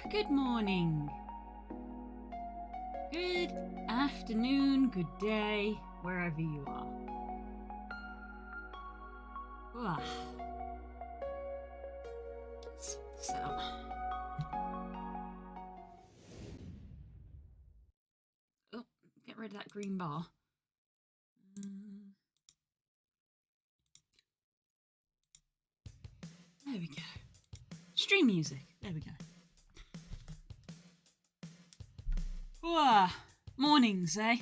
Good morning. Good afternoon, good day, wherever you are. So. Oh, get rid of that green bar. There we go. Stream music. There we go. Mornings, eh?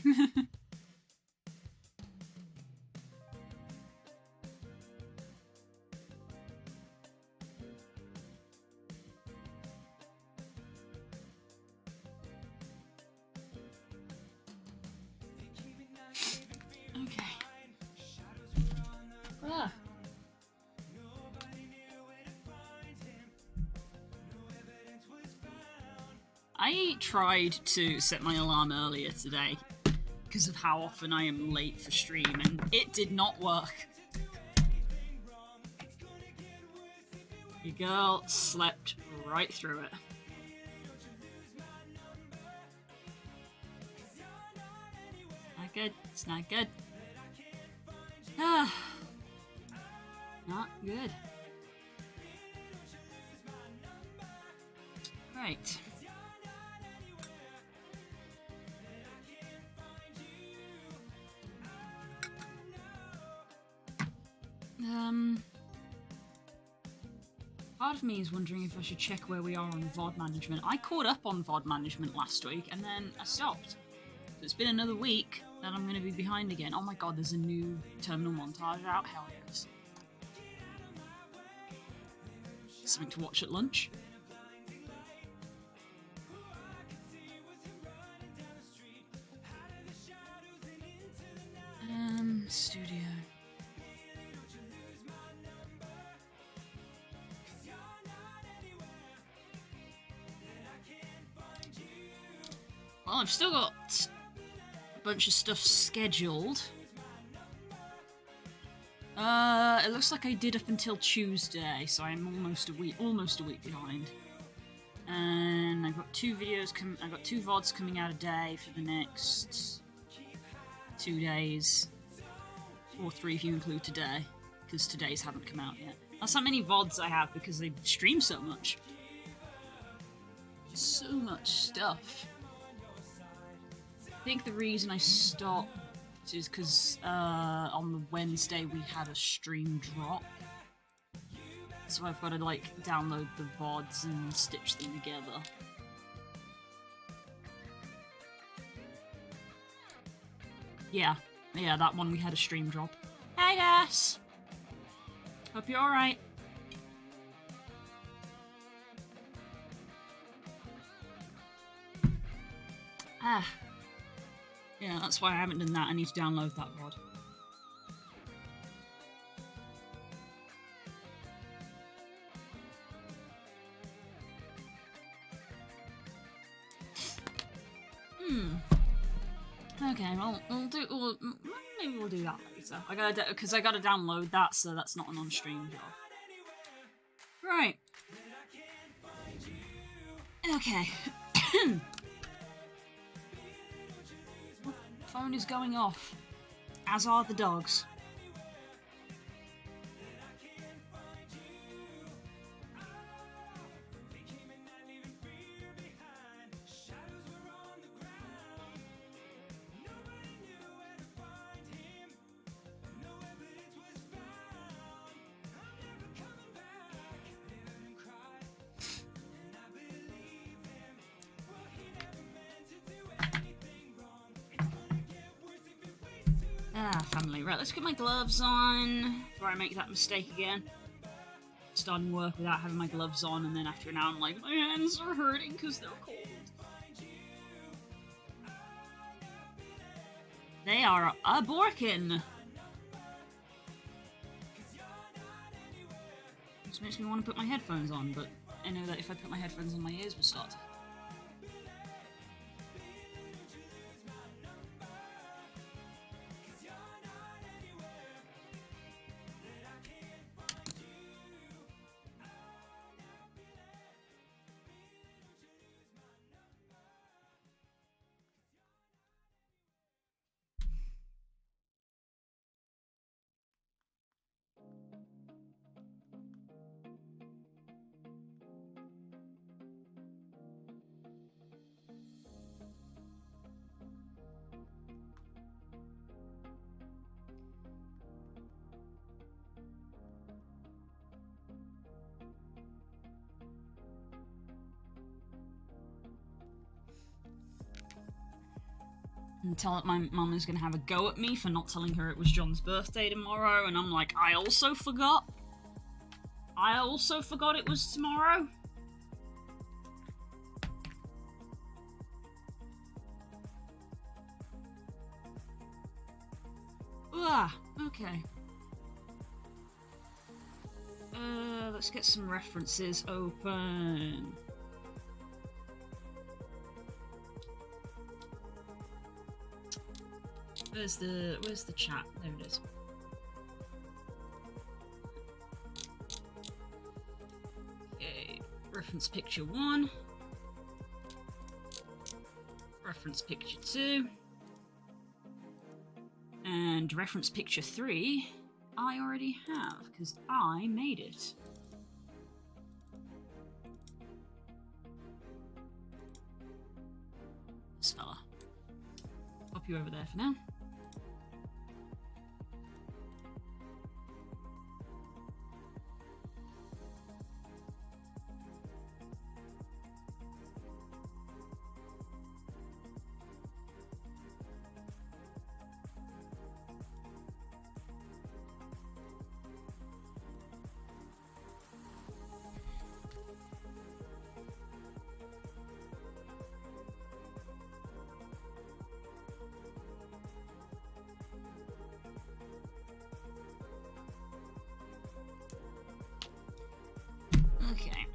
Okay. I tried to set my alarm earlier today because of how often I am late for stream, and it did not work. Your girl slept right through it. Not good. It's not good. Not good. Right. Part of me is wondering if I should check where we are on VOD management. I caught up on VOD management last week and then I stopped. So it's been another week that I'm going to be behind again. Oh my god, there's a new terminal montage out. Hell yes. Something to watch at lunch. Studio. Well, I've still got a bunch of stuff scheduled. It looks like I did up until Tuesday, so I'm almost a week behind. And I've got two VODs coming out a day for the next 2 days, or 3 if you include today, because today's haven't come out yet. That's how many VODs I have because they stream so much. So much stuff. I think the reason I stopped is because on the Wednesday we had a stream drop. So I've got to download the VODs and stitch them together. Yeah, that one we had a stream drop. Hey guys! Hope you're alright. Yeah, that's why I haven't done that. I need to download that VOD. Okay, well, maybe we'll do that later. I gotta download that, so that's not an on-stream job. Right. Okay. Phone is going off, as are the dogs. Family. Right, let's get my gloves on before I make that mistake again. Starting work without having my gloves on, and then after an hour I'm like, my hands are hurting because they're cold. They are a borkin. Which makes me want to put my headphones on, but I know that if I put my headphones on, my ears will start. and my mum is going to have a go at me for not telling her it was John's birthday tomorrow, and I'm like, I also forgot it was tomorrow. Okay. Let's get some references open. Where's the chat? There it is. Okay, reference picture 1. Reference picture 2. And reference picture 3, I already have, because I made it. This fella. Pop you over there for now. Okay.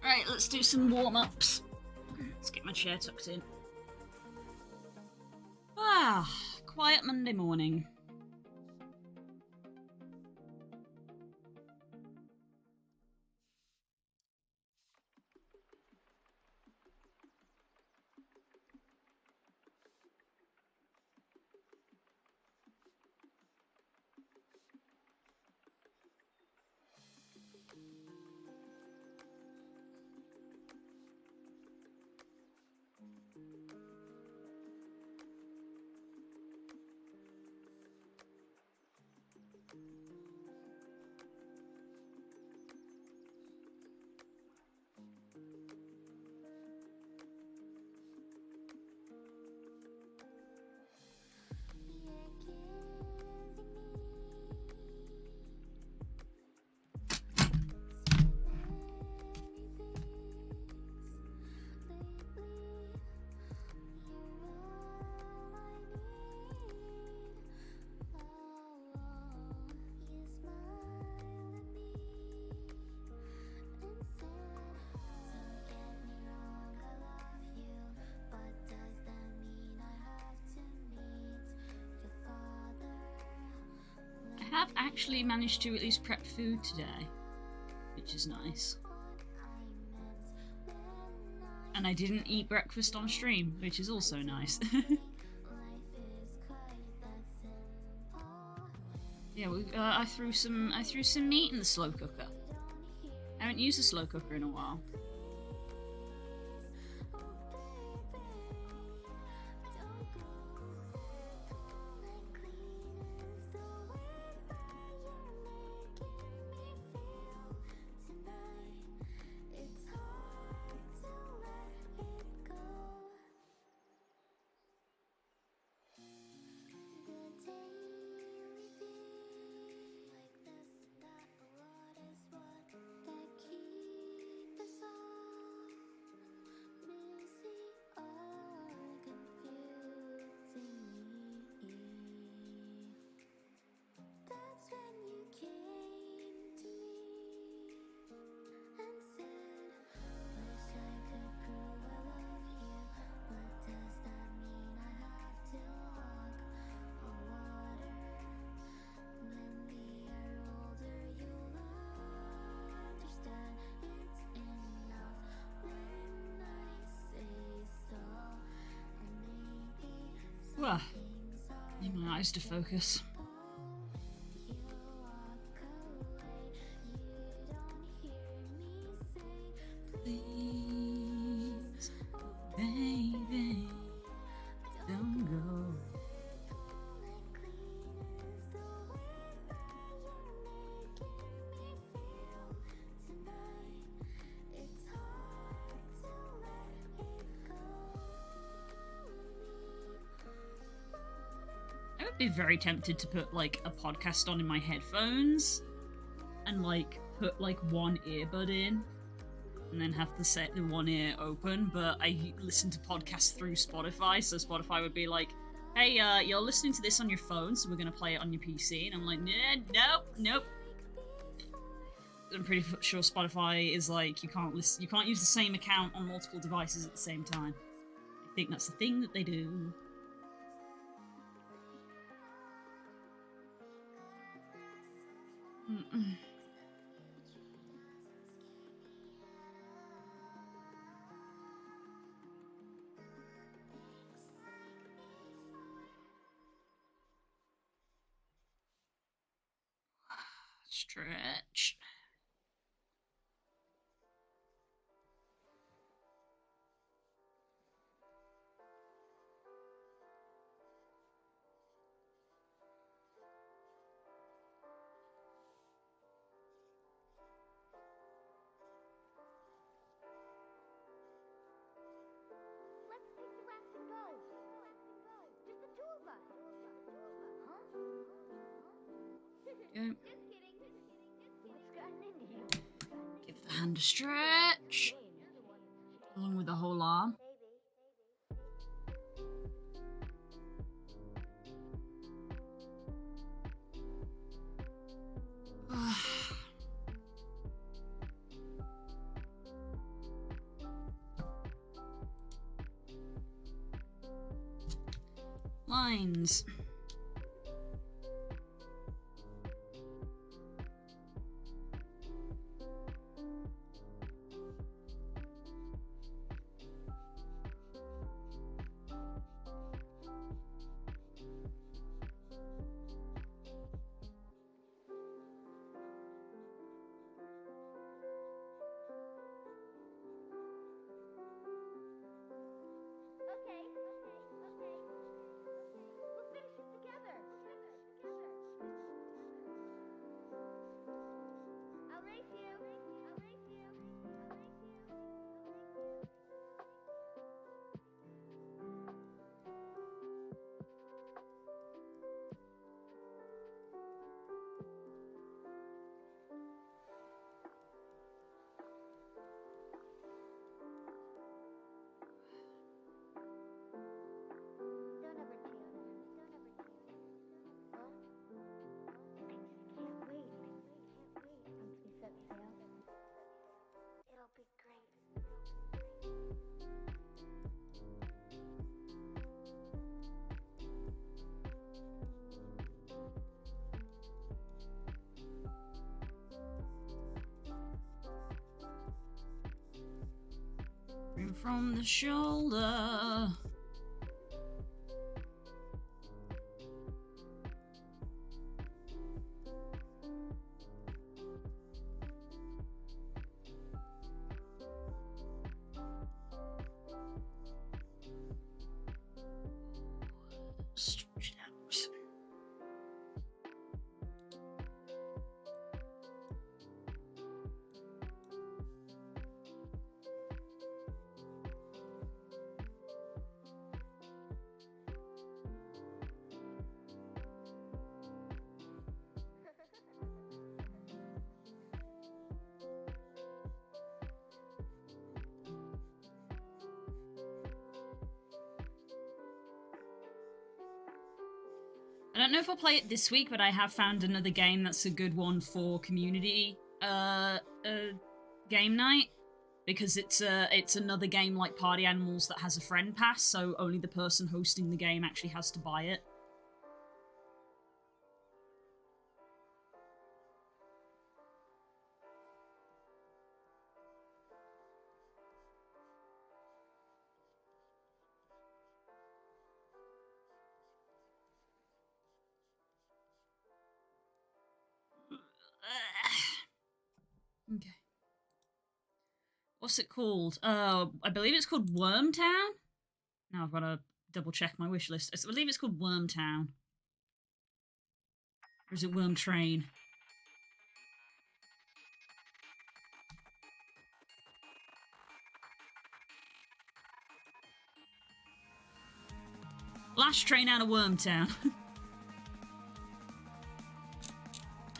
Right, let's do some warm-ups. Let's get my chair tucked in. Quiet Monday morning. I have actually managed to at least prep food today, which is nice. And I didn't eat breakfast on stream, which is also nice. Yeah, I threw some meat in the slow cooker. I haven't used a slow cooker in a while. Well, need my eyes to focus. Please, baby, don't go. would be very tempted to put like a podcast on in my headphones and like put like one earbud in and then have to set the one ear open, but I listen to podcasts through Spotify, so Spotify would be like, hey, you're listening to this on your phone, so we're gonna play it on your PC, and I'm like, nope. I'm pretty sure Spotify is like, you can't use the same account on multiple devices at the same time. I think that's the thing that they do. Stretch. Go. Give the hand a stretch, along with the whole arm. Lines. Bring from the shoulder. Stretch it out. I don't know if I'll play it this week, but I have found another game that's a good one for community game night, because it's another game like Party Animals that has a friend pass, so only the person hosting the game actually has to buy it. Okay. What's it called? I believe it's called Wormtown. Now I've got to double check my wish list. I believe it's called Wormtown. Or is it Worm Train? Last train out of Wormtown.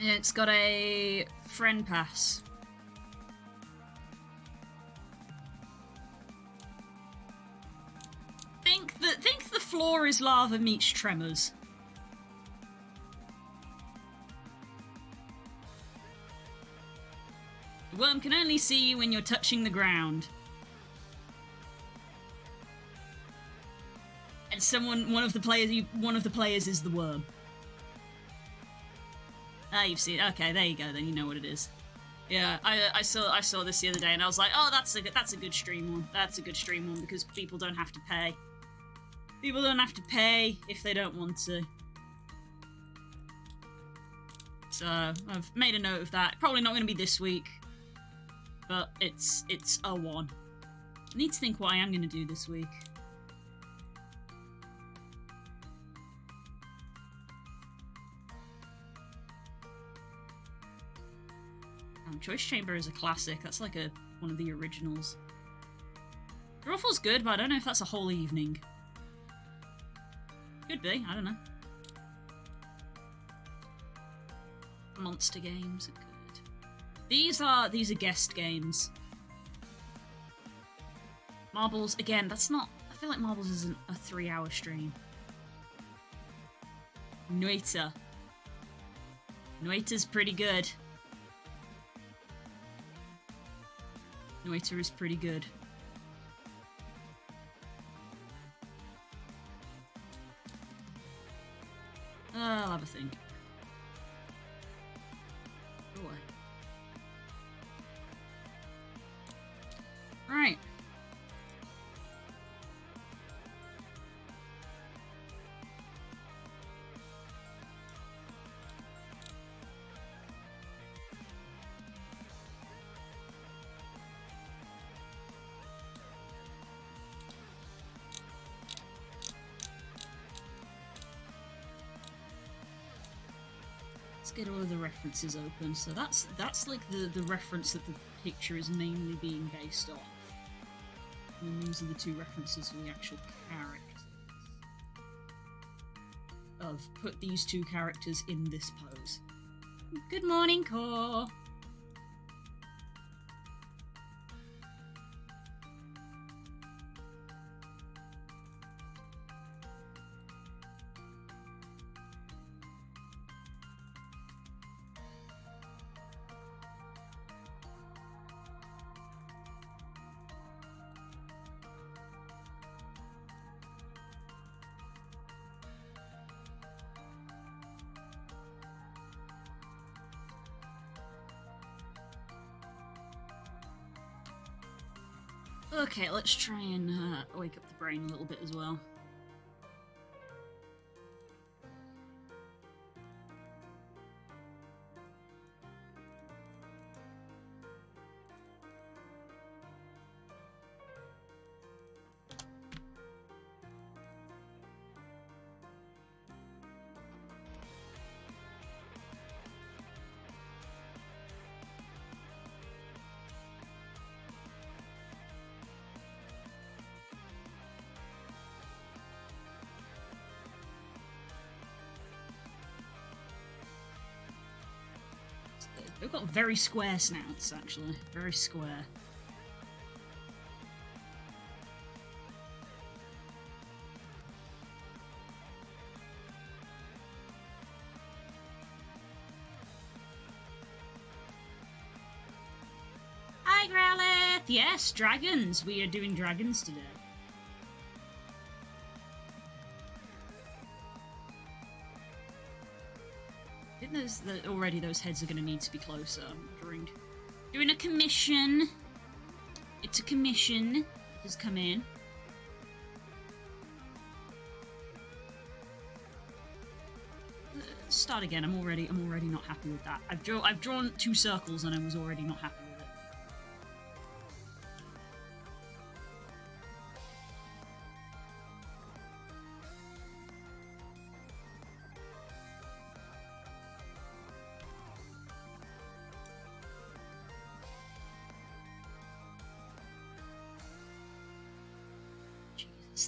It's got a friend pass. Think the floor is lava meets Tremors. The worm can only see you when you're touching the ground. And one of the players is the worm. Ah, you've seen. Okay, there you go. Then you know what it is. Yeah, I saw this the other day, and I was like, oh, that's a good stream one. That's a good stream one because people don't have to pay. People don't have to pay if they don't want to. So I've made a note of that. Probably not going to be this week, but it's a one. I need to think what I am going to do this week. Choice Chamber is a classic. That's like one of the originals. Ruffle's good, but I don't know if that's a whole evening. Could be, I don't know. Monster games are good. These are guest games. Marbles, again, that's not... I feel like Marbles isn't a 3-hour stream. Noita. Noita's pretty good. Noita is pretty good. I'll have a think. Oh, right. Get all of the references open. So that's like the reference that the picture is mainly being based off. And then these are the two references for the actual characters. Of put these two characters in this pose. Good morning, Core. Okay, let's try and wake up the brain a little bit as well. They've got very square snouts, actually. Very square. Hi, Growlith! Yes, dragons! We are doing dragons today. Already those heads are going to need to be closer. I'm doing a commission. It's a commission. Just come in. Start again. I'm already not happy with that. I've drawn 2 circles and I was already not happy with it.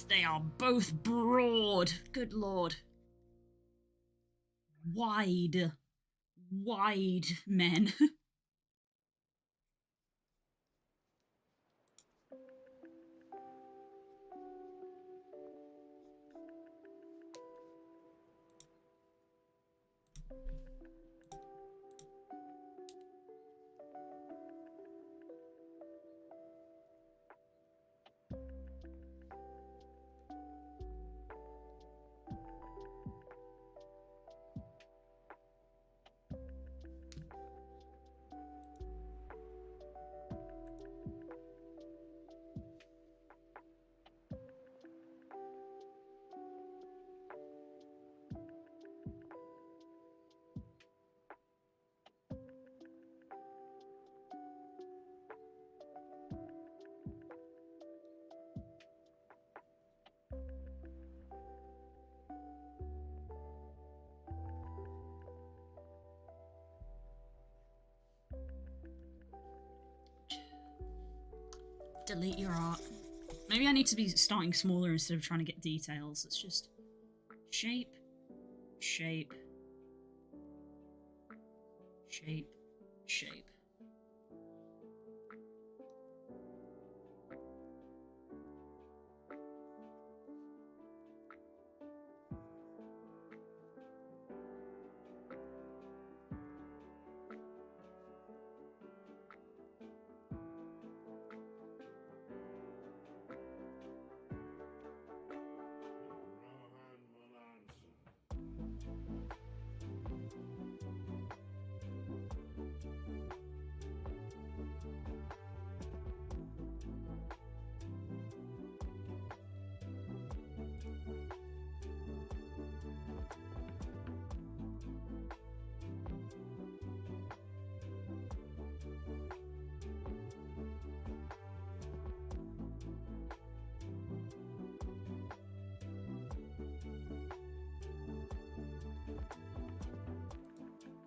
They are both broad. Good lord. Wide. wide men. Delete your art. Maybe I need to be starting smaller instead of trying to get details. It's just shape, shape, shape, shape.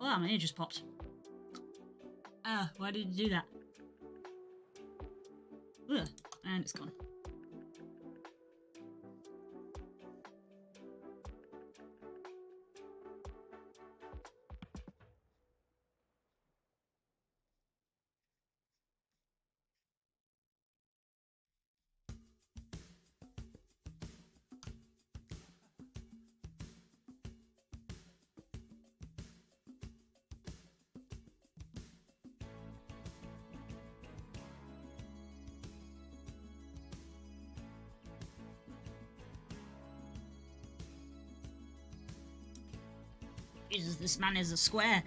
Wow, my ear just popped. Ah, why did you do that? Ugh, and it's gone. Jesus, this man is a square.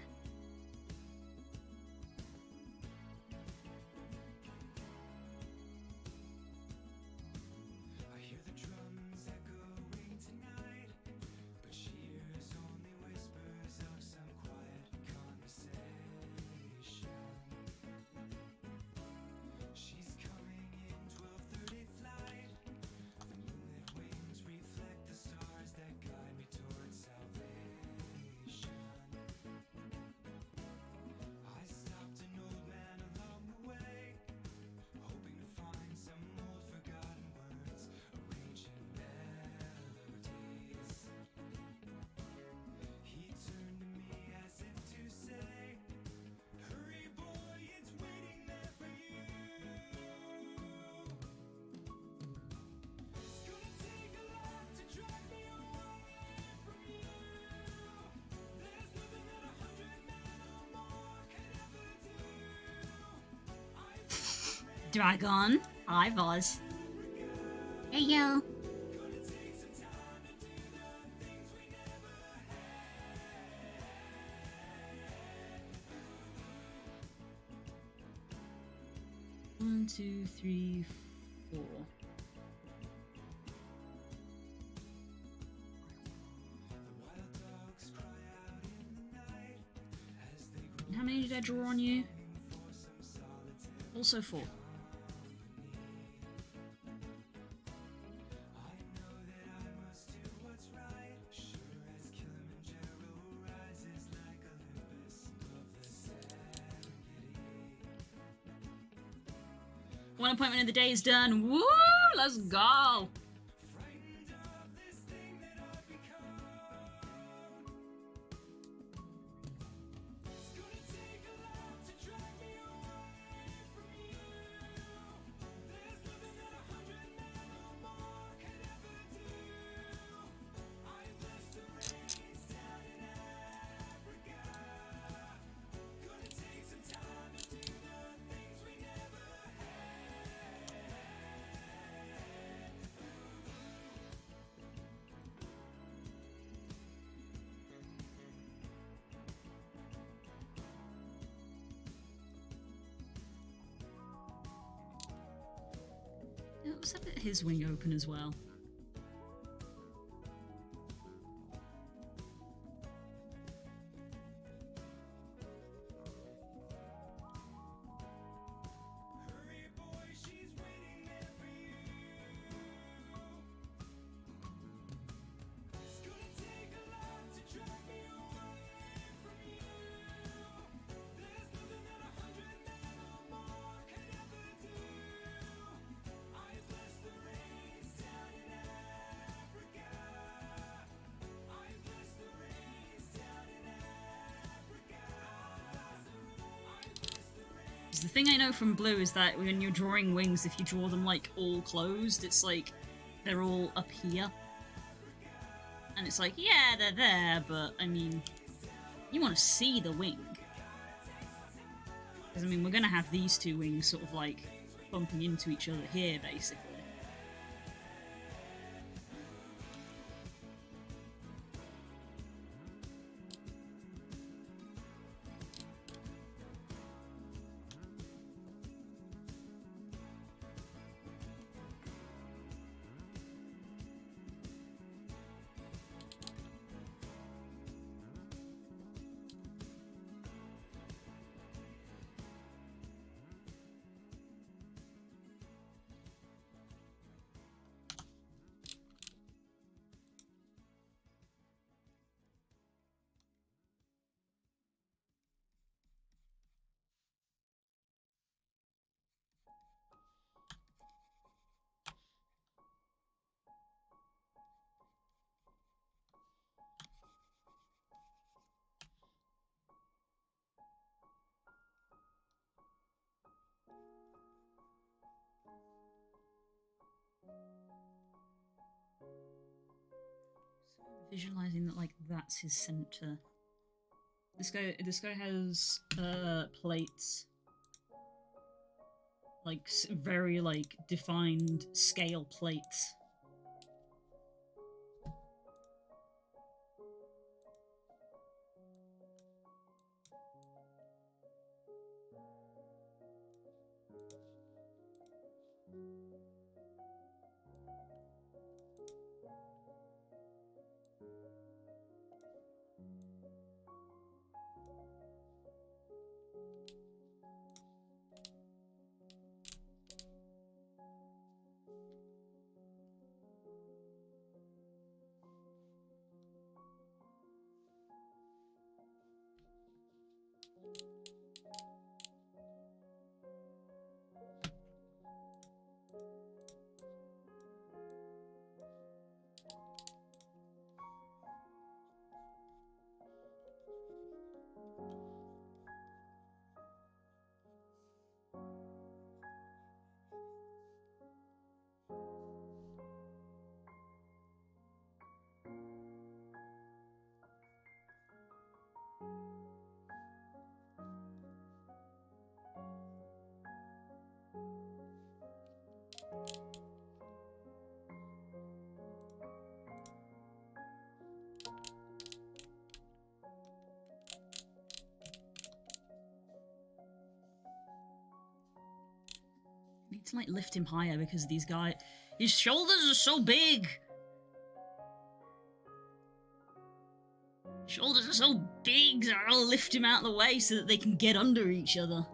Dragon, hi Boyz. Hey yo. One, two, three, four. How many did I draw on you? Also 4. One appointment of the day is done. Woo! Let's go! let's have his wing open as well. The thing I know from blue is that when you're drawing wings, if you draw them like all closed, it's like they're all up here. And it's like, yeah, they're there, but I mean, you want to see the wing. Because I mean, we're going to have these two wings sort of like bumping into each other here, basically. Visualizing that, like, that's his center. This guy has plates, like very like defined scale plates. Need to like lift him higher because these guys, his shoulders are so big. Shoulders are so big, so I'll lift him out of the way so that they can get under each other.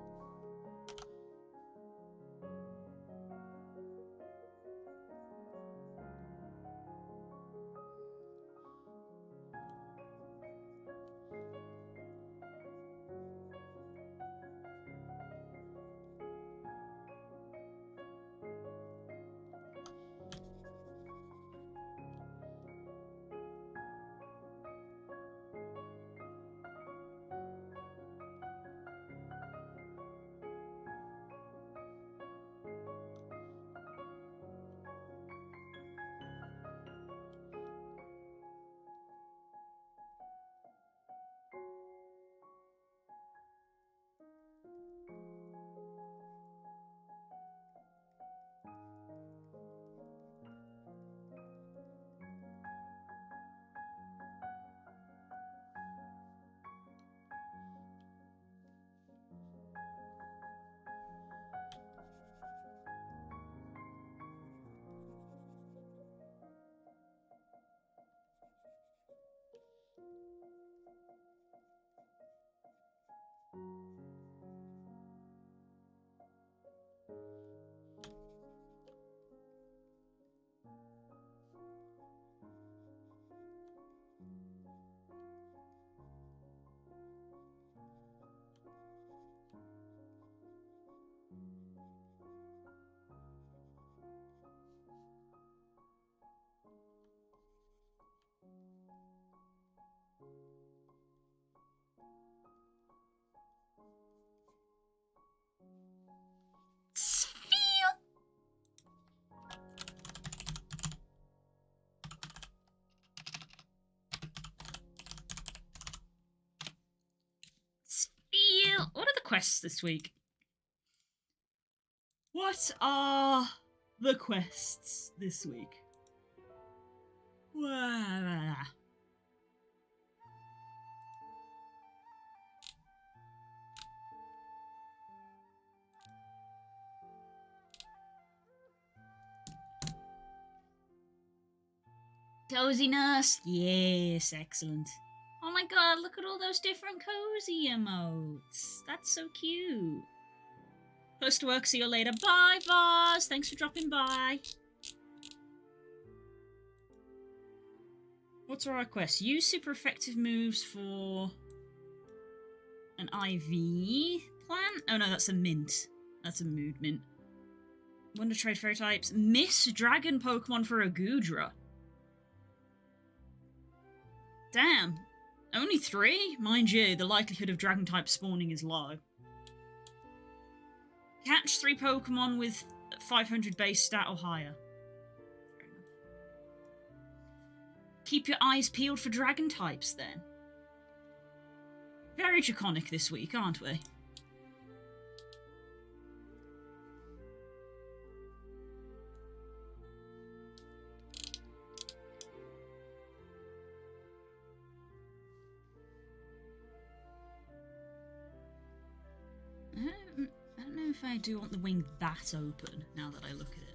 What are the quests this week? What are the quests this week? Coziness! Yes, excellent. Oh my god, look at all those different cozy emotes. That's so cute. Close to work, see you later. Bye, Vaz. Thanks for dropping by. What's our request? Use super effective moves for an IV plant? Oh no, that's a mint. That's a mood mint. Wonder trade fairy types. Miss dragon Pokemon for a Goodra. Damn. Only 3? Mind you, the likelihood of dragon type spawning is low. Catch 3 Pokemon with 500 base stat or higher. Keep your eyes peeled for dragon types then. Very draconic this week, aren't we? I don't know if I do want the wing that open now that I look at it.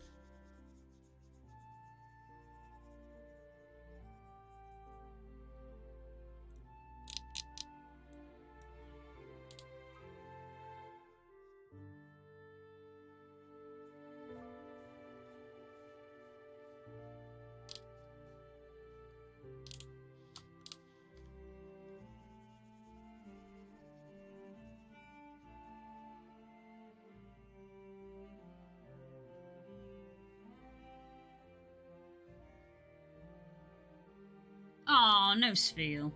Aw, no Sfeel.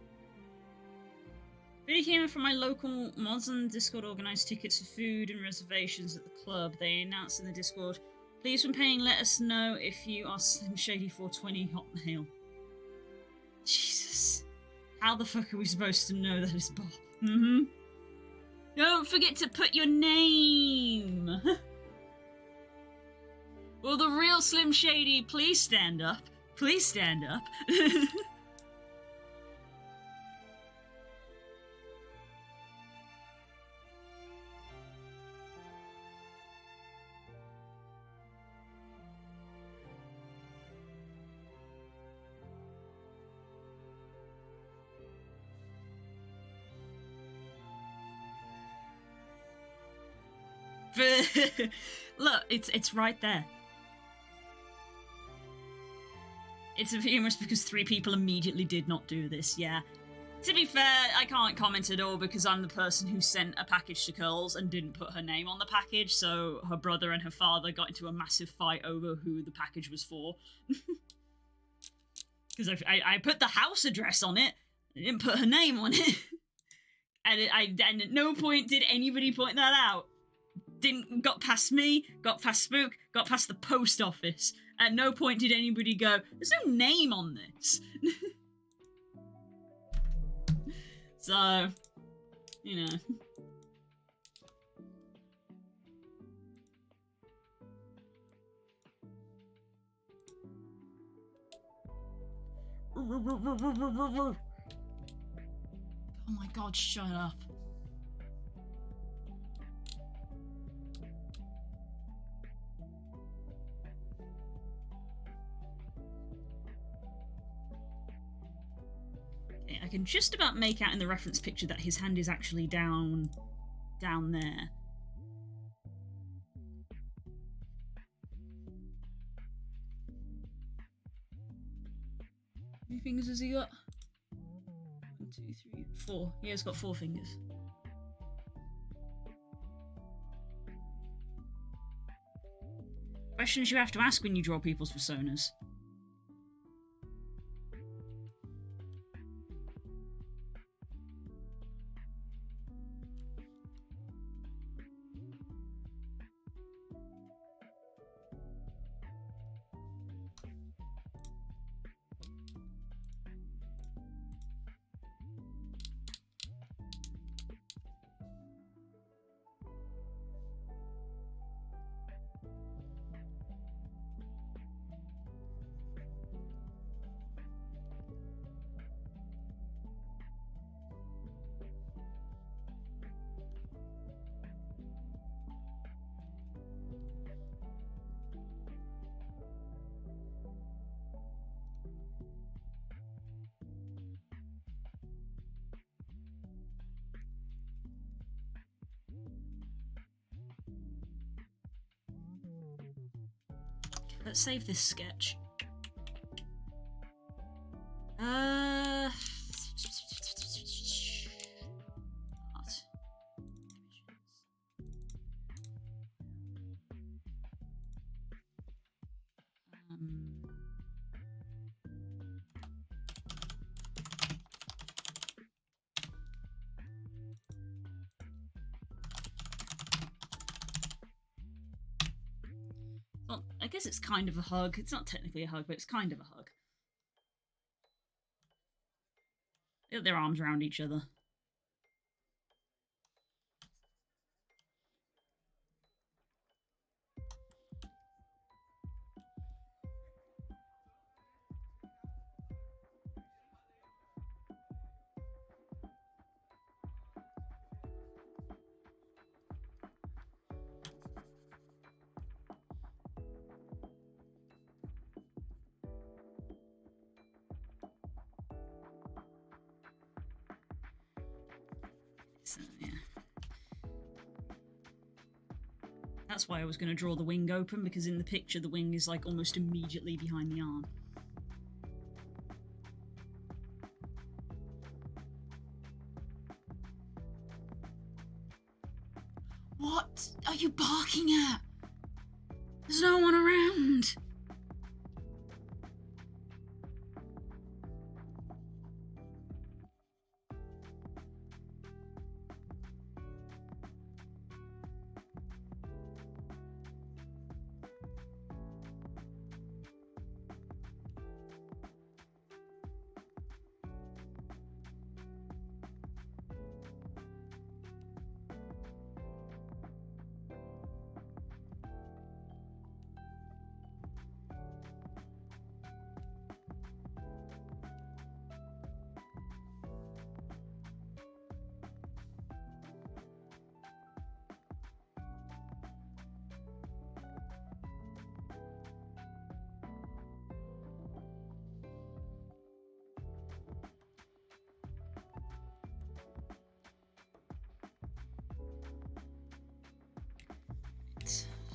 Video came in from my local mods on Discord organised tickets for food and reservations at the club. They announced in the Discord, please when paying let us know if you are Slim Shady 420 Hotmail. Jesus. How the fuck are we supposed to know that is Bob? Don't forget to put your name! Will the real Slim Shady please stand up? Please stand up. Look, it's right there. It's humorous because 3 people immediately did not do this, yeah. To be fair, I can't comment at all because I'm the person who sent a package to Curls and didn't put her name on the package, so her brother and her father got into a massive fight over who the package was for. Because I put the house address on it, I didn't put her name on it. And at no point did anybody point that out. Got past me, got past Spook, got past the post office. At no point did anybody go, there's no name on this. So, you know. Oh my god, shut up. I can just about make out in the reference picture that his hand is actually down there. How many fingers has he got? 1, 2, 3, 4. He has got 4 fingers. Questions you have to ask when you draw people's personas. Let's save this sketch. Art. Well, I guess it's kind of a hug. It's not technically a hug, but it's kind of a hug. They got their arms around each other. So, yeah. That's why I was going to draw the wing open, because in the picture the wing is like almost immediately behind the arm. What are you barking at? There's no one around.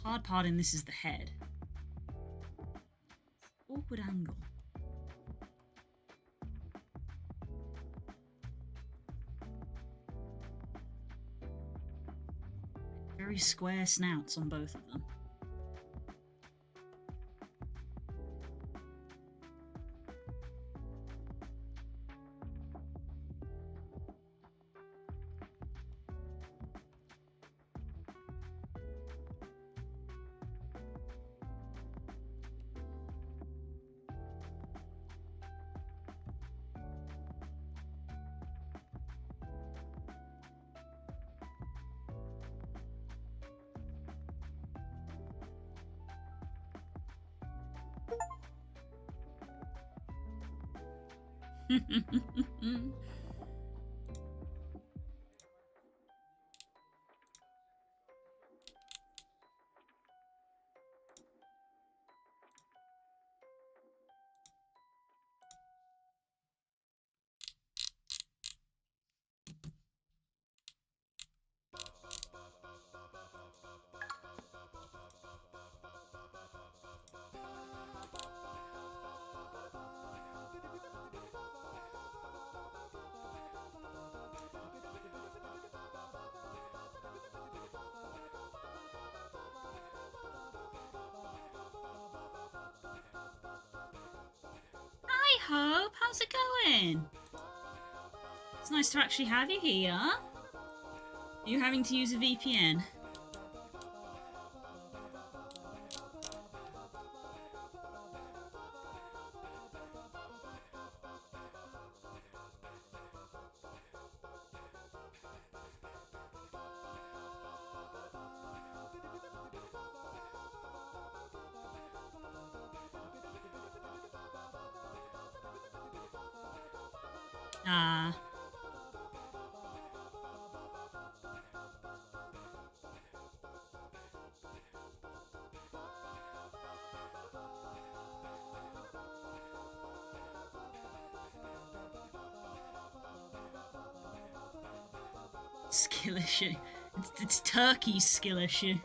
Hard part in this is the head. Awkward angle. Very square snouts on both of them. Hope. How's it going? It's nice to actually have you here. Are you having to use a VPN? Ah. Skill issue. It's Turkey's skill issue.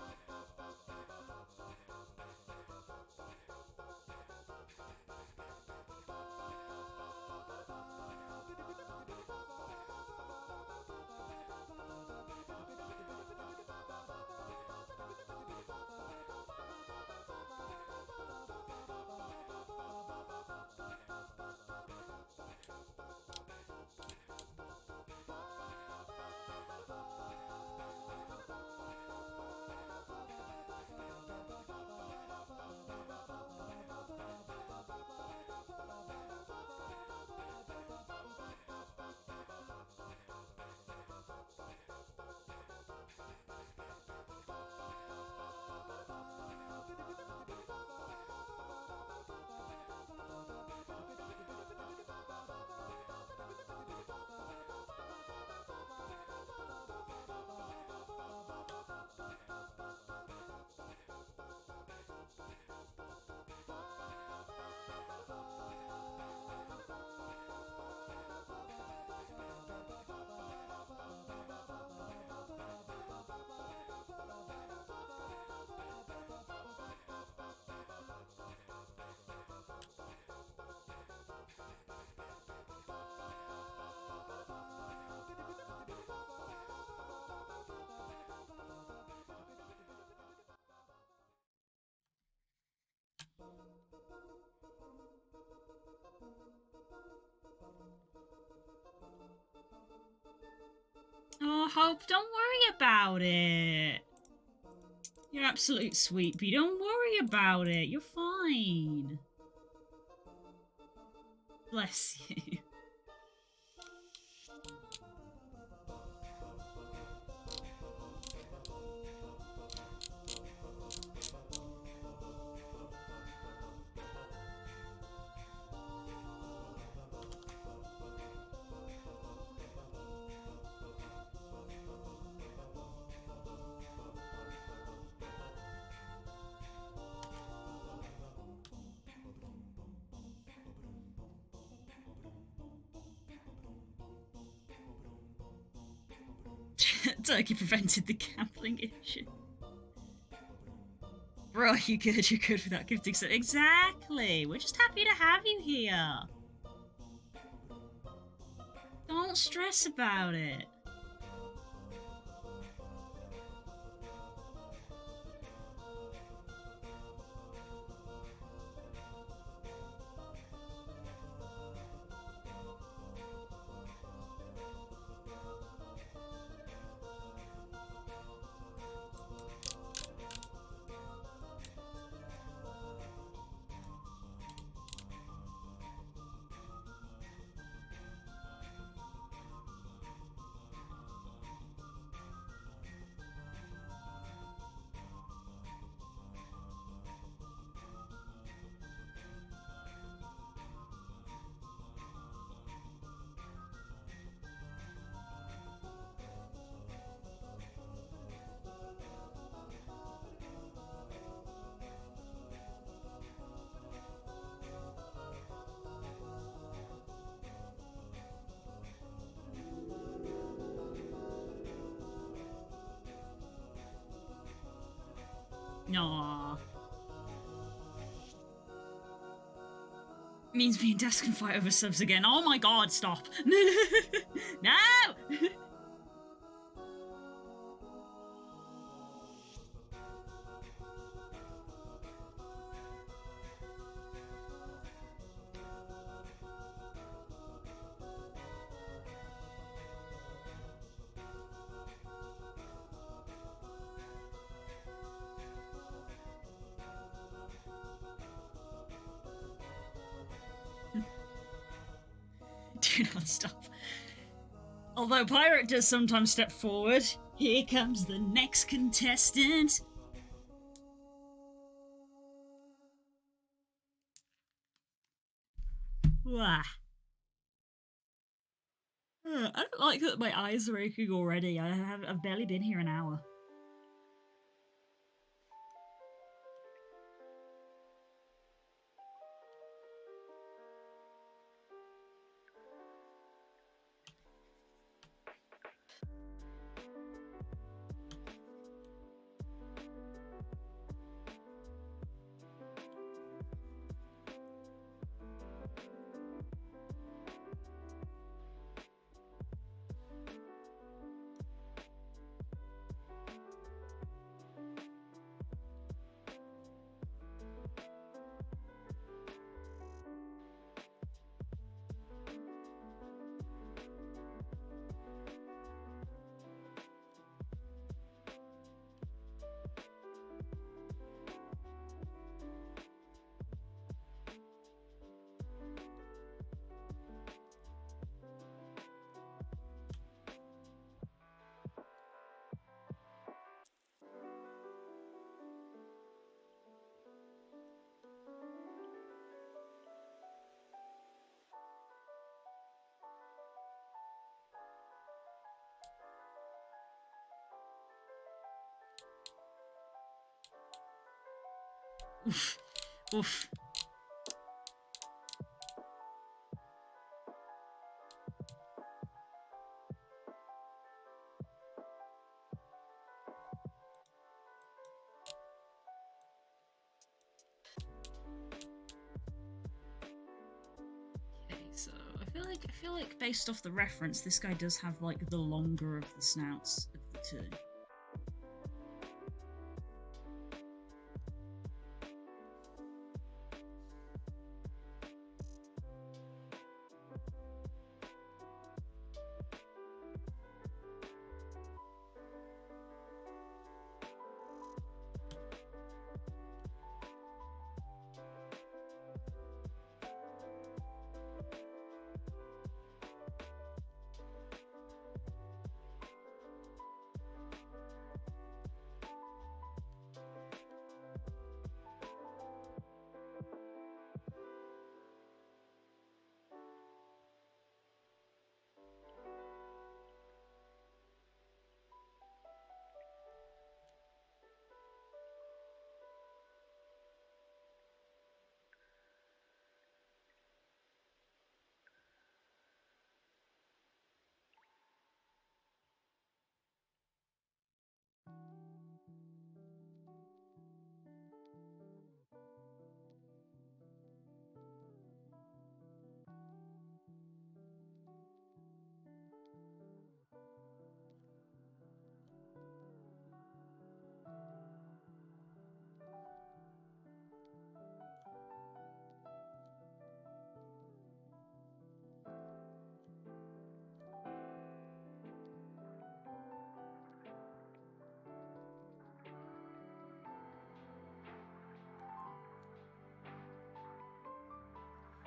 Oh, Hope, don't worry about it. You're absolute sweet, don't worry about it. You're fine. Bless you. Turkey prevented the gambling issue. Bro, you're good without gifting so exactly. We're just happy to have you here. Don't stress about it. Aww. Means me and Des can fight over subs again. Oh my god, stop. No! do not stop. Although Pirate does sometimes step forward. Here comes the next contestant. Wah. I don't like that my eyes are aching already. I've barely been here an hour. Oof. Oof. Okay, so I feel like based off the reference, this guy does have like the longer of the snouts of the two.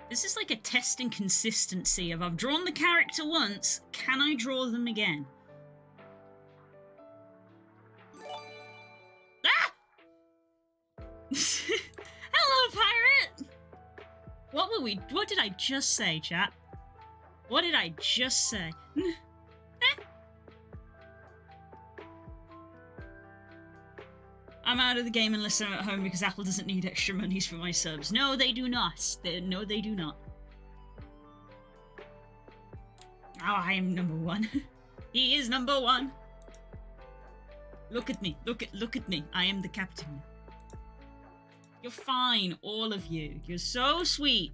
This is like a testing consistency of I've drawn the character once, can I draw them again? Ah! Hello, pirate! What did I just say, chat? What did I just say? I'm out of the game unless I'm at home because Apple doesn't need extra monies for my subs. No, they do not. No, they do not. Oh, I am number one. He is number one. Look at me. Look at me. I am the captain. You're fine, all of you. You're so sweet.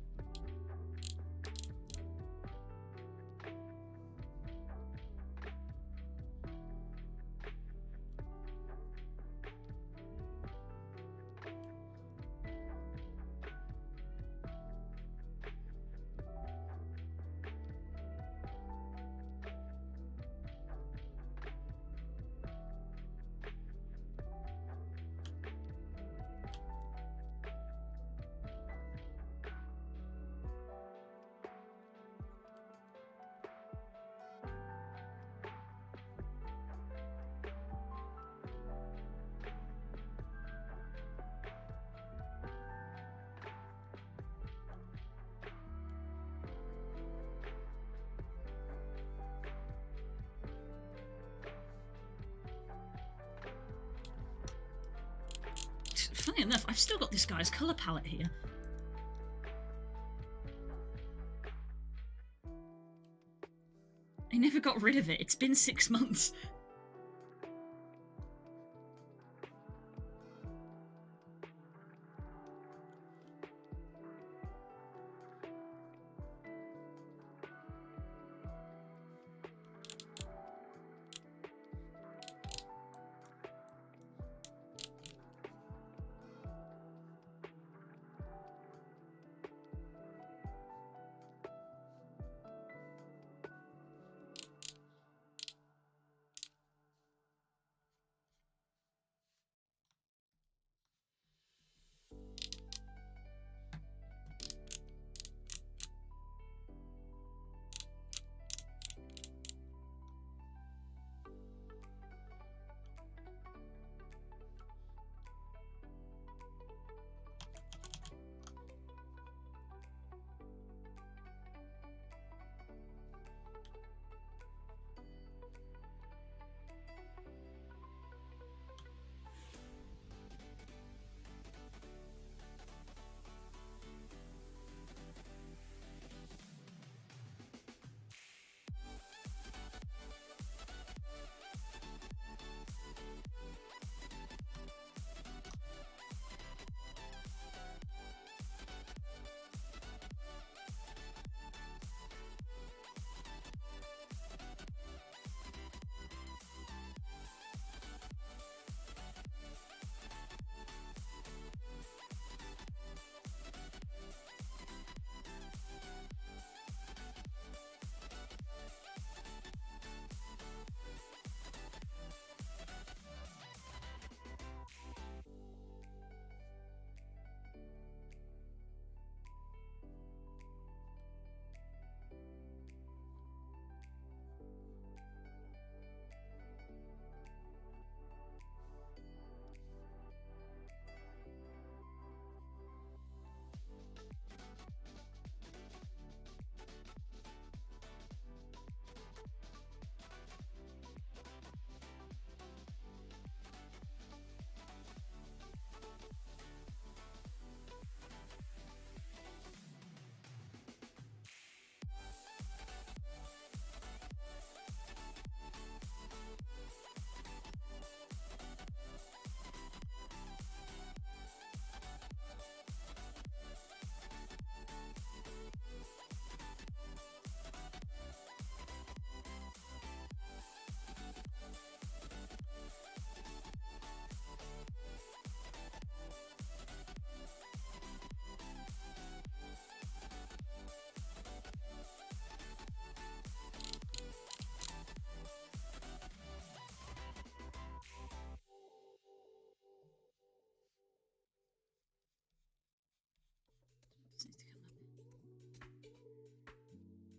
Funny enough, I've still got this guy's colour palette here. I never got rid of it. It's been 6 months.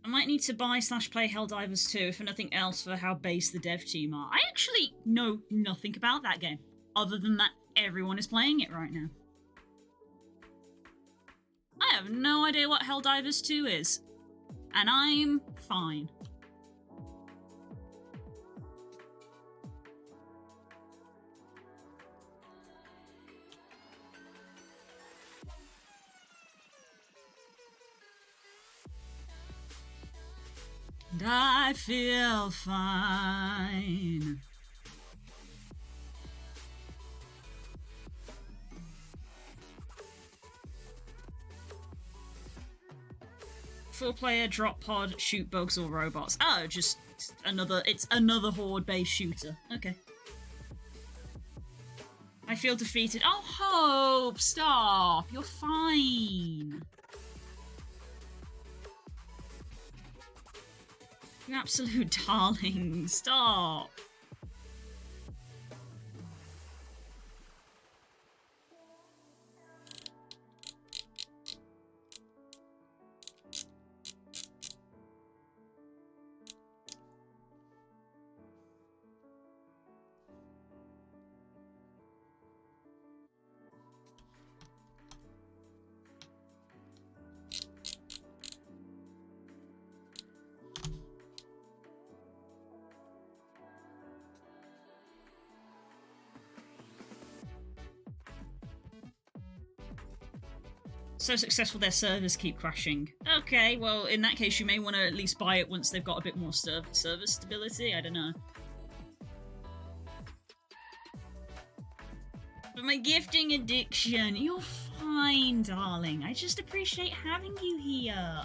I might need to buy/play Helldivers 2, if for nothing else, for how base the dev team are. I actually know nothing about that game, other than that everyone is playing it right now. I have no idea what Helldivers 2 is, and I'm fine. And I feel fine. Four-player drop pod, shoot bugs or robots. Oh, just it's another horde-based shooter. Okay. I feel defeated. Oh, Hope, stop. You're fine. You absolute darling. Stop. So successful their servers keep crashing. Okay, well, in that case, you may want to at least buy it once they've got a bit more server stability. I don't know. But my gifting addiction, you're fine, darling. I just appreciate having you here.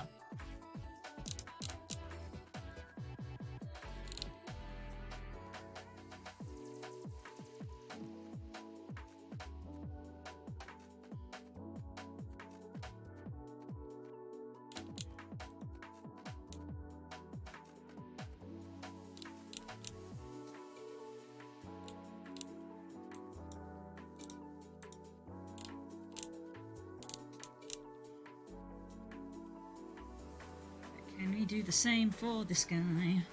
Can we do the same for this guy?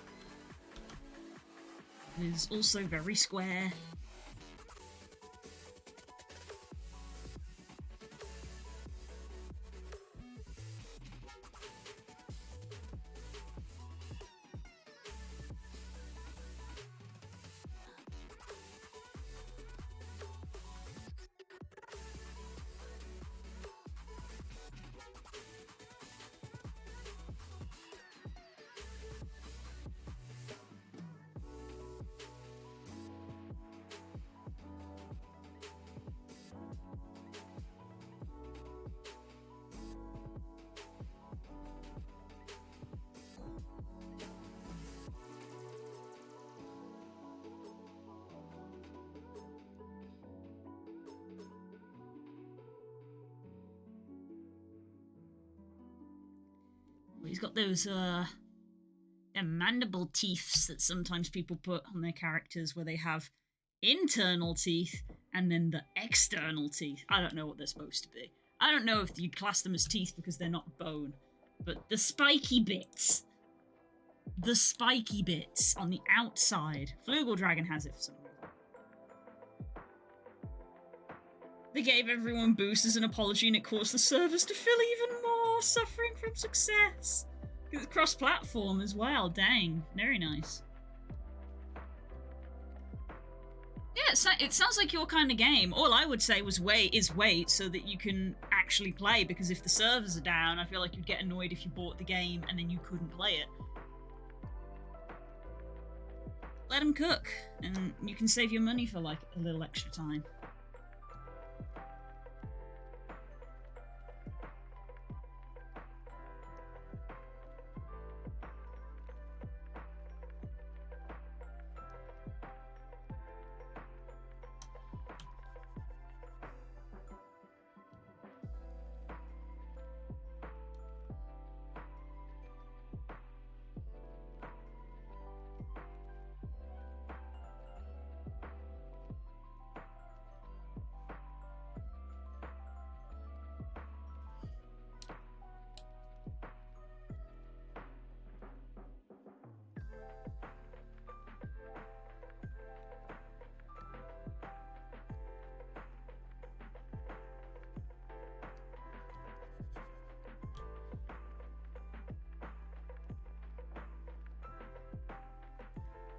Who's also very square. He's got those mandible teeths that sometimes people put on their characters, where they have internal teeth and then the external teeth. I don't know what they're supposed to be. I don't know if you'd class them as teeth because they're not bone, but the spiky bits. The spiky bits on the outside. Flugel Dragon has it for some reason. They gave everyone boosts as an apology and it caused the servers to feel even more suffering from success. It's cross-platform as well, dang. Very nice. Yeah, it sounds like your kind of game. All I would say was wait so that you can actually play, because if the servers are down, I feel like you'd get annoyed if you bought the game and then you couldn't play it. Let them cook, and you can save your money for like a little extra time.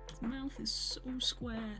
His mouth is so square.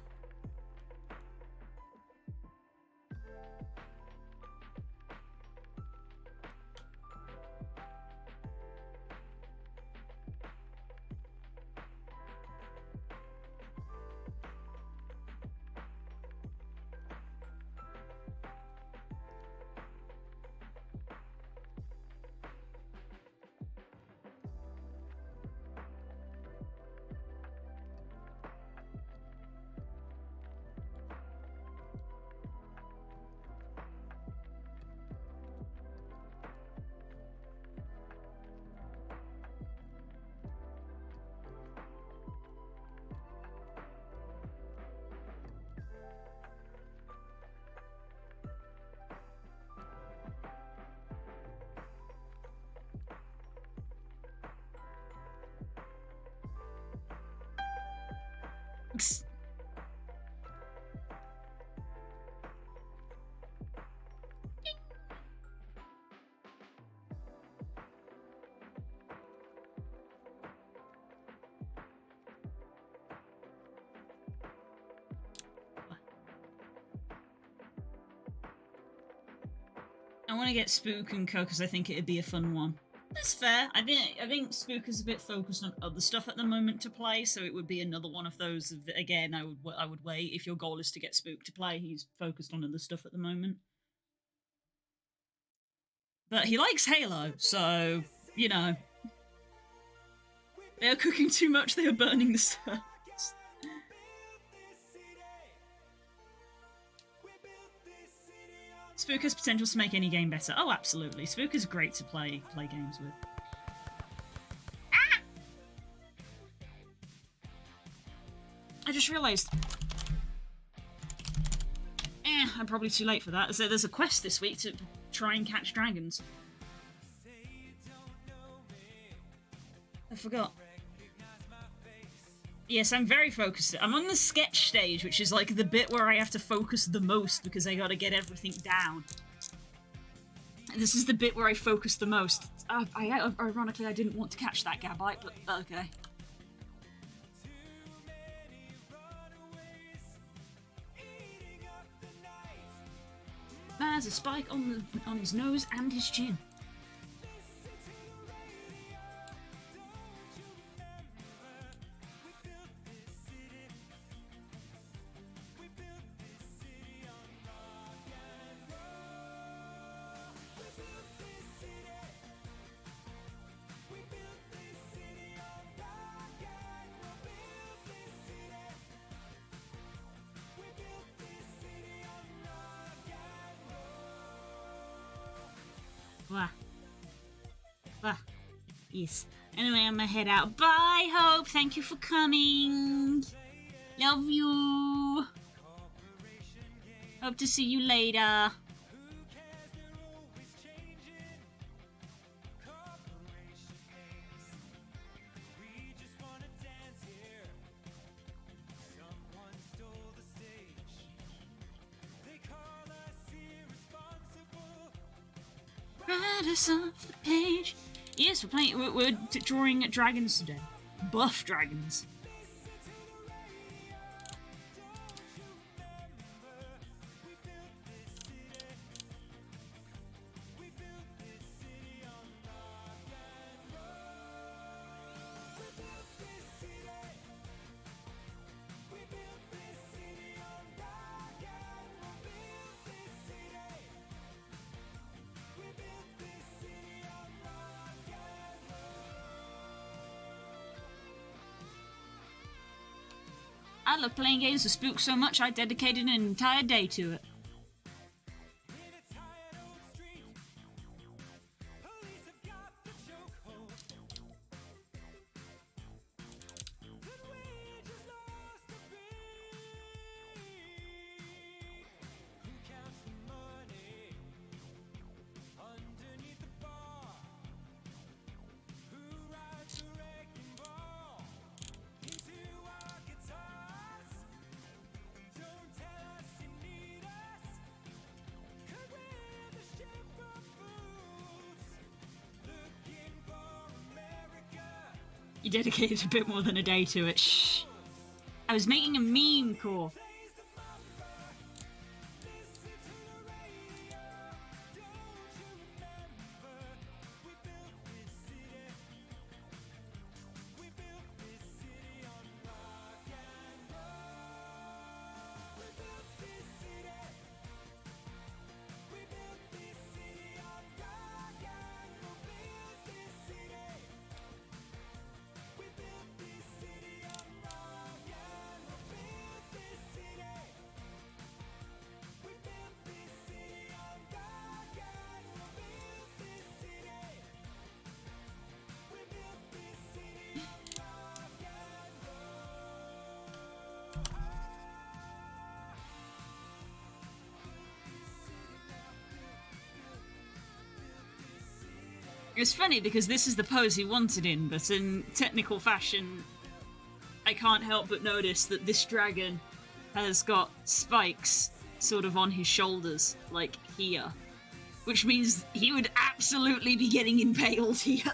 I want to get Spook and Co because I think it'd be a fun one. That's fair. I think Spook is a bit focused on other stuff at the moment to play, so it would be another one of those. Again, I would wait if your goal is to get Spook to play. He's focused on other stuff at the moment, but he likes Halo, so you know they are cooking too much. They are burning the surface. Spook has potential to make any game better. Oh, absolutely. Spook is great to play games with. Ah! I just realised. I'm probably too late for that. So there's a quest this week to try and catch dragons. I forgot. Yes, I'm very focused. I'm on the sketch stage, which is like the bit where I have to focus the most because I gotta get everything down. This is the bit where I focus the most. Ironically, I didn't want to catch that Gabite, but okay. Man has a spike on his nose and his chin. Yes. Anyway, I'm gonna head out. Bye, Hope. Thank you for coming. Love you. Hope to see you later. Right us off the page. Yes, we're drawing at dragons today. Buff dragons. I love playing games with Spook so much I dedicated an entire day to it. You dedicated a bit more than a day to it. Shh. I was making a meme, Core. It's funny because this is the pose he wanted in, but in technical fashion, I can't help but notice that this dragon has got spikes sort of on his shoulders, like here, which means he would absolutely be getting impaled here.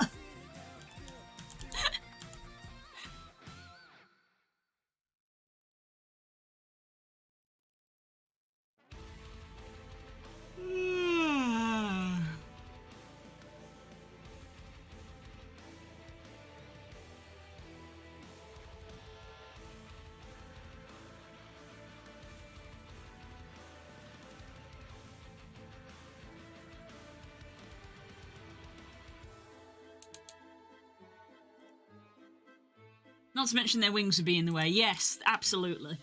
Not to mention their wings would be in the way. Yes, absolutely.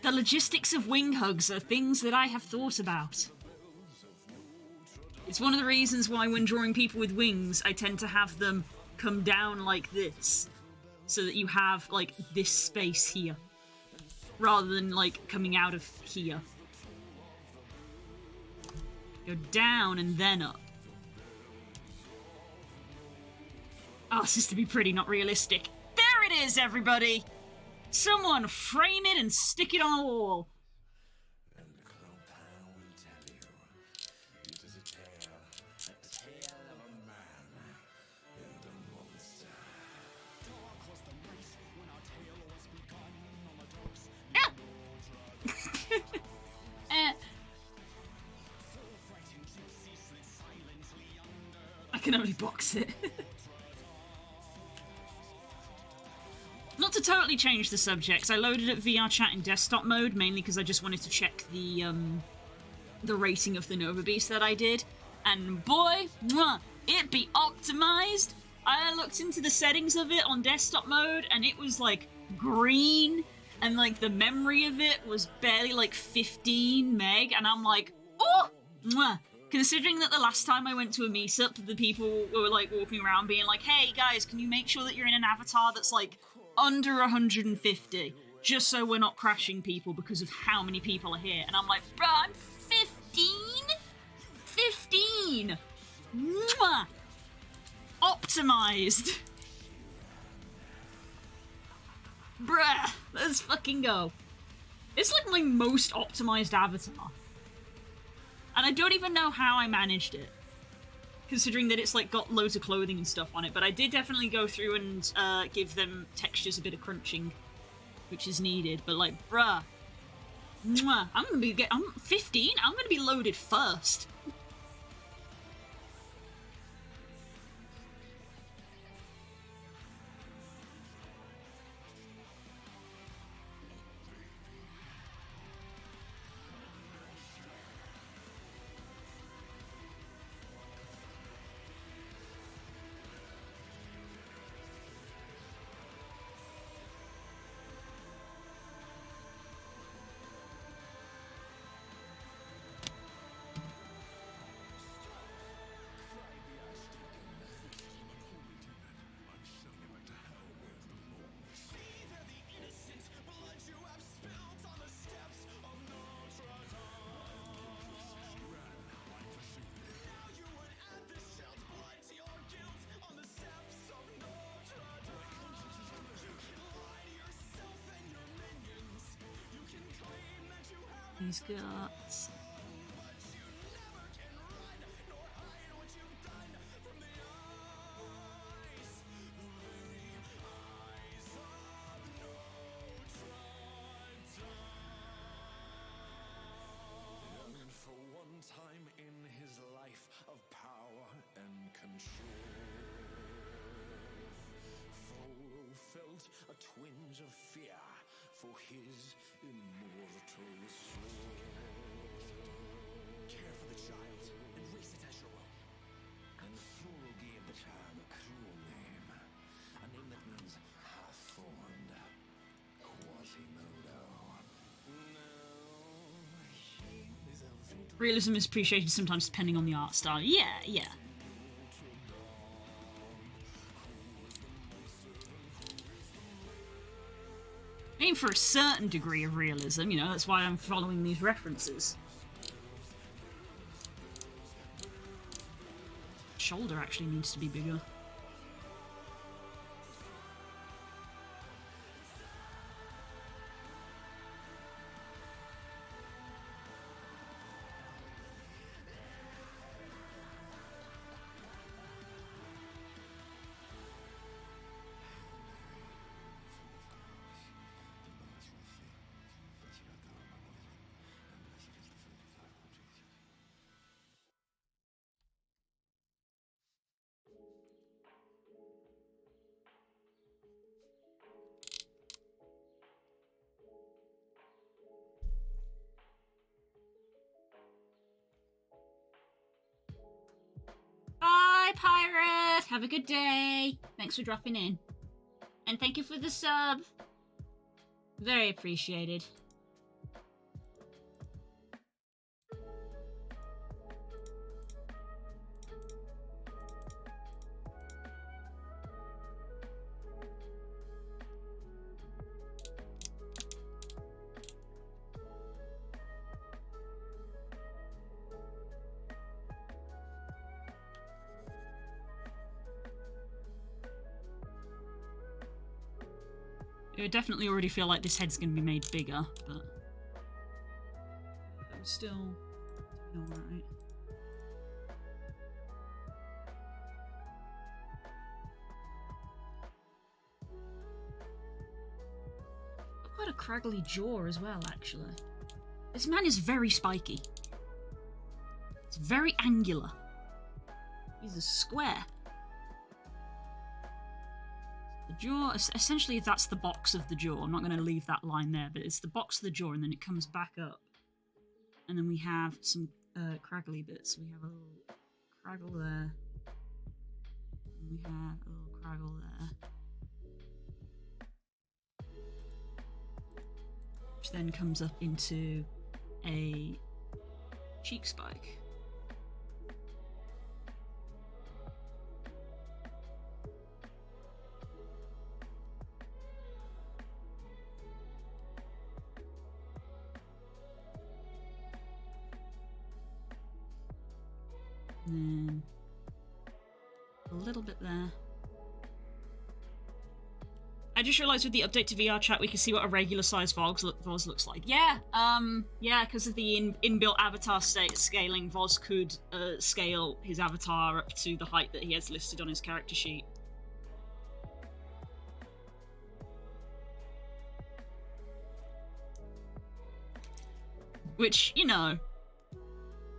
The logistics of wing hugs are things that I have thought about. It's one of the reasons why when drawing people with wings, I tend to have them come down like this. So that you have, like, this space here. Rather than, like, coming out of here. Go down and then up. Oh, this is to be pretty, not realistic. There it is, everybody! Someone frame it and stick it on a wall. And Clopin will tell you, it is a tale of a man and a monster. Dark was the night when our tale was begun on the docks. I can only box it. Not to totally change the subjects, I loaded up VR chat in desktop mode, mainly because I just wanted to check the rating of the Nova Beast that I did. And boy, mwah, it be optimized! I looked into the settings of it on desktop mode, and it was, like, green, and, like, the memory of it was barely, like, 15 meg, and I'm like, oh! Mwah! Considering that the last time I went to a meetup, the people were, like, walking around being like, hey, guys, can you make sure that you're in an avatar that's, like, under 150, just so we're not crashing people because of how many people are here. And I'm like, bruh, I'm 15? 15! Mwah! Optimized! Bruh, let's fucking go. It's like my most optimized avatar. And I don't even know how I managed it. Considering that it's like got loads of clothing and stuff on it, but I did definitely go through and give them textures a bit of crunching, which is needed. But like, bruh, mwah, I'm 15. I'm gonna be loaded first. He's got... For one time in his life of power and control, Frodo felt a twinge of fear for his immortal soul. Care for the child and raise it as your own. And Frodo gave the child a cruel name, a name that means half-formed, Quasimodo. Realism is appreciated sometimes depending on the art style. Yeah, yeah. I mean, for a certain degree of realism, you know, that's why I'm following these references. Shoulder actually needs to be bigger. Pirate! Have a good day. Thanks for dropping in. And thank you for the sub. Very appreciated. I definitely already feel like this head's going to be made bigger, but I'm still doing alright. Quite a craggly jaw as well, actually. This man is very spiky. It's very angular. He's a square. The jaw, essentially that's the box of the jaw. I'm not going to leave that line there, but it's the box of the jaw and then it comes back up. And then we have some craggly bits. We have a little craggle there. And we have a little craggle there. Which then comes up into a cheek spike. And then a little bit there. I just realised with the update to VR chat we can see what a regular size Voz looks like. Yeah, yeah, because of the inbuilt avatar scaling, Voz could scale his avatar up to the height that he has listed on his character sheet. Which, you know,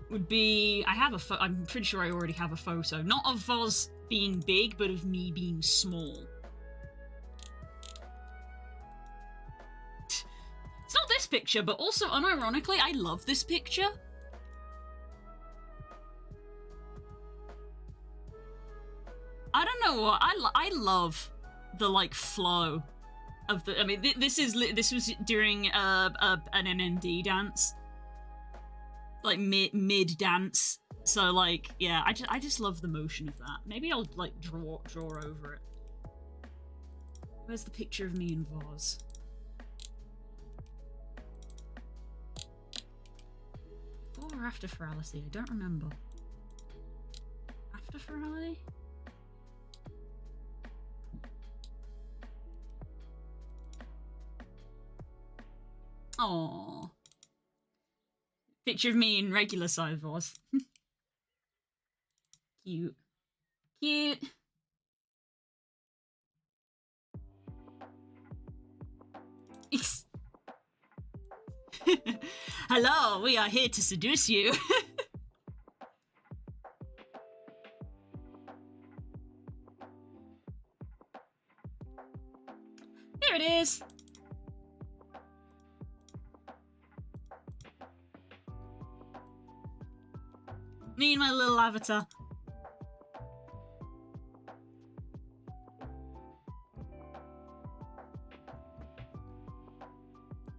would be... I'm pretty sure I already have a photo. Not of Voz being big, but of me being small. It's not this picture, but also, unironically, I love this picture. I don't know what, I love the, like, flow of the... I mean, this was during an NMD dance. Like, mid dance. So, like, yeah, I just love the motion of that. Maybe I'll, like, draw over it. Where's the picture of me and Voz? Before or after Ferality? I don't remember. After Ferality? Aww. Picture of me in regular size Voz. Cute. Cute. Hello, we are here to seduce you. There it is. Me and my little avatar.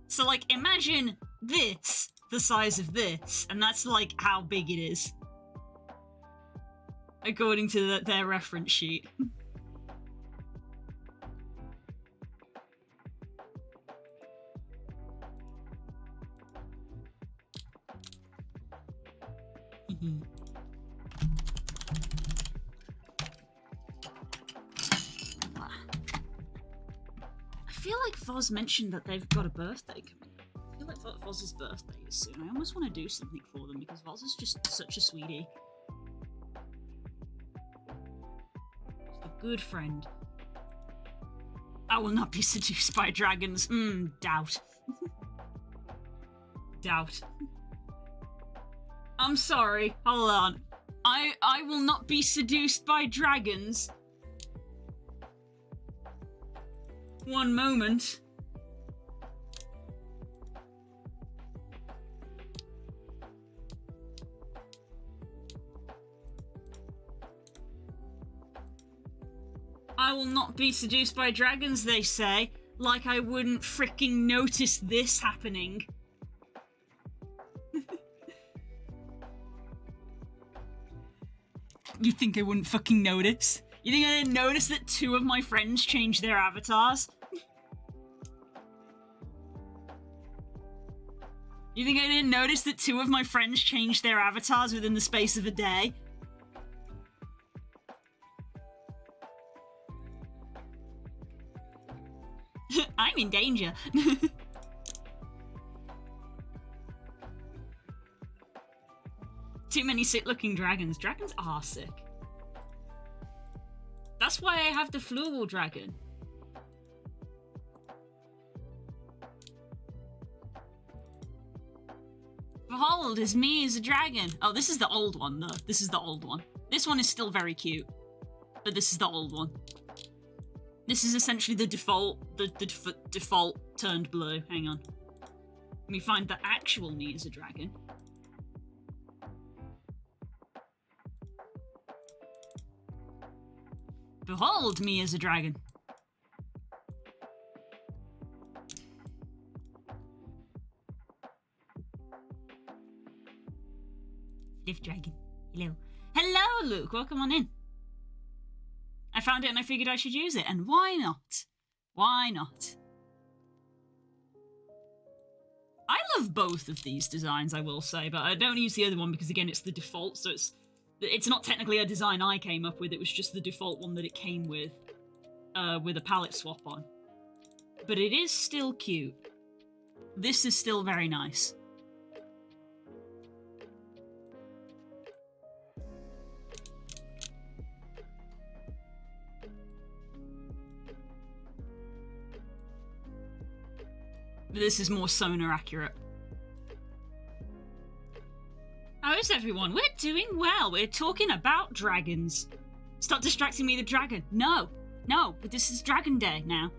So, like, imagine this, the size of this, and that's, like, how big it is. According to their reference sheet. I feel like Voz mentioned that they've got a birthday coming up. I feel like Voz's birthday is soon. I almost want to do something for them because Voz is just such a sweetie. Just a good friend. I will not be seduced by dragons. Doubt. Doubt. I'm sorry. Hold on. I will not be seduced by dragons. One moment. I will not be seduced by dragons, they say. Like I wouldn't freaking notice this happening. You think I wouldn't fucking notice? You think I didn't notice that 2 of my friends changed their avatars? You think I didn't notice that 2 of my friends changed their avatars within the space of a day? I'm in danger. Too many sick-looking dragons. Dragons are sick. That's why I have the Floorball dragon. Behold, is me as a dragon. Oh, this is the old one, though. This is the old one. This one is still very cute. But this is the old one. This is essentially the default, the default turned blue. Hang on. Let me find the actual me as a dragon. Behold me as a dragon. Stiff dragon. Hello. Hello, Luke. Welcome on in. I found it and I figured I should use it, and why not? Why not? I love both of these designs, I will say, but I don't use the other one because, again, it's the default, so it's not technically a design I came up with, it was just the default one that it came with a palette swap on. But it is still cute. This is still very nice. This is more sonar accurate. How is everyone? We're doing well. We're talking about dragons. Stop distracting me, the dragon. No. No, but this is Dragon Day now.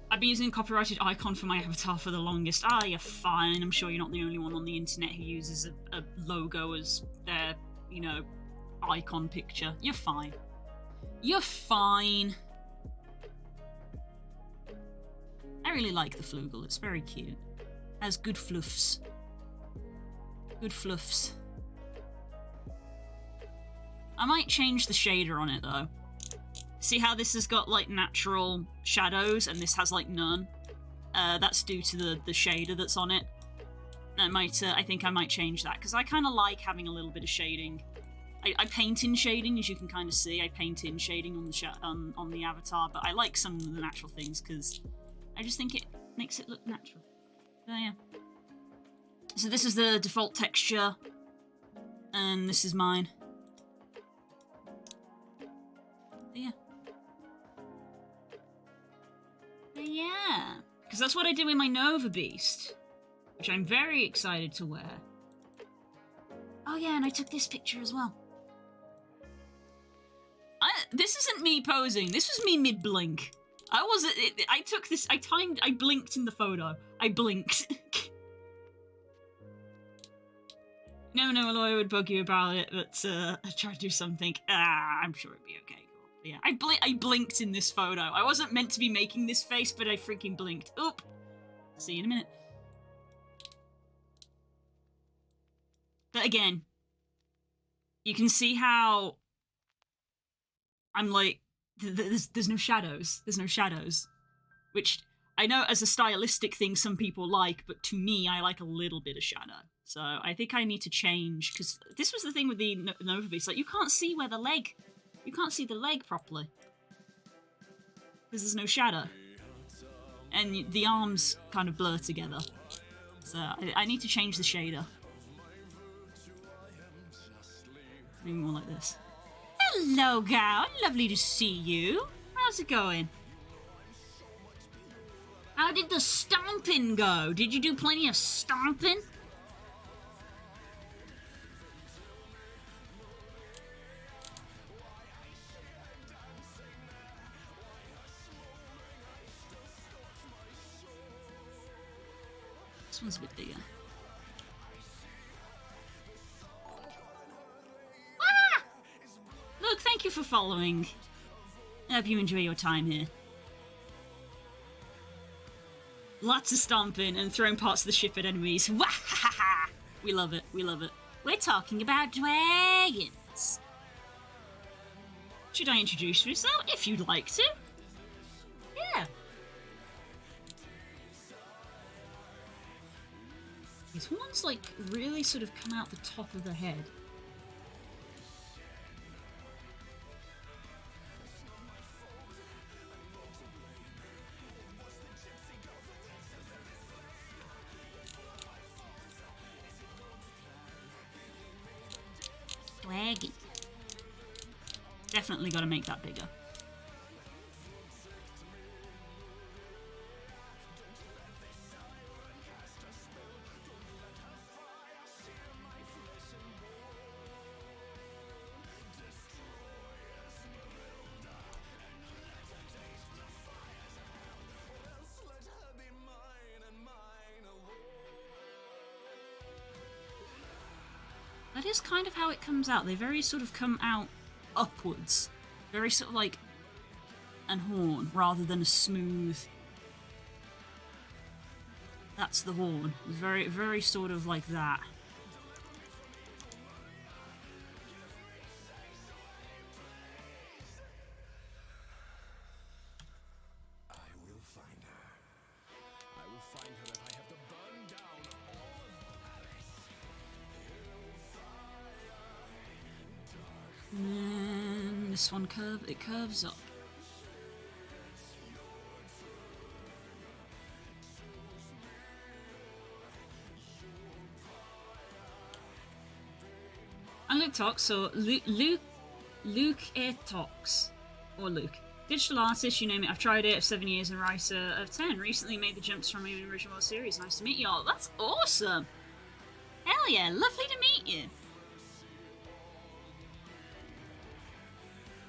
I've been using a copyrighted icon for my avatar for the longest. Ah, you're fine. I'm sure you're not the only one on the internet who uses a logo as their, you know, icon picture. You're fine. You're fine. I really like the Floogle. It's very cute. Has good fluffs. Good fluffs. I might change the shader on it, though. See how this has got, like, natural shadows, and this has, like, none? That's due to the shader that's on it. I might, I think I might change that, because I kind of like having a little bit of shading. I paint in shading, as you can kind of see. I paint in shading on the avatar, but I like some of the natural things, because I just think it makes it look natural. So, yeah. So this is the default texture, and this is mine. So, yeah. So, yeah. Because that's what I did with my Nova Beast, which I'm very excited to wear. Oh yeah, and I took this picture as well. This isn't me posing, this was me mid-blink. I took this, I blinked in the photo. I blinked. No lawyer would bug you about it, but I tried to do something. I'm sure it'd be okay. Cool. But yeah, I blinked in this photo. I wasn't meant to be making this face, but I freaking blinked. Oop. See you in a minute. But again, you can see how I'm like, there's no shadows. There's no shadows. Which I know as a stylistic thing some people like, but to me, I like a little bit of shadow. So I think I need to change, because this was the thing with the Nova Beast. Like, you can't see where the leg... You can't see the leg properly. Because there's no shadow. And the arms kind of blur together. So I need to change the shader. Maybe more like this. Hello, Gown. Lovely to see you. How's it going? How did the stomping go? Did you do plenty of stomping? This one's a bit bigger. Look, thank you for following. I hope you enjoy your time here. Lots of stomping and throwing parts of the ship at enemies. Wahaha! We love it, we love it. We're talking about dragons. Should I introduce myself? If you'd like to. Yeah. These ones, like, really sort of come out the top of the head. Dragon. Definitely got to make that bigger. That is kind of how it comes out. They very sort of come out upwards. Very sort of like an horn rather than a smooth... That's the horn. Very, very sort of like that. And this one curves up. I'm Luke Talks, so Luke Talks, or Luke. Digital artist, you name it. I've tried it. 7 years and writer of 10. Recently made the jumps from my original series. Nice to meet y'all. That's awesome. Hell yeah, lovely to meet you.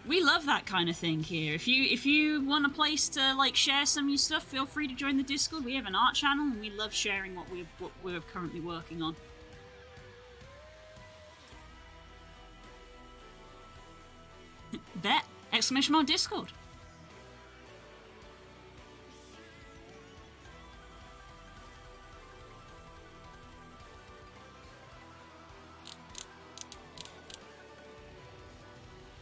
We love that kind of thing here. If you want a place to like share some of your stuff, feel free to join the Discord. We have an art channel and we love sharing what we're currently working on. Bet! Exclamation mark Discord.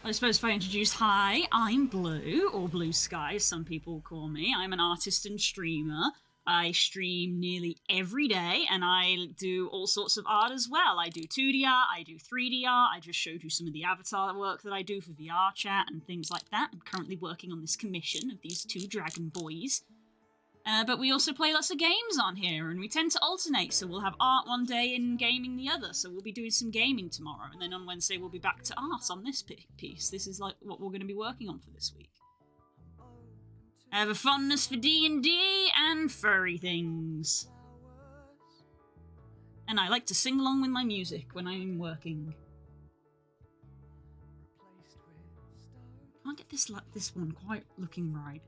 I suppose if I introduce, hi, I'm Blue, or Blue Sky, as some people call me. I'm an artist and streamer. I stream nearly every day, and I do all sorts of art as well. I do 2D art, I do 3D art, I just showed you some of the avatar work that I do for VR chat and things like that. I'm currently working on this commission of these two dragon boys. But we also play lots of games on here, and we tend to alternate, so we'll have art one day and gaming the other, so we'll be doing some gaming tomorrow, and then on Wednesday we'll be back to art on this piece. This is like what we're going to be working on for this week. I have a fondness for D&D and furry things. And I like to sing along with my music when I'm working. Can't get this one quite looking right.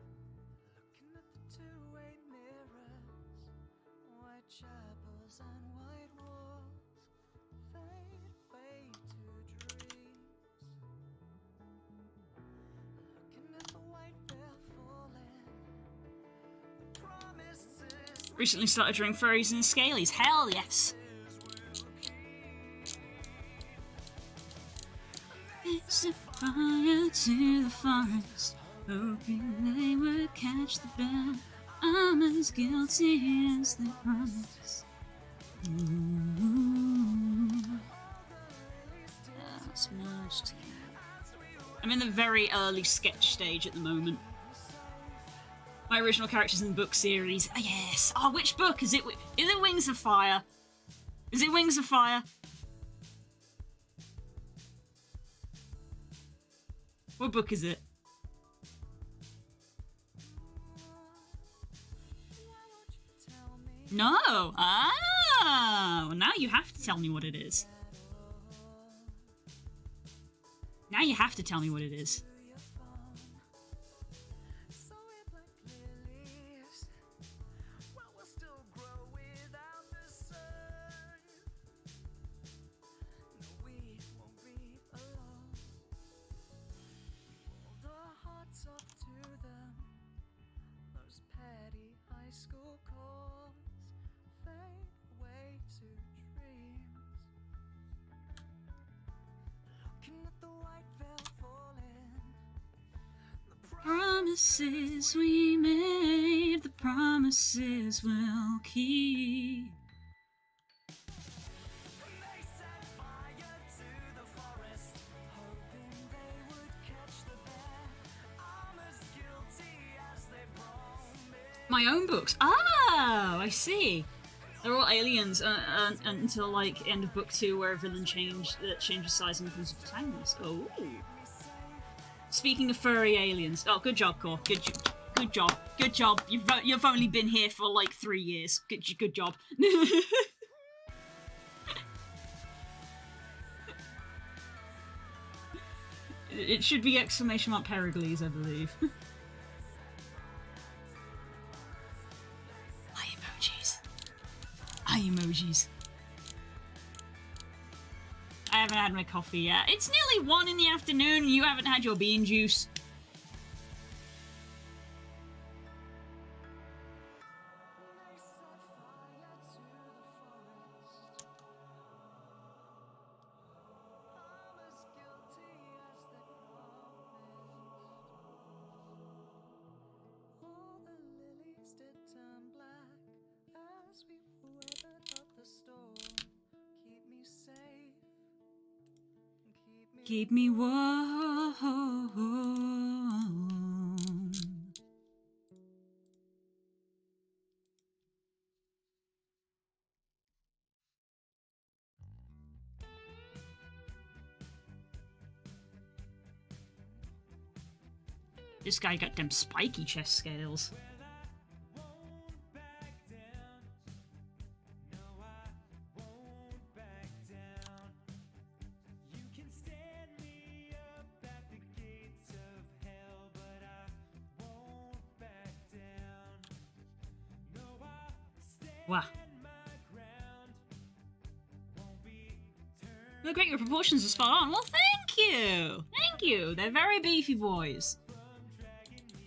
Recently started drawing furries and scalies. Hell yes! It's a fire to the forest, hoping they would catch the bell. I'm as guilty as they promise. That's merged. I'm in the very early sketch stage at the moment. My original characters in the book series. Oh, yes. Oh, which book? Is it Wings of Fire? Is it Wings of Fire? What book is it? No. Ah. Well, now you have to tell me what it is. Now you have to tell me what it is. promises we made, the promises we'll keep. My own books. Oh, I see. They're all aliens until like end of book 2, where a villain changes size and becomes a protagonist. Oh. Speaking of furry aliens. Oh, good job, Cor. Good job. Good job. You've only been here for like 3 years. Good job. It should be exclamation mark Pericles, I believe. Eye emojis. I haven't had my coffee yet. It's nearly 1 in the afternoon and you haven't had your bean juice. Keep me warm. This guy got them spiky chest scales. Wow. Look great, your proportions are spot on. Well, thank you! Thank you! They're very beefy boys.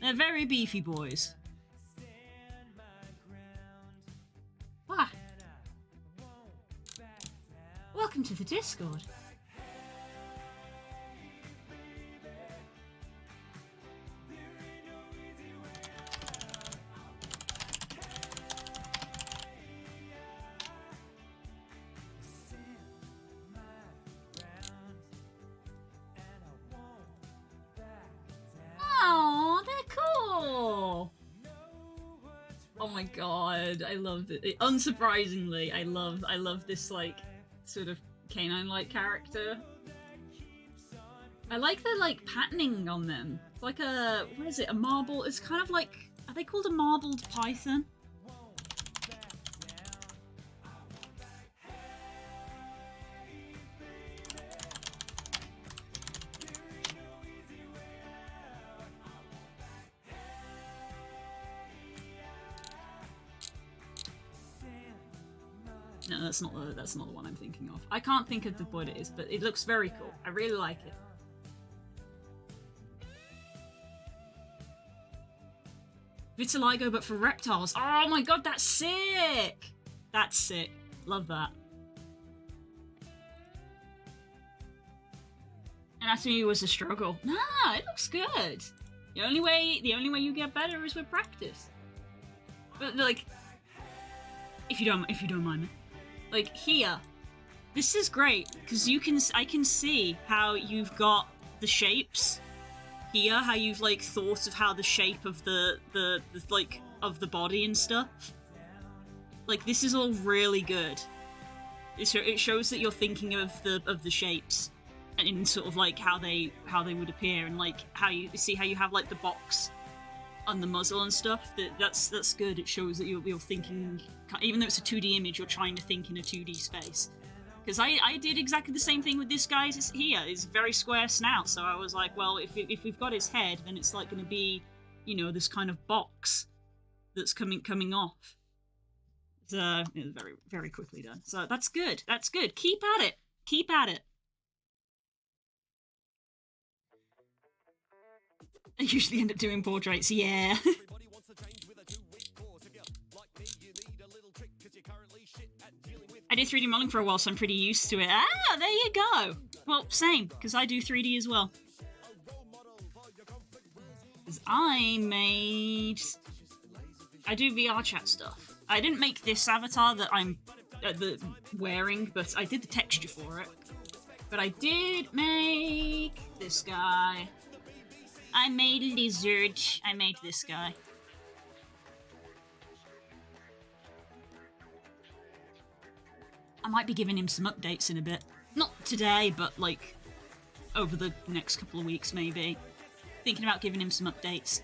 They're very beefy boys. Wow. Welcome to the Discord. Oh my god, I love it. Unsurprisingly, I love this like sort of canine-like character. I like the like patterning on them. It's like a, what is it? A marble. It's kind of like, are they called a marbled python? No, that's not the one I'm thinking of. I can't think of what it is, but it looks very cool. I really like it. Vitiligo, but for reptiles. Oh my god, that's sick! That's sick. Love that. Anatomy was a struggle. Nah, it looks good. The only way you get better is with practice. But like, if you don't mind me. Like here, this is great because I can see how you've got the shapes here, how you've like thought of how the shape of the like of the body and stuff. Like this is all really good. It shows that you're thinking of the shapes and in sort of like how they would appear, and like how you see how you have like the box on the muzzle and stuff. That's good. It shows that you're thinking, even though it's a 2D image, you're trying to think in a 2D space. Because I did exactly the same thing with this guy's here. It's very square snout, so I was like, well, if we've got his head, then it's like going to be, you know, this kind of box that's coming off. So it was very, very quickly done. So that's good. That's good. Keep at it. Keep at it. I usually end up doing portraits, yeah. I did 3D modeling for a while, so I'm pretty used to it. Ah, there you go. Well, same, because I do 3D as well. I do VR chat stuff. I didn't make this avatar that I'm wearing, but I did the texture for it. But I did make this guy. I made a lizard. I made this guy. I might be giving him some updates in a bit. Not today, but like over the next couple of weeks maybe. Thinking about giving him some updates.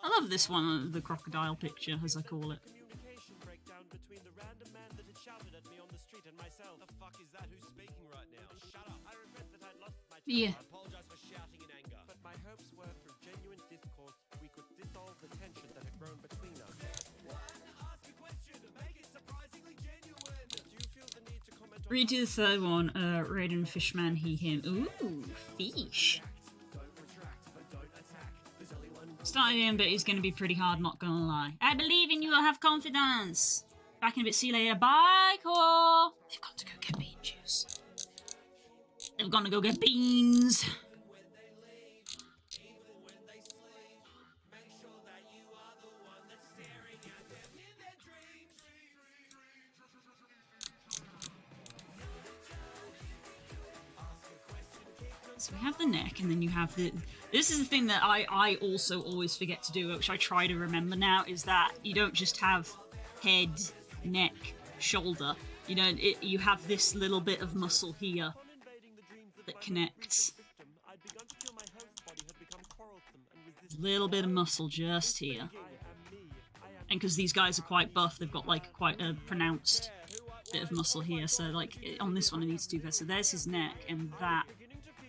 I love this one, the crocodile picture, as I call it. Yeah. Read to the third one, Raiden Fishman, he, him. Ooh, fish. Started him, but he's going to be pretty hard, not going to lie. I believe in you, I have confidence. Back in a bit, see you later. Bye, Core. They've got to go get bean juice. They've got to go get beans. So we have the neck, and then you have the... This is the thing that I also always forget to do, which I try to remember now, is that you don't just have head, neck, shoulder. You know, you have this little bit of muscle here that connects. Little bit of muscle just here. And because these guys are quite buff, they've got like quite a pronounced bit of muscle here. So like on this one, it needs to do that. So there's his neck, and that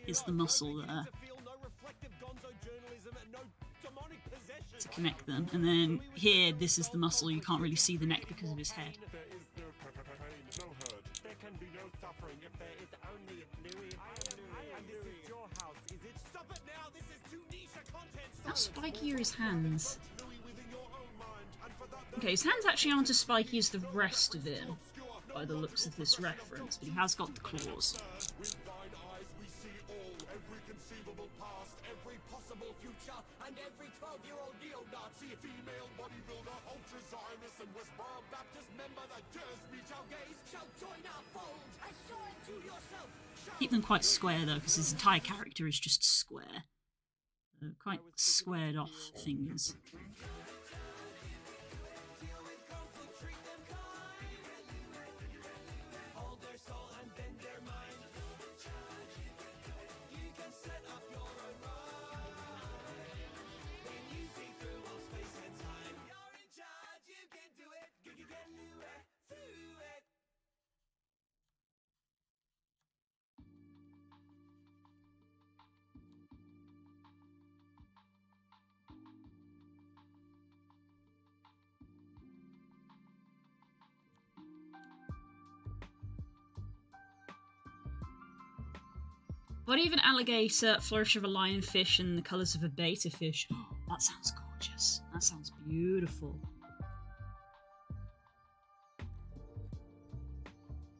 is the muscle there to connect them. And then here, this is the muscle. You can't really see the neck because of his head. How spiky are his hands? Okay, his hands actually aren't as spiky as the rest of him, by the looks of this reference, but he has got the claws. Keep them quite square though, because his entire character is just square. Quite squared off things. Body of an alligator, flourish of a lionfish, and the colours of a betta fish. Oh, that sounds gorgeous. That sounds beautiful.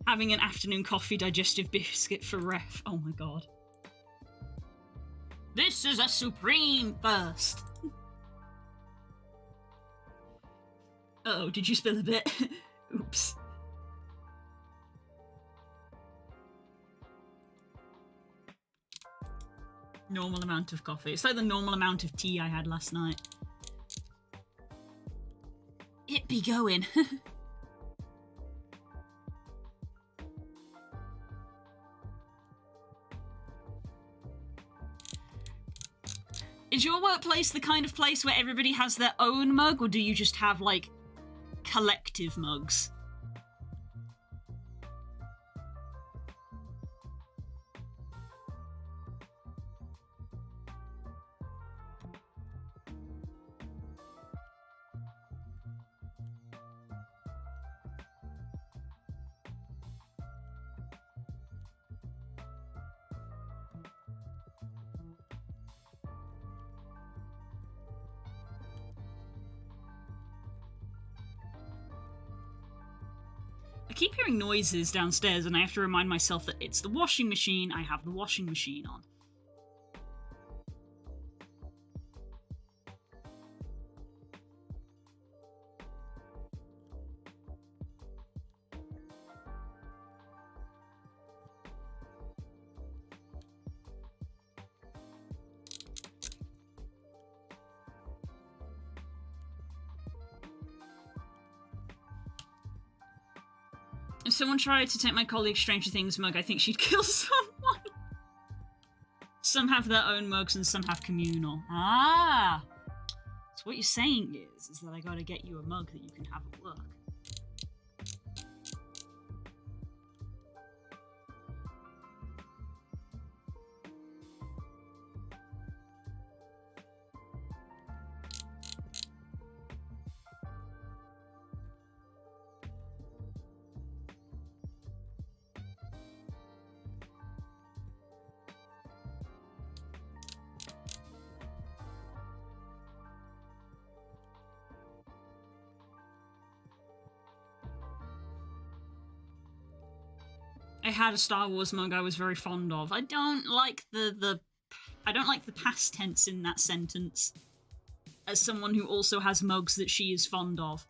Having an afternoon coffee digestive biscuit for ref. Oh my god. This is a supreme first. Uh-oh, did you spill a bit? Oops. Normal amount of coffee. It's like the normal amount of tea I had last night. It be going. Is your workplace the kind of place where everybody has their own mug, or do you just have, like, collective mugs? I keep hearing noises downstairs and I have to remind myself that it's the washing machine. I have the washing machine on. If someone tried to take my colleague's Stranger Things mug, I think she'd kill someone. Some have their own mugs and some have communal. Ah! So what you're saying is that I gotta get you a mug that you can have at work. I had a Star Wars mug I was very fond of. I don't like the past tense in that sentence. As someone who also has mugs that she is fond of.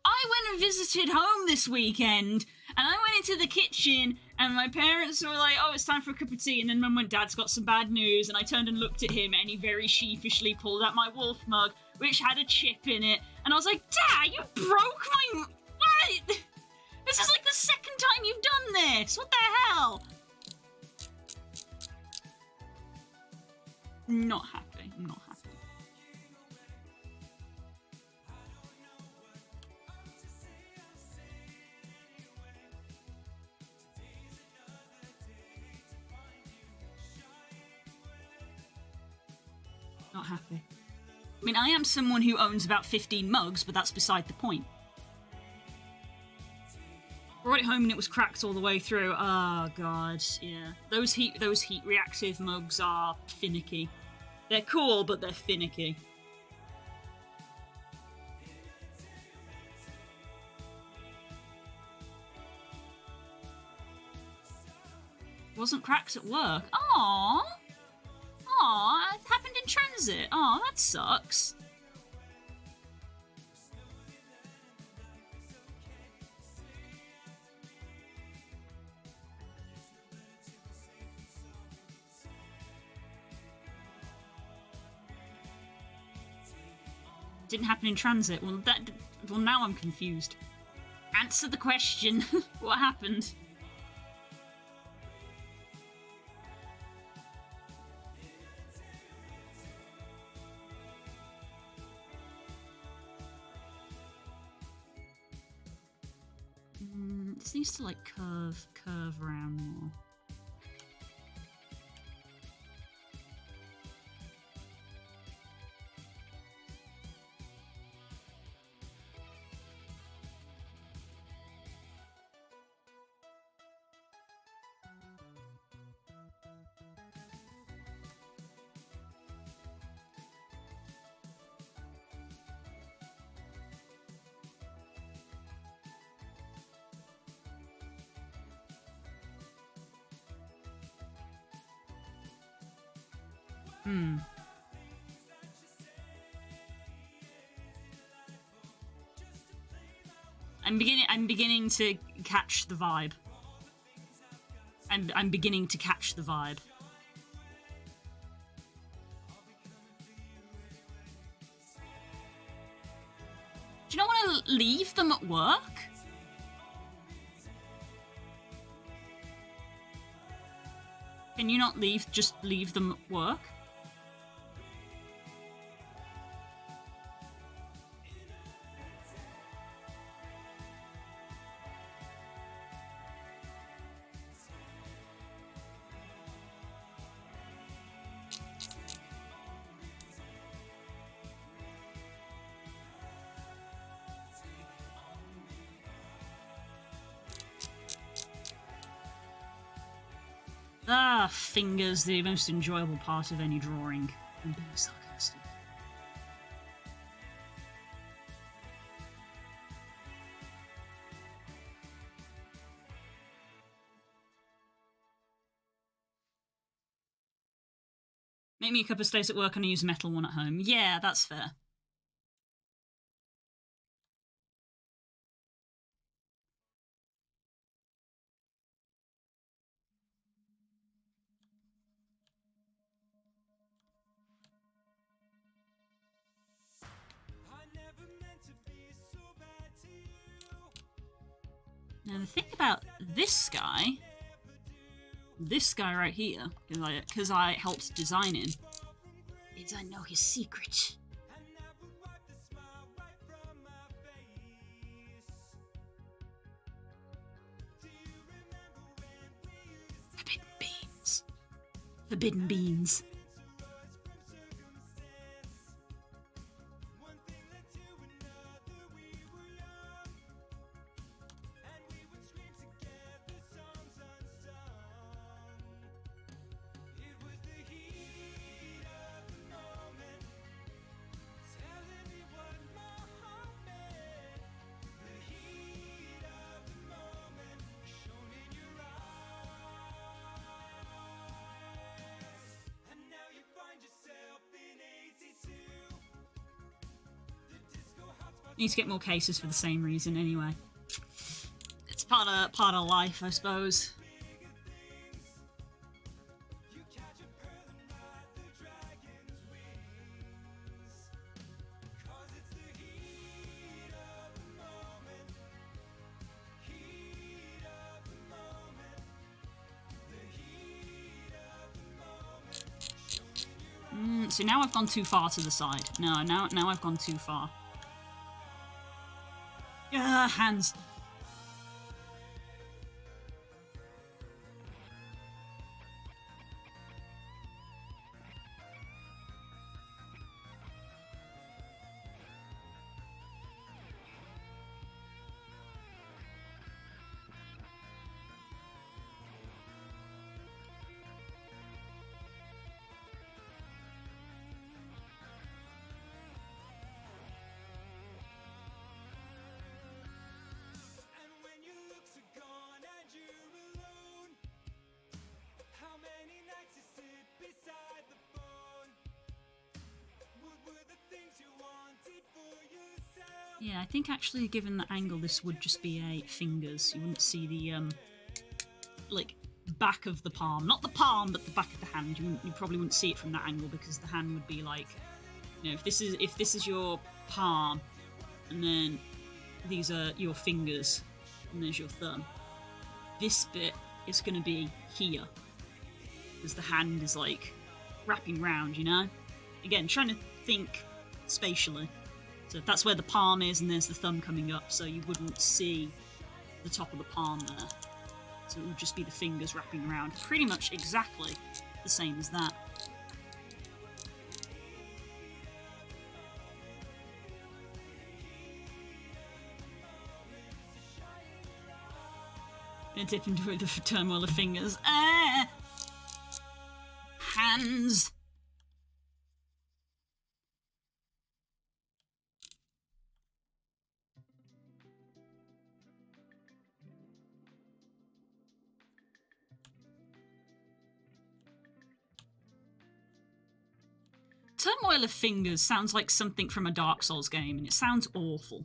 I went and visited home this weekend, and I went into the kitchen, and my parents were like, oh, it's time for a cup of tea, and then Mum went, Dad's got some bad news, and I turned and looked at him, and he very sheepishly pulled out my wolf mug, which had a chip in it, and I was like, Dad, you broke my... What? This is like the second time you've done this! What the hell? Not happy. I'm not happy. Not happy. I mean, I am someone who owns about 15 mugs, but that's beside the point. Brought it home and it was cracked all the way through. Oh god, yeah. Those heat reactive mugs are finicky. They're cool, but they're finicky. Wasn't cracked at work. Aww. Aww, it happened in transit. Aw, that sucks. Didn't happen in transit. Well, now I'm confused. Answer the question. What happened? This needs to like curve around more. I'm beginning to catch the vibe. I'm beginning to catch the vibe. Do you not want to leave them at work? Can you not just leave them at work? Ah, fingers, the most enjoyable part of any drawing. I'm being sarcastic. Make me a cup of stays at work and I use a metal one at home. Yeah, that's fair. Now the thing about this guy right here, because I helped design him, is I know his secret. Forbidden beans. Forbidden beans. Need to get more cases for the same reason anyway. It's part of life, I suppose. So now I've gone too far to the side. No, now I've gone too far. Hands. Yeah, I think actually given the angle this would just be a fingers. You wouldn't see the like back of the palm. Not the palm, but the back of the hand. You probably wouldn't see it from that angle because the hand would be like, you know, if this is your palm and then these are your fingers and there's your thumb. This bit is gonna be here. Because the hand is like wrapping round, you know? Again, trying to think spatially. So that's where the palm is and there's the thumb coming up, so you wouldn't see the top of the palm there. So it would just be the fingers wrapping around. Pretty much exactly the same as that. Gonna dip into the turmoil of fingers. Ah! Hands! Turmoil of Fingers sounds like something from a Dark Souls game, and it sounds awful.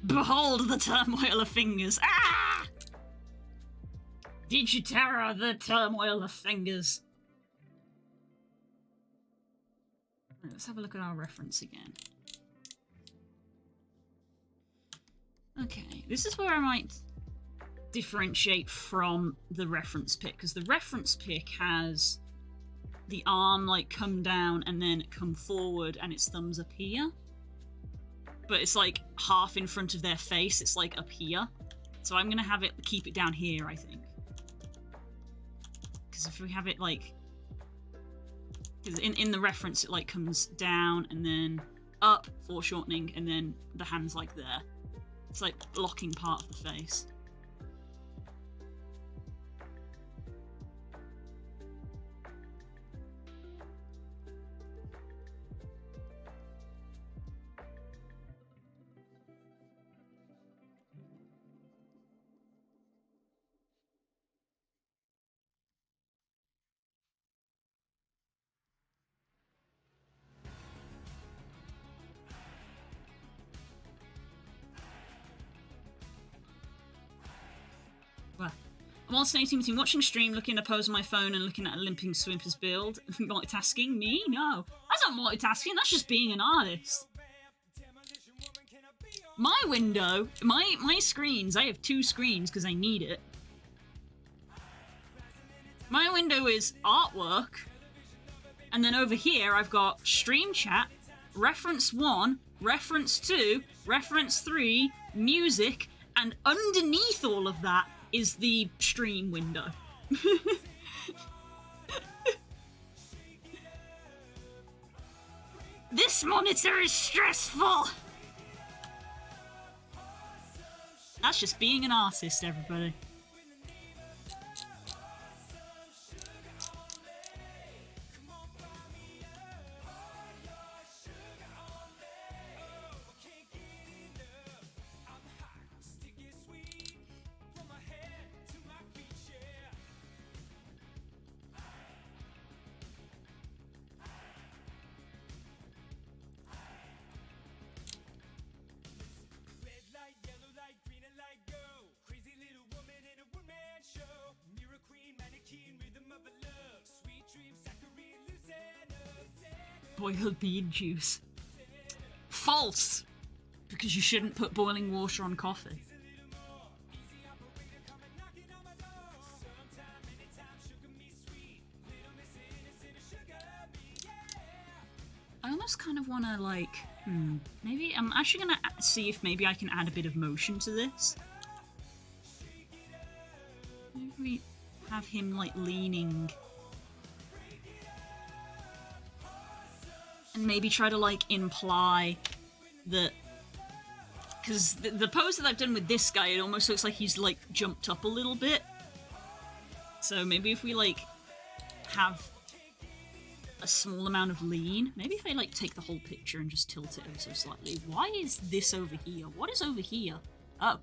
Behold the turmoil of fingers. Ah! Digiterra, the turmoil of fingers. Right, let's have a look at our reference again. Okay, this is where I might differentiate from the reference pick, because the reference pick has the arm like come down and then come forward and its thumbs up here. But it's like half in front of their face, it's like up here. So I'm gonna have it keep it down here, I think. Because if we have it like Because in the reference, it like comes down and then up, foreshortening, and then the hand's like there. It's like blocking part of the face. Well, I'm alternating between watching a stream, looking at a pose on my phone, and looking at a limping Swimper's build. Multitasking? Me? No. That's not multitasking, that's just being an artist. My window, my screens, I have 2 screens because I need it. My window is artwork, and then over here I've got stream chat, reference 1, reference 2, reference 3, music, and underneath all of that is the stream window. This monitor is stressful! That's just being an artist, everybody. Boiled bean juice. False! Because you shouldn't put boiling water on coffee. I almost kind of want to, like, maybe I'm actually going to see if maybe I can add a bit of motion to this. Maybe we have him, like, leaning. And maybe try to, like, imply that... Because the pose that I've done with this guy, it almost looks like he's, like, jumped up a little bit. So maybe if we, like, have a small amount of lean. Maybe if I, like, take the whole picture and just tilt it ever so slightly. Why is this over here? What is over here? Oh.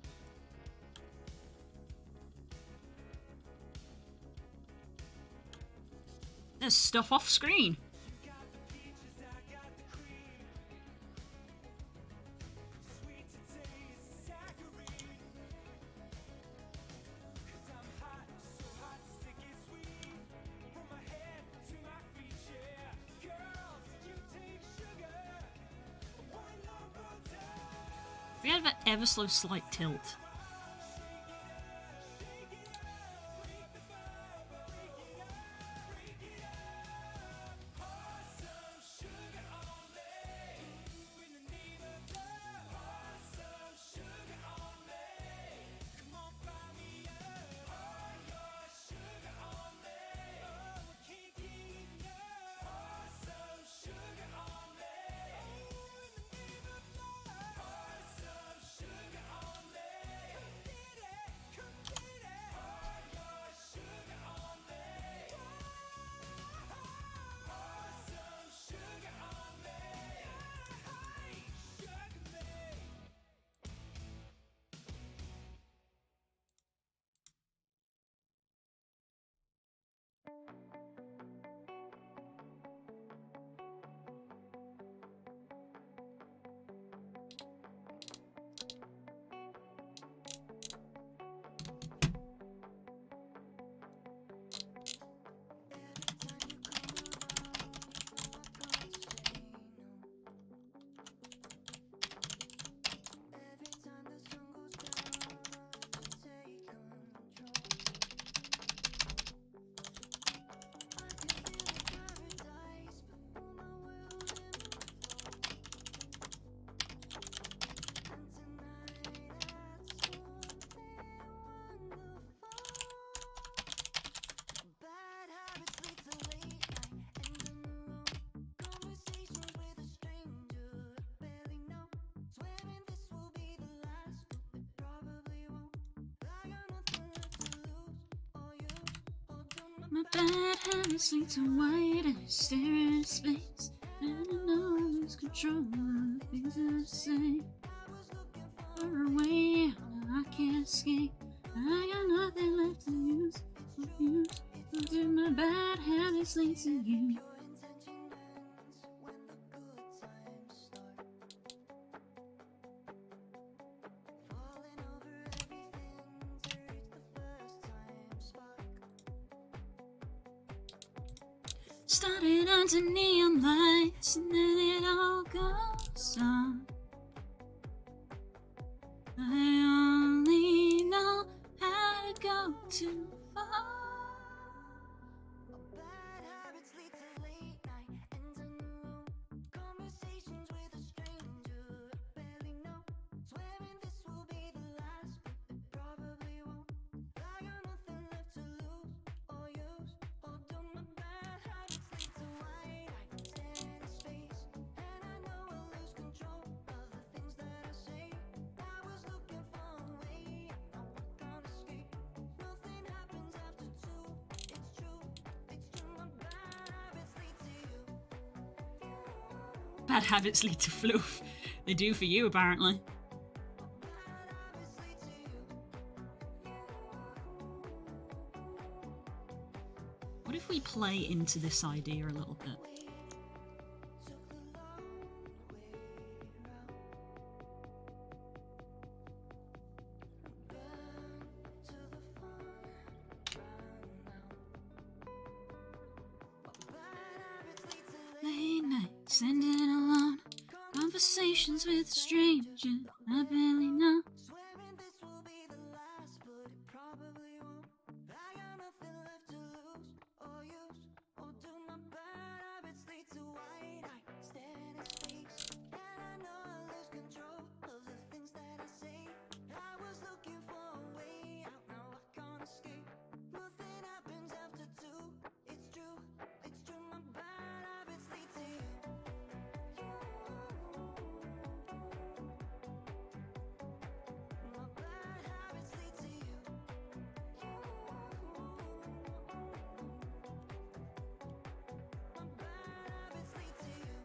There's stuff off screen. We have an ever so slight tilt. bad habits lead to white. I stare at his face, and I know I lose control of the things that I say. Far away, I can't escape. I got nothing left to use. What do my bad habits lead to you? Started under neon lights and then it all goes on. I only know how to go too far. Bad habits lead to late night ends in the room. Conversations with a stranger I barely know. Swearing this will be the last, but it probably won't. I got nothing left to lose or use or do. My bad habits lead to white. I stare at his face, and I know I'll lose control of the things that I say. I was looking for a way out, now I can't escape. Nothing happens after two. It's true, my bad habits lead to you. Bad habits lead to fluff. They do for you, apparently. Bad habits lead to you. What if we play into this idea a little bit? Took the long way round. Burn to the fun run now. Bad habits lead to Late nights ending alone. Conversations with strangers I barely know. swearing this will be the last, but it probably won't. I got nothing left to lose or use or do. My bad habits lead to white. I stare at his face, and I know I lose control of the things that I say. I was looking for a way out, now I can't escape. Nothing happens after two. It's true, my bad habits lead to you. My bad habits lead to you. My bad habits lead to you.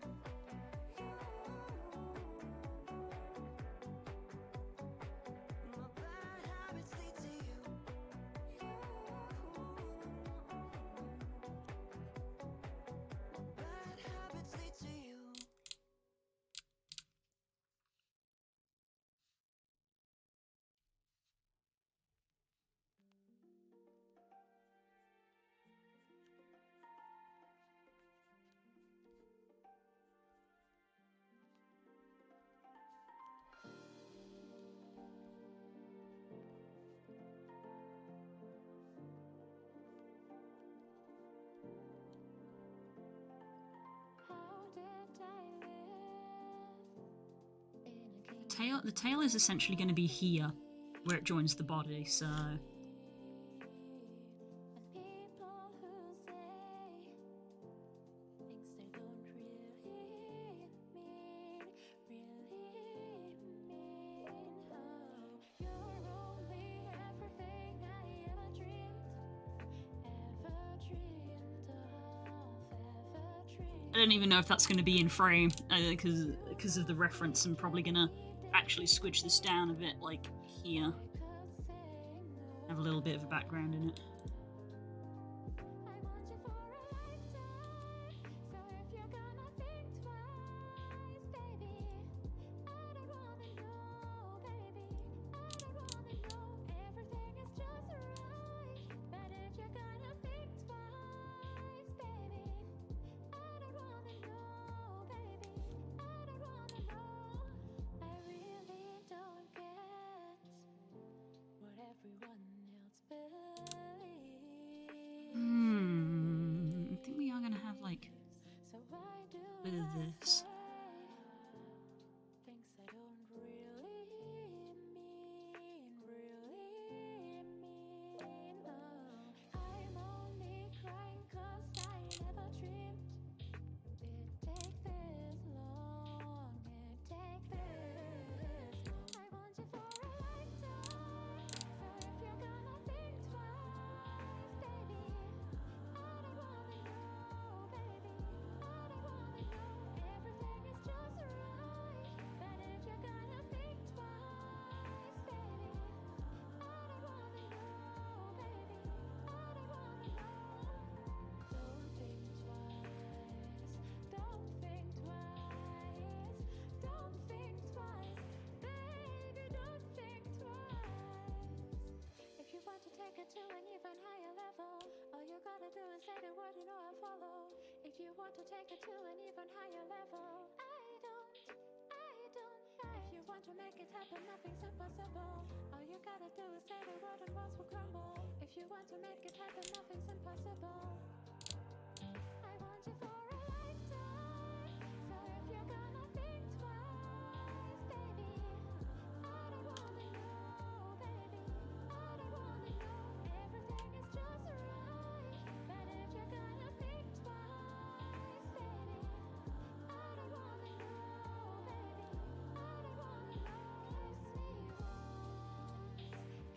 My bad habits lead to you. Bad habits lead to you. The tail is essentially going to be here, where it joins the body, so... And people who say things they don't really mean. Oh, you're only everything I ever dreamed of. I don't even know if that's going to be in frame, because of the reference. I'm probably going to actually squidge this down a bit, like here. Have a little bit of a background in it. I want you for a lifetime, so if you're gonna think twice, baby, I don't wanna know, baby, I don't wanna know, everything is just right, but if you're gonna think twice, baby, I don't wanna know, baby, I don't wanna know, I really don't get what everyone else believes. If you want to take it to an even higher level, I don't. If you want to make it happen, nothing's impossible. All you gotta do is say the word and walls will crumble. If you want to make it happen, nothing's impossible. I want you for a lifetime. So if you're gonna think twice, baby, I don't wanna know, baby. I don't wanna know. Everything is just right. But if you're gonna think twice, baby, I don't wanna know, baby. I don't wanna know.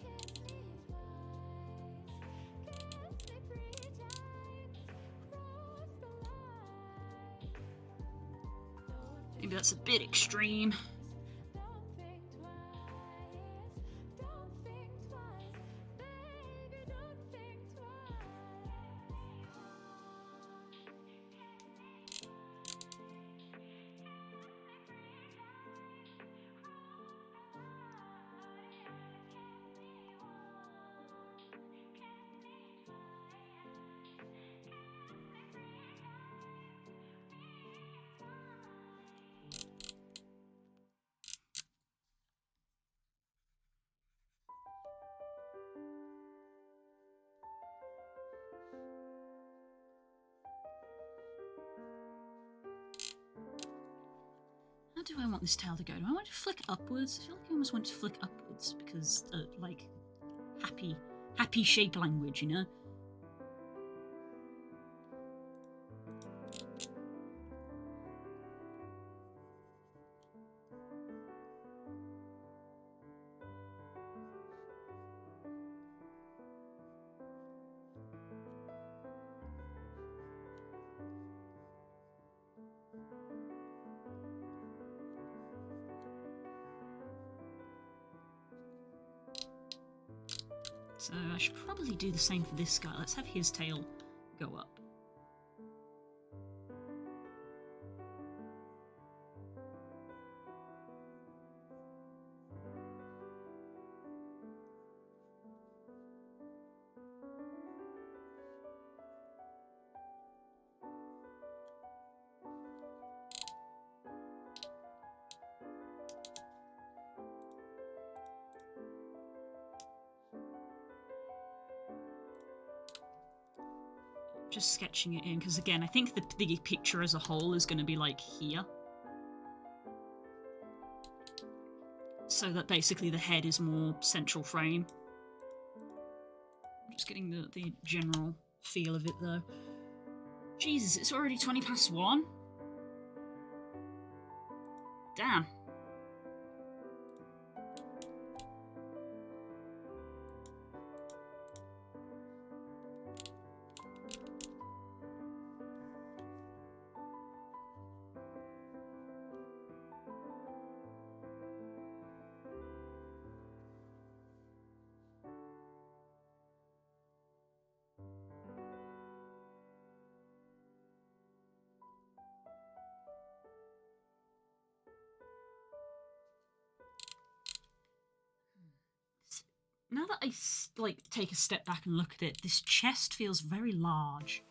Kiss me once, kiss me twice, kiss me 3 times. Cross the line. Maybe that's a bit extreme. Don't think twice. Don't think twice. Baby, don't think twice. How do I want this tail to go? Do I want to flick upwards? I feel like I almost want to flick upwards because, like, happy shape language, you know? So I should probably do the same for this guy. Let's have his tail go up. Just sketching it in, because again, I think the picture as a whole is going to be like here. So that basically the head is more central frame. I'm just getting the general feel of it though. Jesus, it's already 1:20. Damn. Now that I take a step back and look at it, this chest feels very large.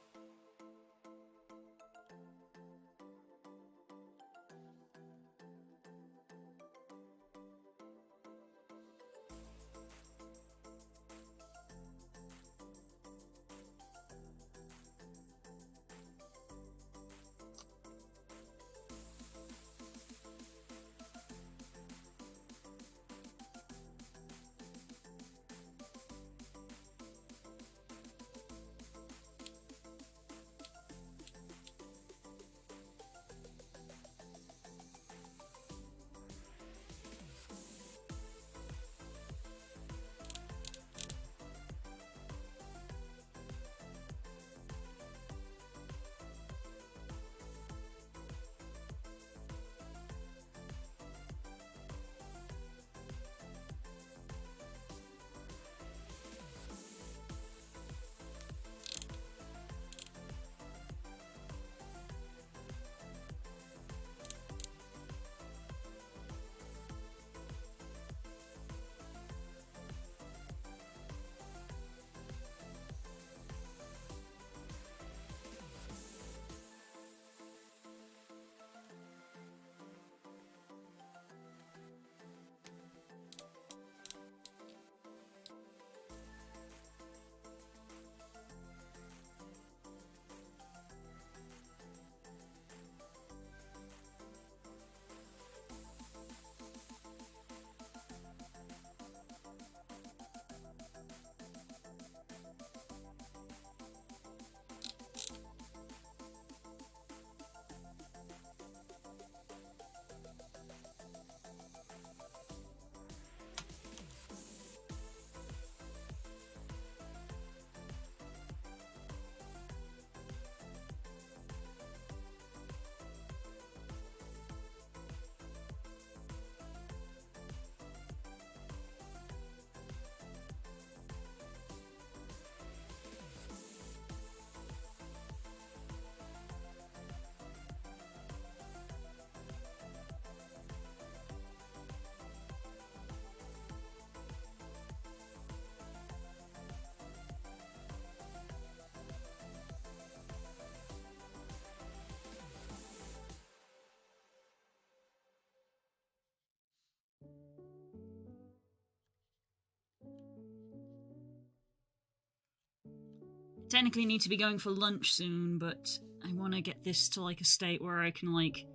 technically need to be going for lunch soon, but I want to get this to like a state where I can like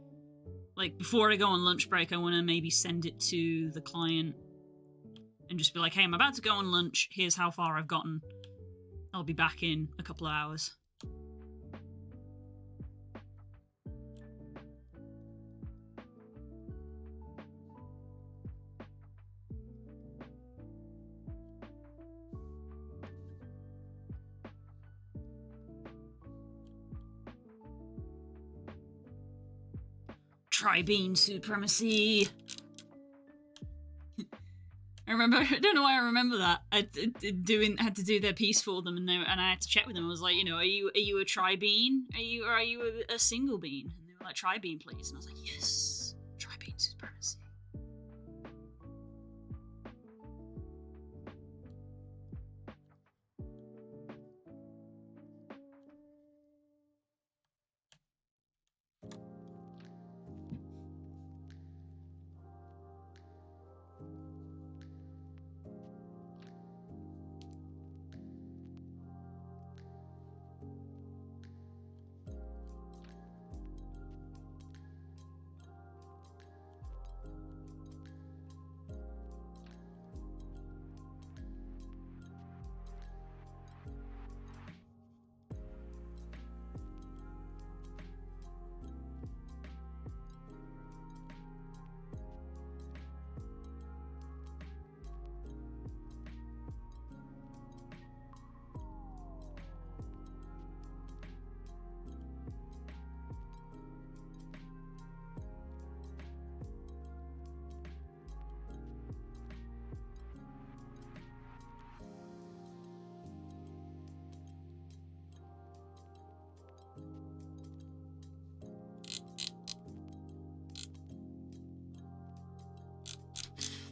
before I go on lunch break, I want to maybe send it to the client and just be like, hey, I'm about to go on lunch. Here's how far I've gotten. I'll be back in a couple of hours. Tri-bean supremacy. I remember. I don't know why I remember that. I had to do their piece for them, and I had to check with them. I was like, you know, are you a tri-bean? Are you a single bean? And they were like, tri-bean, please. And I was like, yes, tri-bean supremacy.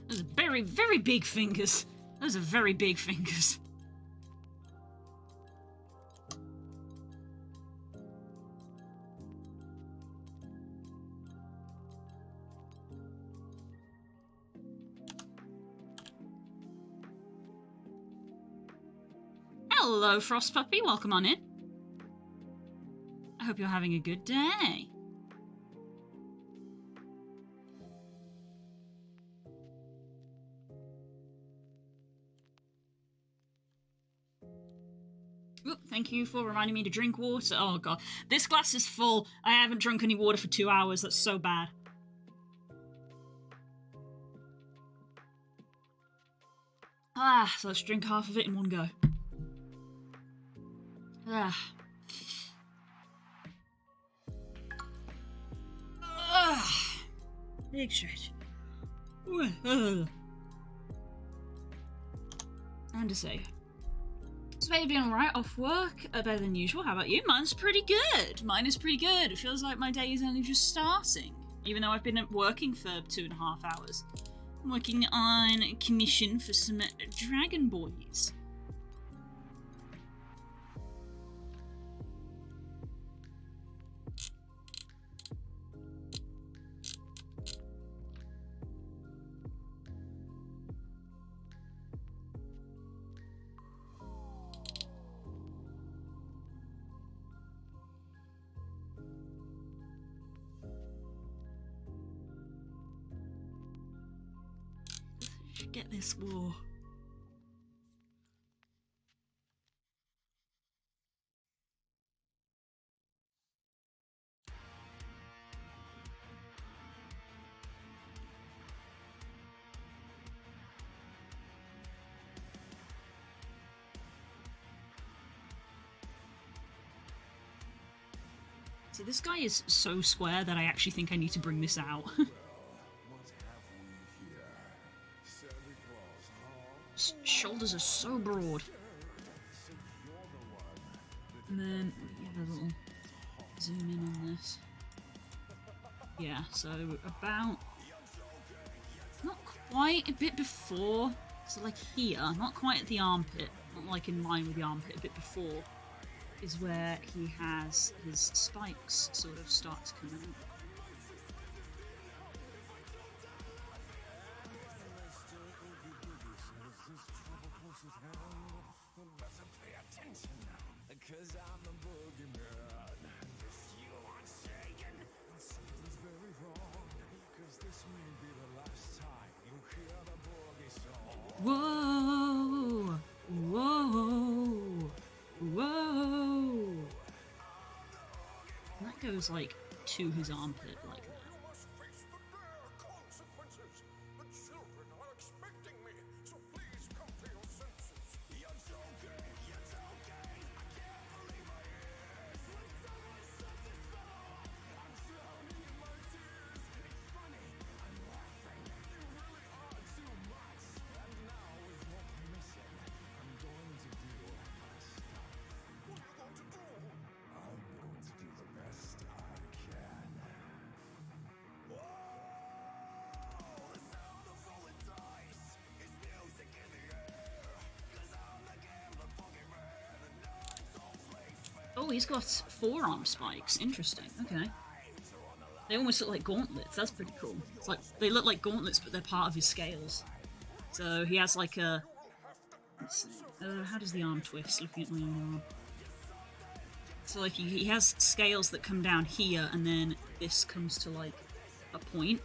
Those are very, very big fingers. Those are very big fingers. Hello, Frost Puppy. Welcome on in. I hope you're having a good day. Oop, thank you for reminding me to drink water. Oh god. This glass is full. I haven't drunk any water for 2 hours. That's so bad. So let's drink half of it in one go. Big stretch. And a save. So maybe been alright off work, better than usual. How about you? Mine's pretty good. Mine is pretty good. It feels like my day is only just starting, even though I've been working for 2.5 hours. I'm working on a commission for some Dragon Boyz. Get this war. See, this guy is so square that I actually think I need to bring this out. His shoulders are so broad. And then give a little zoom in on this. Yeah, so about not quite a bit before, so like here, not quite at the armpit, not like in line with the armpit, a bit before is where he has his spikes sort of start to come out. that goes like to his armpit like that. You must face the dire consequences. The children are expecting me, so please come to your senses. You're joking, you're joking. I can't believe my ears. When someone says this fellow, I'm drowning in my tears. It's funny, I'm laughing. You really are too much. And now, with your permission, I'm going to do my stuff. What are you going to do? I'm going to do the best I can. Whoa! The sound of rolling dice is music in the air. 'Cause I'm the gambler Pokemon and not so play fair. Oh, he's got forearm spikes. Interesting. Okay. They almost look like gauntlets. That's pretty cool. It's like they look like gauntlets, but they're part of his scales. So he has like a. Let's see. How does the arm twist? Looking at my own arm. So like he has scales that come down here, and then this comes to like a point,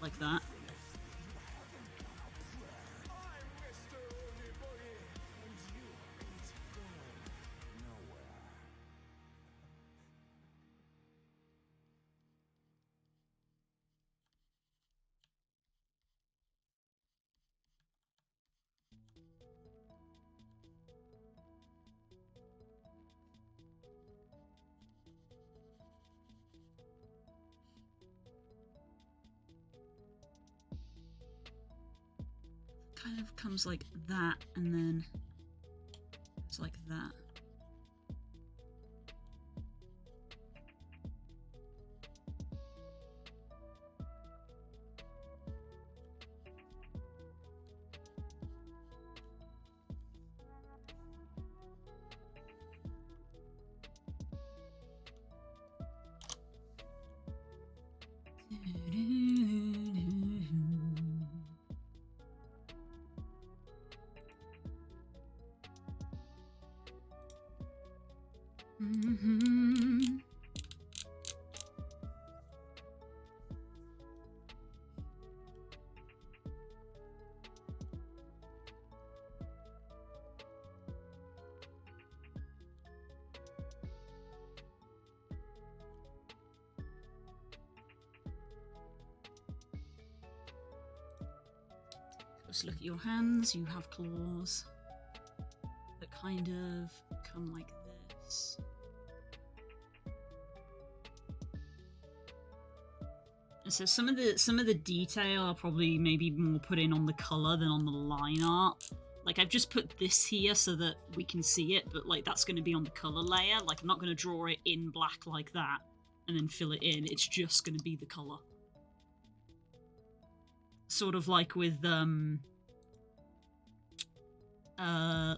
like that. Kind of comes like that, and then it's like that. Just look at your hands. You have claws that kind of come like this. And so some of the detail are probably maybe more put in on the color than on the line art. Like I've just put this here so that we can see it, but like that's going to be on the color layer. Like I'm not going to draw it in black like that and then fill it in. It's just going to be the color. Sort of like with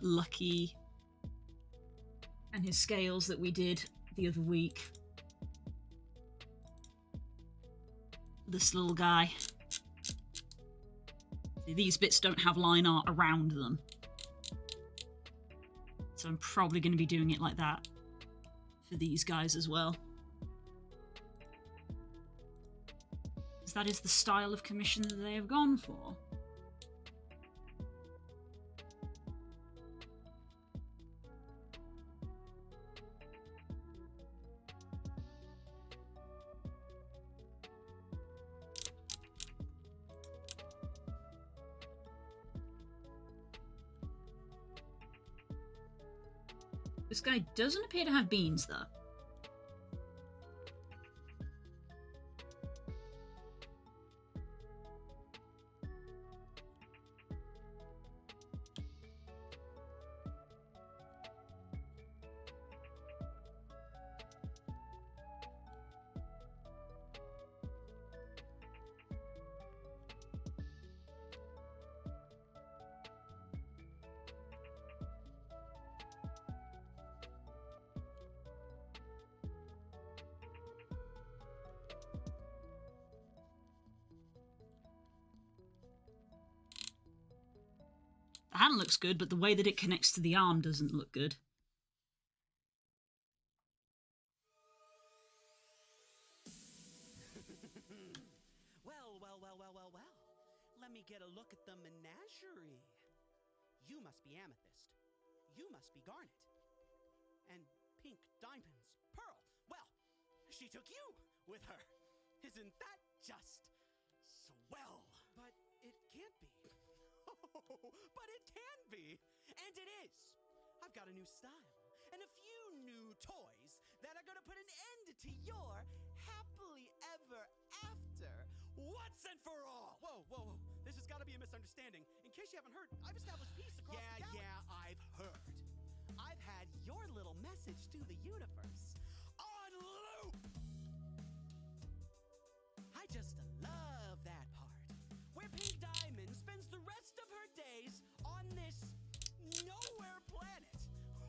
Lucky and his scales that we did the other week. This little guy. These bits don't have line art around them. So I'm probably going to be doing it like that for these guys as well. Because that is the style of commission that they have gone for. This guy doesn't appear to have beans, though. The hand looks good, but the way that it connects to the arm doesn't look good. Well. Let me get a look at the menagerie. You must be amethyst. You must be garnet. And pink diamonds, pearl. she took you with her. Isn't that just swell? But it can't be. But it can be. And it is. I've got a new style and a few new toys that are gonna put an end to your happily ever after once and for all. Whoa, whoa, whoa. This has got to be a misunderstanding. In case you haven't heard, I've established peace across the galaxy. Yeah, I've heard. I've had your little message to the universe on loop. I just love that part where Pink Diamond spends the rest of her days on this nowhere planet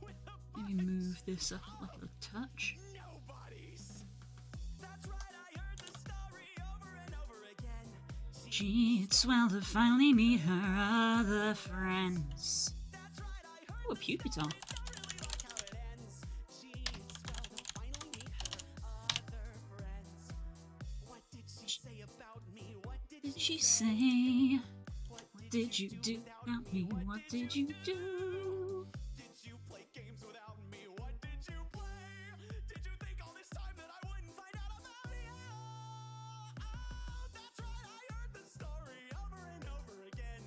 with a bunch Maybe move this up like a touch. nobodies. That's right, I heard the story over and over again. Gee, it's swell to finally meet her other friends. That's right, I heard Oh, a pew guitar. don't really like how it ends. Gee, it's swell to finally meet her other friends. What did she say about me? What Did she say? What What did you do without me? What did you do? Did you play games without me? What did you play? Did you think all this time that I wouldn't find out about you? Oh, that's right, I heard the story over and over again.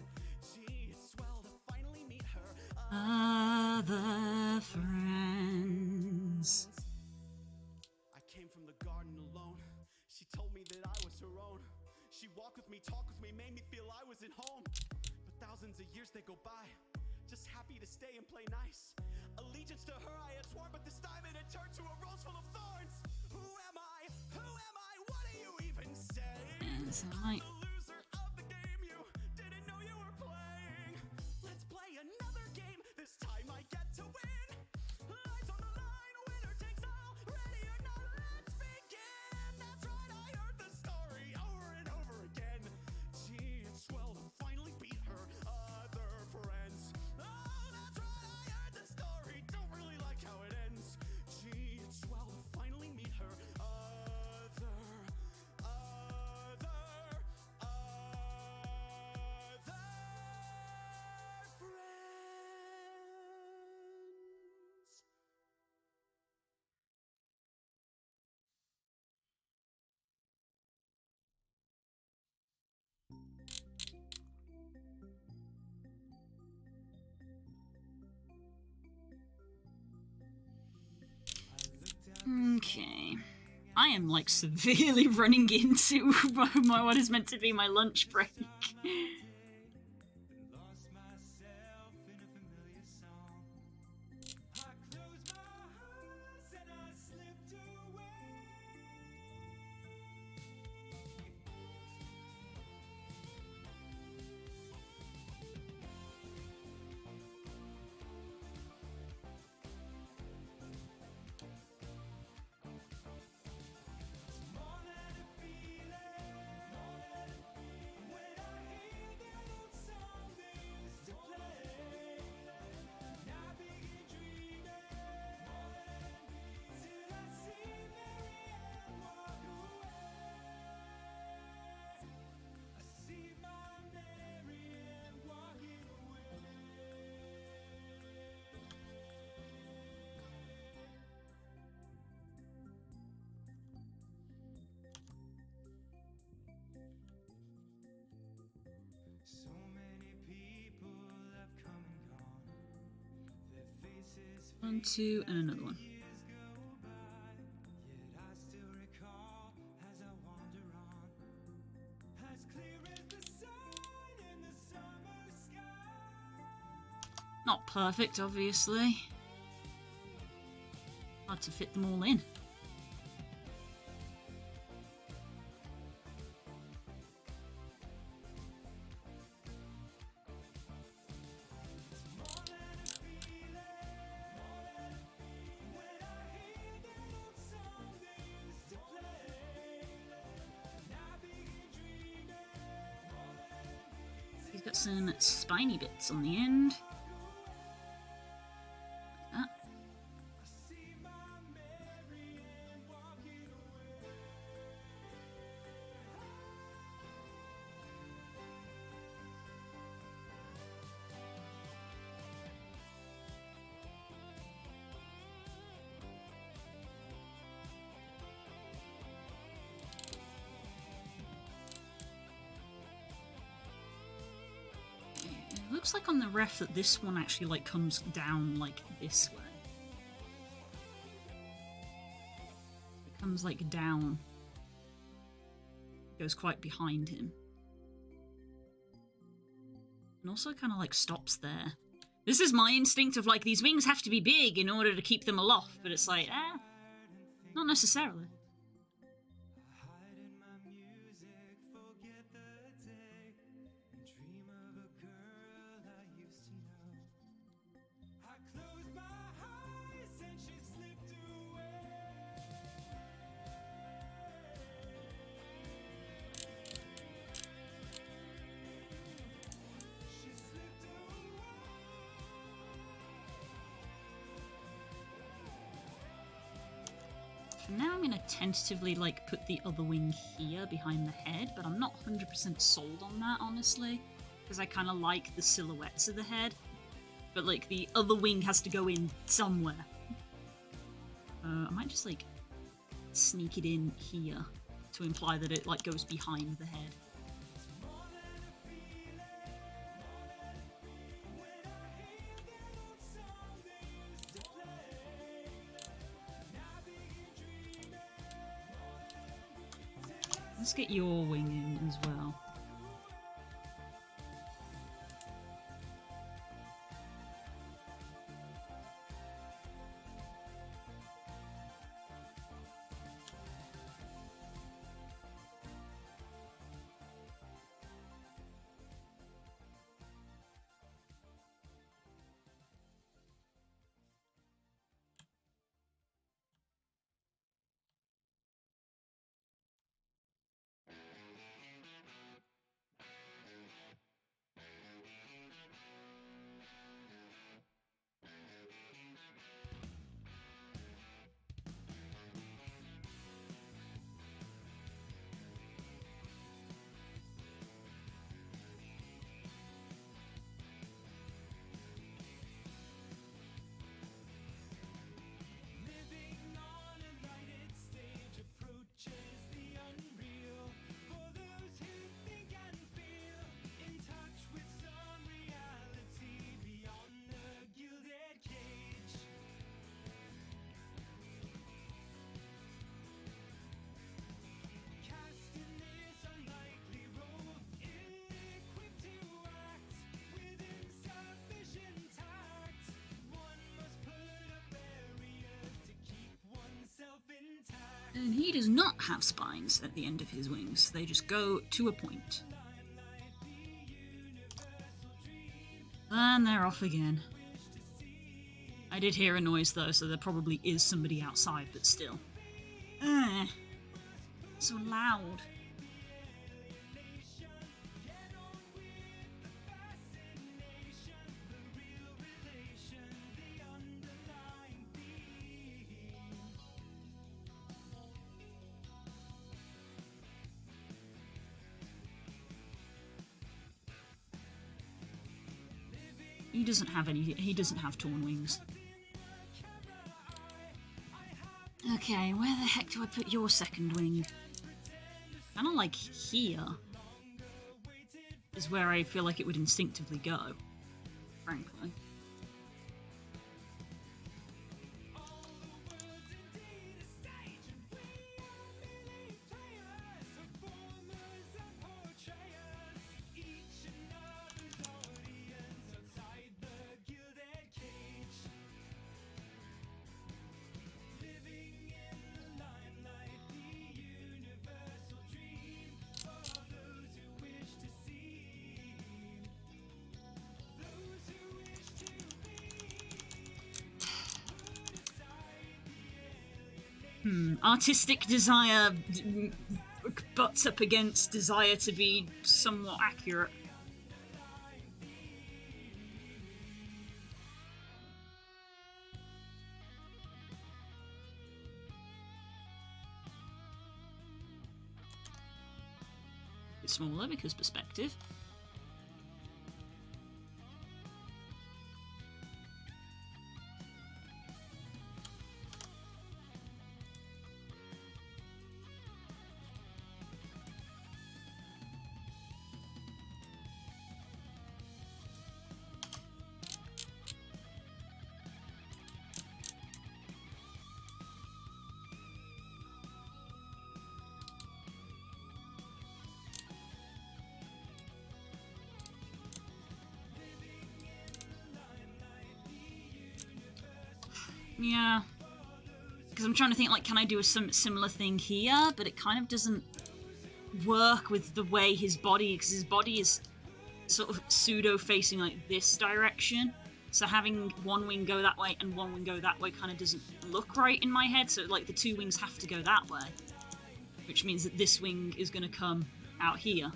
Gee, it's swell to finally meet her Other friends. I came from the garden alone. She told me that I was her own. She walked with me, talked with me, made me feel I was at home. But thousands of years they go by, just happy to stay and play nice. Allegiance to her I had sworn, but this time it had turned to a rose full of thorns. Who am I? Who am I? What do you even say? And so like, The loser of the game you didn't know you were playing. Let's play another game. This time I get to win. Lights on the line, winner takes all. Ready or not, let's begin. That's right, I heard the story over and over again. Gee, it's swell to finally beat her other friends. Oh, that's right, I heard the story. Don't really like how it ends. Gee, it's swell to finally meet her other friends. okay. I am like severely running into what is meant to be my lunch break. Lost myself in a familiar song. I closed my eyes and I slipped away. It's more than a feeling, when I hear that old song they used to play. And I begin dreaming, till I see Marianne walk away. I see my Marianne walking away. So many people have come and gone. Their faces One, two, and another one. years go by. Yet I still recall as I wander on, as clear as the sun in the summer sky. Not perfect, obviously. Hard to fit them all in. He's got some spiny bits on the end. Like that. looks like on the ref that this one actually like comes down like this way. It comes like down. It goes quite behind him. And also kind of like stops there. This is my instinct of like, these wings have to be big in order to keep them aloft, but it's like, not necessarily. Now I'm going to tentatively like put the other wing here behind the head, but I'm not 100% sold on that, honestly, because I kind of like the silhouettes of the head, but like the other wing has to go in somewhere. I might just like sneak it in here to imply that it like goes behind the head. Let's get your wing in as well. And he does not have spines at the end of his wings. They just go to a point. And they're off again. I did hear a noise though, so there probably is somebody outside, but still. So loud. He doesn't have torn wings. Okay, where the heck do I put your second wing? Kinda like here is where I feel like it would instinctively go, frankly. Artistic desire butts up against desire to be somewhat accurate. It's smaller because perspective. Yeah. Because I'm trying to think, like, can I do a similar thing here? But it kind of doesn't work with the way his body, because his body is sort of pseudo-facing, like, this direction. So having one wing go that way and one wing go that way kind of doesn't look right in my head. So, like, the two wings have to go that way. Which means that this wing is going to come out here.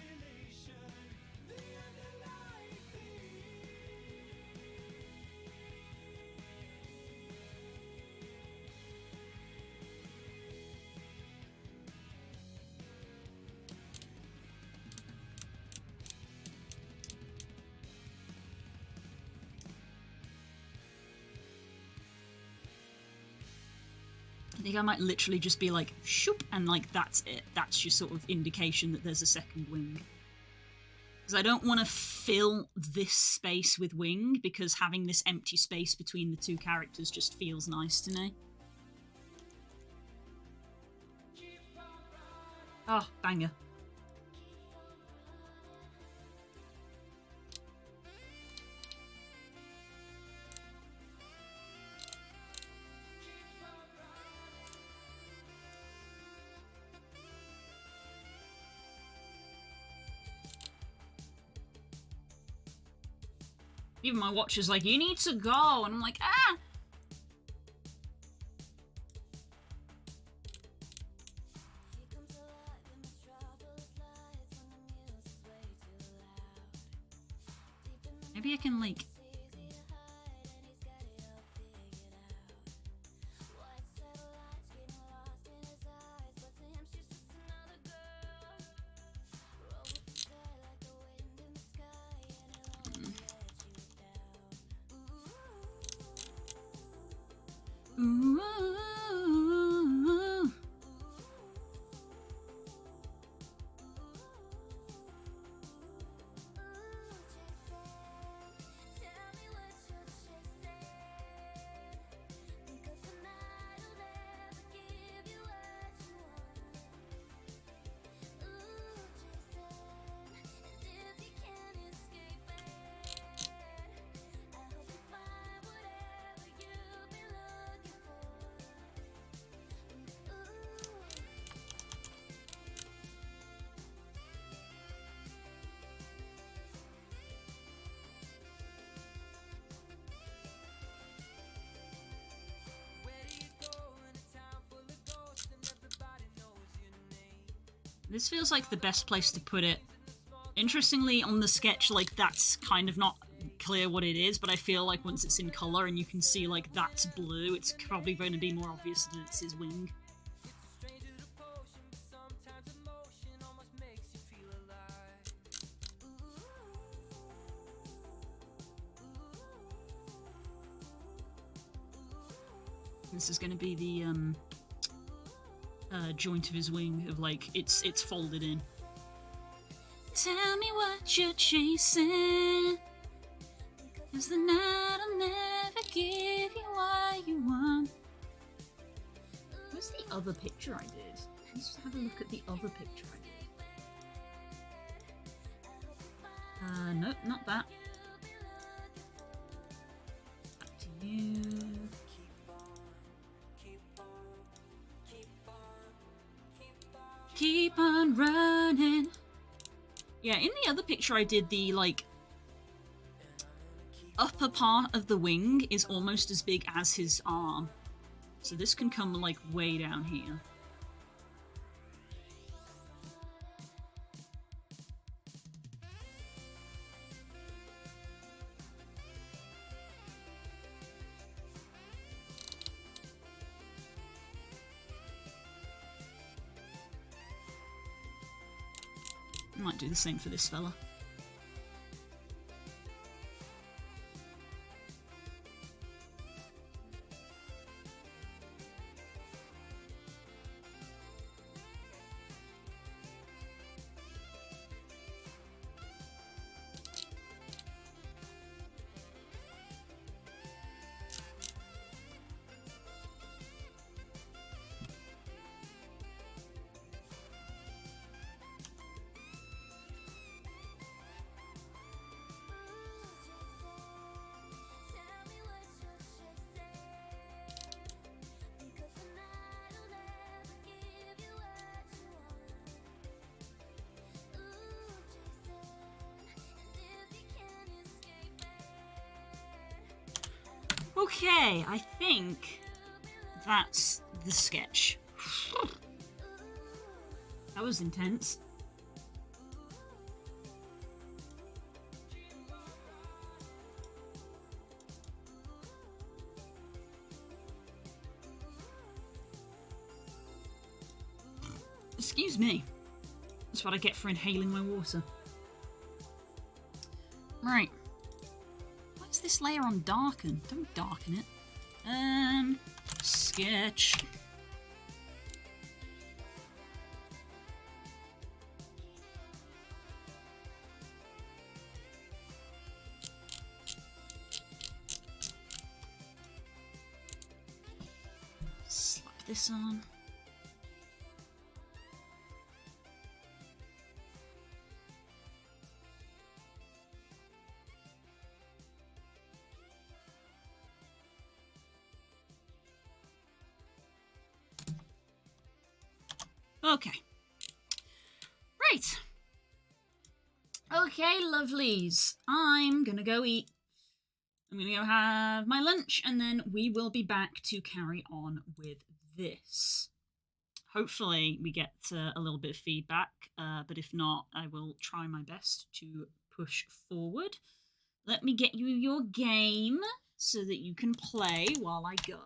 I think I might literally just be like, shoop, and like, that's it. That's your sort of indication that there's a second wing. Because I don't want to fill this space with wing, because having this empty space between the two characters just feels nice to me. Oh, banger. Even my watch is like, you need to go, and I'm like, ah! Maybe I can, like... Ooh. This feels like the best place to put it. Interestingly, on the sketch, like, that's kind of not clear what it is, but I feel like once it's in colour and you can see, like, that's blue, it's probably going to be more obvious that it's his wing. This is going to be the, joint of his wing, of like, it's folded in. Tell me what you're chasing, 'cause the night'll never give you what you want. Where's the other picture I did? Let's have a look at the other picture I did. Nope, not that. Back to you. Keep on running. Yeah, in the other picture I did, the, like, upper part of the wing is almost as big as his arm. So this can come, like, way down here. Might do the same for this fella. Okay, I think that's the sketch. That was intense. Excuse me. That's what I get for inhaling my water. Right. What's this layer on darken? Don't darken it. Sketch. Slap this on. Okay. Right. Okay, lovelies. I'm gonna go eat. I'm gonna go have my lunch and then we will be back to carry on with this. Hopefully we get a little bit of feedback, but if not, I will try my best to push forward. Let me get you your game so that you can play while I go.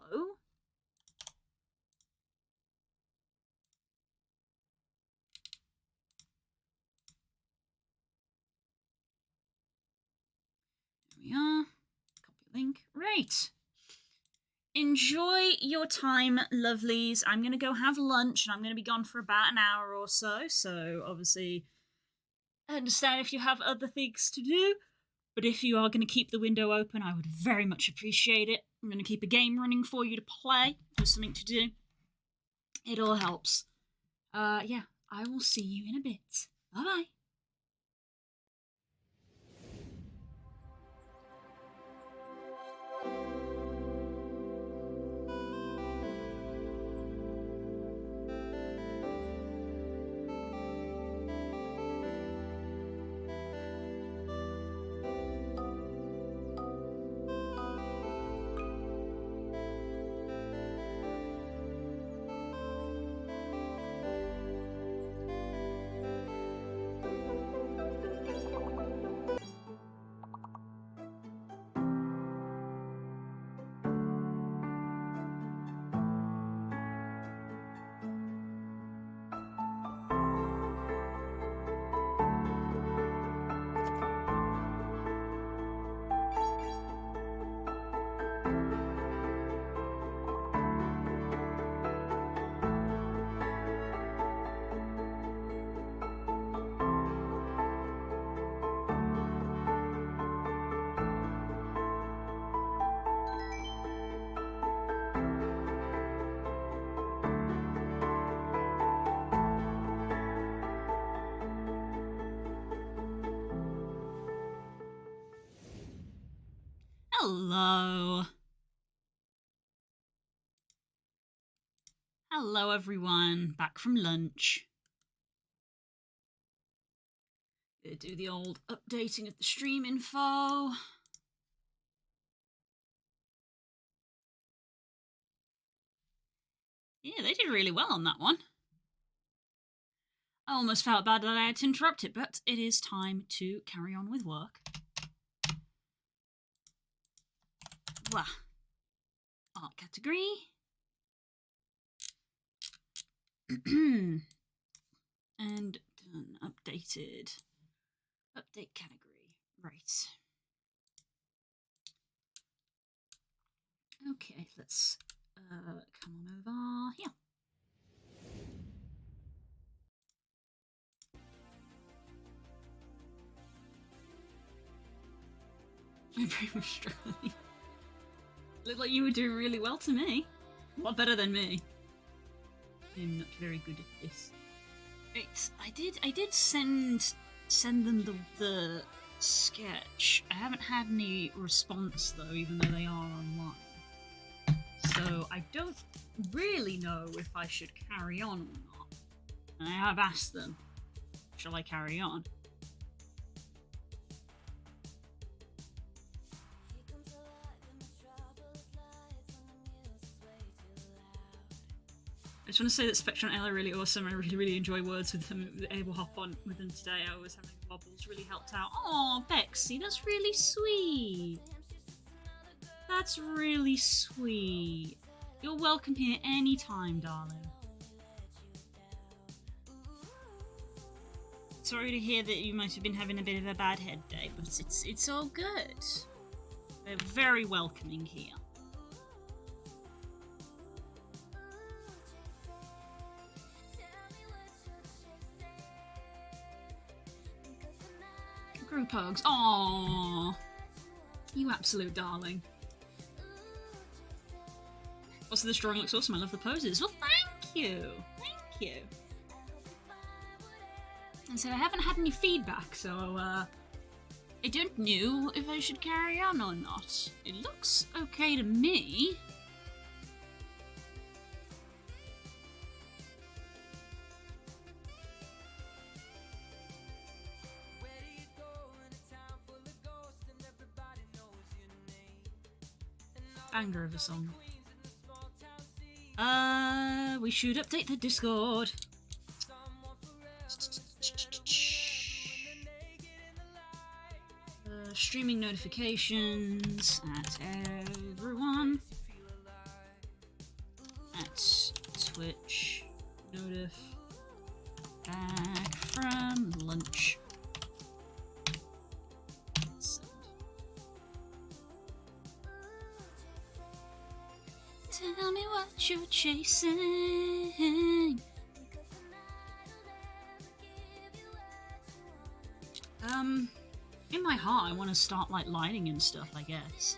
There we are. Copy link. Right. Enjoy your time, lovelies. I'm going to go have lunch and I'm going to be gone for about an hour or so. So, obviously, I understand if you have other things to do. But if you are going to keep the window open, I would very much appreciate it. I'm going to keep a game running for you to play. There's something to do. It all helps. Yeah, I will see you in a bit. Bye-bye. Hello. Hello, everyone. Back from lunch. Gonna do the old updating of the stream info. Yeah, they did really well on that one. I almost felt bad that I had to interrupt it, but it is time to carry on with work. Wow. Art category. And done. Updated. Update category. Right. Okay, let's come on over here. I'm pretty much struggling. Looked like you were doing really well to me. A lot better than me. I'm not very good at this. Right, I did send them the sketch. I haven't had any response though, even though they are online. So I don't really know if I should carry on or not. And I have asked them, shall I carry on? I just want to say that Spectre and Ella are really awesome. I really enjoy words with them. Able to hop on with them today. I was having wobbles, really helped out. Oh, Bexy, that's really sweet. That's really sweet. You're welcome here anytime, darling. Sorry to hear that you might have been having a bit of a bad head day, but it's all good. They're very welcoming here. Group hugs. Aww. You absolute darling. Also, this drawing looks awesome. I love the poses. Well, thank you. Thank you. And so I haven't had any feedback, so I don't know if I should carry on or not. It looks okay to me. Banger of a song. We should update the Discord. Streaming notifications at everyone. At Twitch. Notif. Back from lunch. Tell me what you're chasing. In my heart, I want to start like lighting and stuff, I guess.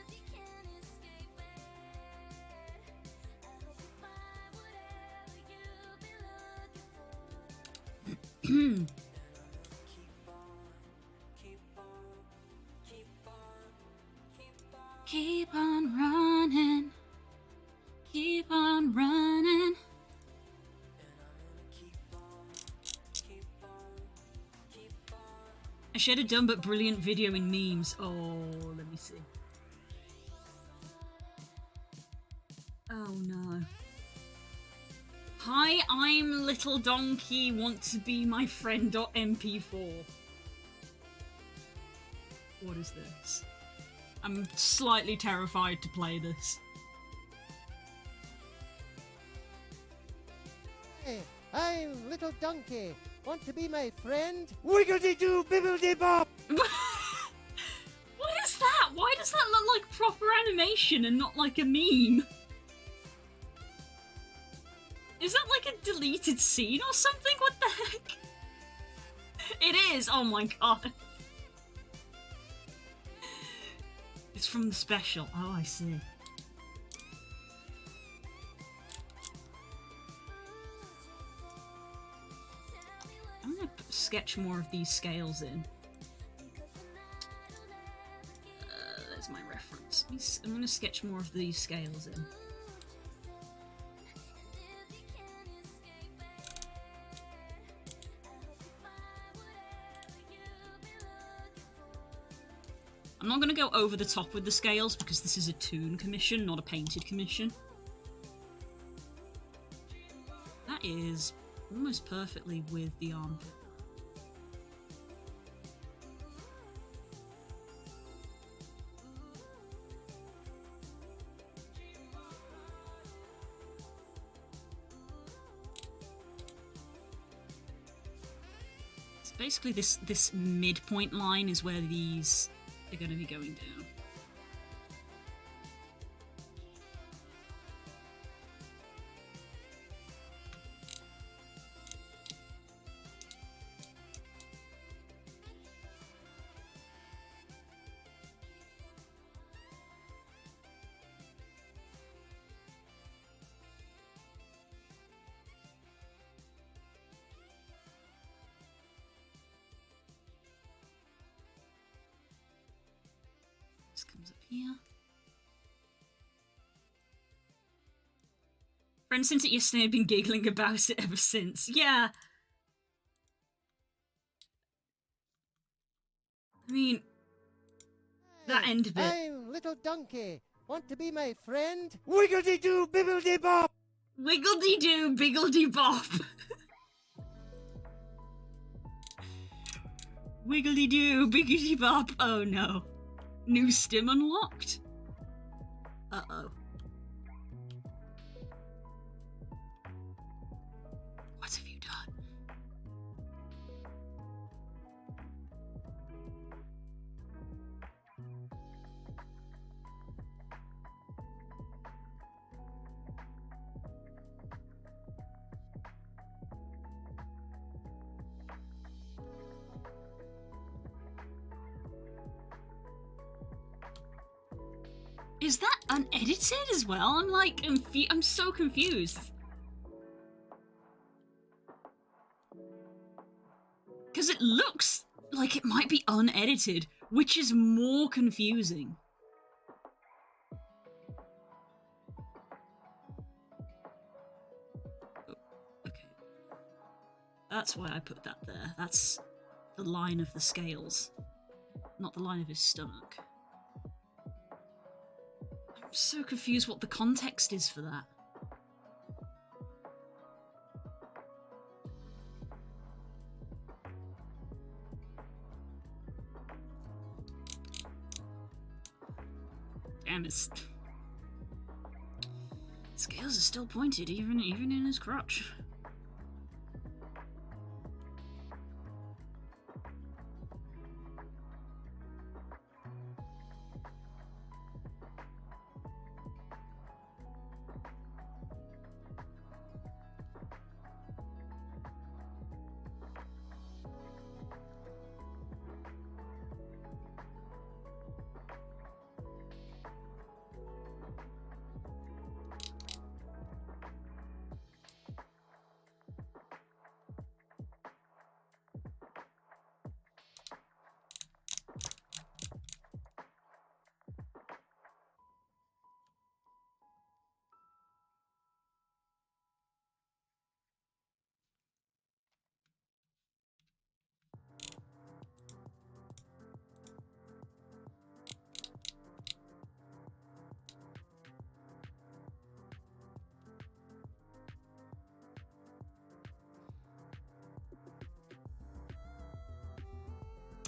Keep on running. Keep on running. I shared a dumb but brilliant video in memes. Oh, let me see. Oh no. Hi, I'm Little Donkey, want to be my friend.mp4. What is this? I'm slightly terrified to play this. Hey, I'm Little Donkey. Want to be my friend? Wiggledy-doo, bibbledy-bop! What is that? Why does that look like proper animation and not like a meme? Is that like a deleted scene or something? What the heck? It is! Oh my god. It's from the special. Oh, I see. I'm gonna sketch more of these scales in. There's my reference. I'm gonna sketch more of these scales in. I'm not going to go over the top with the scales because this is a toon commission, not a painted commission. That is almost perfectly with the armpit. So basically this midpoint line is where these are going to be going down. Comes up here. Friend sent it yesterday, I've been giggling about it ever since. Yeah. I mean, that end bit. I'm Little Donkey. Want to be my friend? Wiggledy-doo, bibbledy-bop! Wiggledy-doo, biggledy-bop. Wiggly-doo, biggity-bop. Oh no. New stim unlocked? Uh-oh. What have you done? Is that unedited as well? I'm like, I'm so confused. Because it looks like it might be unedited, which is more confusing. Oh, okay. That's why I put that there. That's the line of the scales, not the line of his stomach. I'm so confused what the context is for that. Damn, his scales are still pointed, even in his crotch.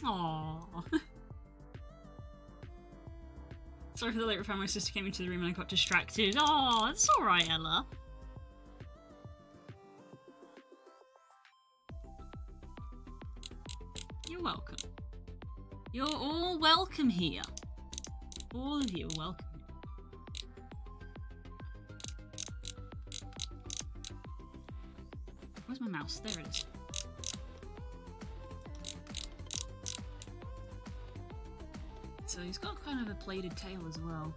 Aww. Sorry for the late reply, my sister came into the room and I got distracted. Oh, it's alright, Ella. You're welcome. You're all welcome here. All of you are welcome. Where's my mouse? There it is. So he's got kind of a plaited tail as well.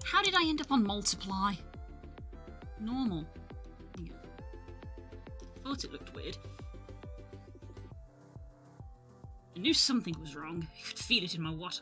How did I end up on multiply? Normal. Yeah. Thought it looked weird. I knew something was wrong. I could feel it in my water.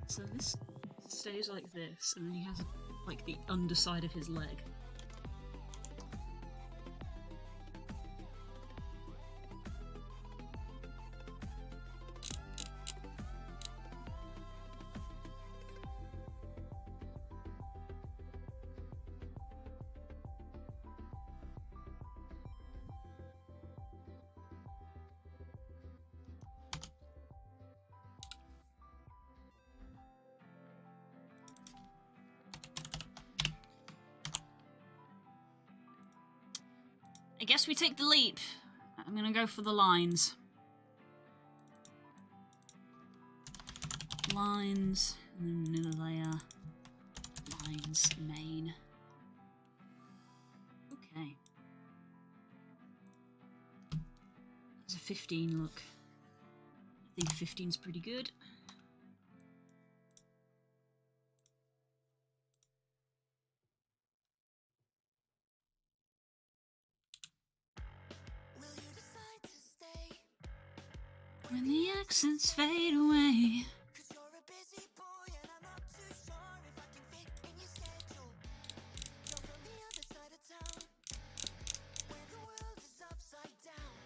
So this stays like this, and then he has like the underside of his leg. I guess we take the leap. I'm gonna go for the lines. lines, and then another layer, lines, main. Okay. There's a 15 look. I think 15's pretty good. Will you decide to stay? When the accents fade away. Cause you're a busy boy and I'm not too sure if I can fit in your schedule. You're from the other side of town, where the world is upside down.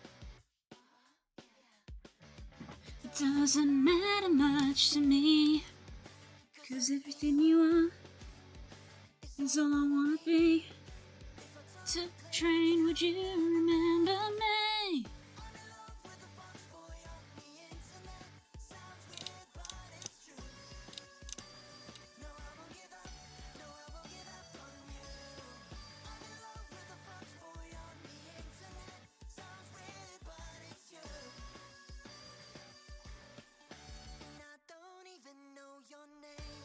It doesn't matter much to me, 'cause everything you are is all I wanna be. Took the train, would you remember me? I'm in love with the fox boy on the internet. Sounds weird, but it's true. No, I won't give up. No, I won't give up on you. I'm in love with the fox boy on the internet. Sounds weird, but it's you. And I don't even know your name.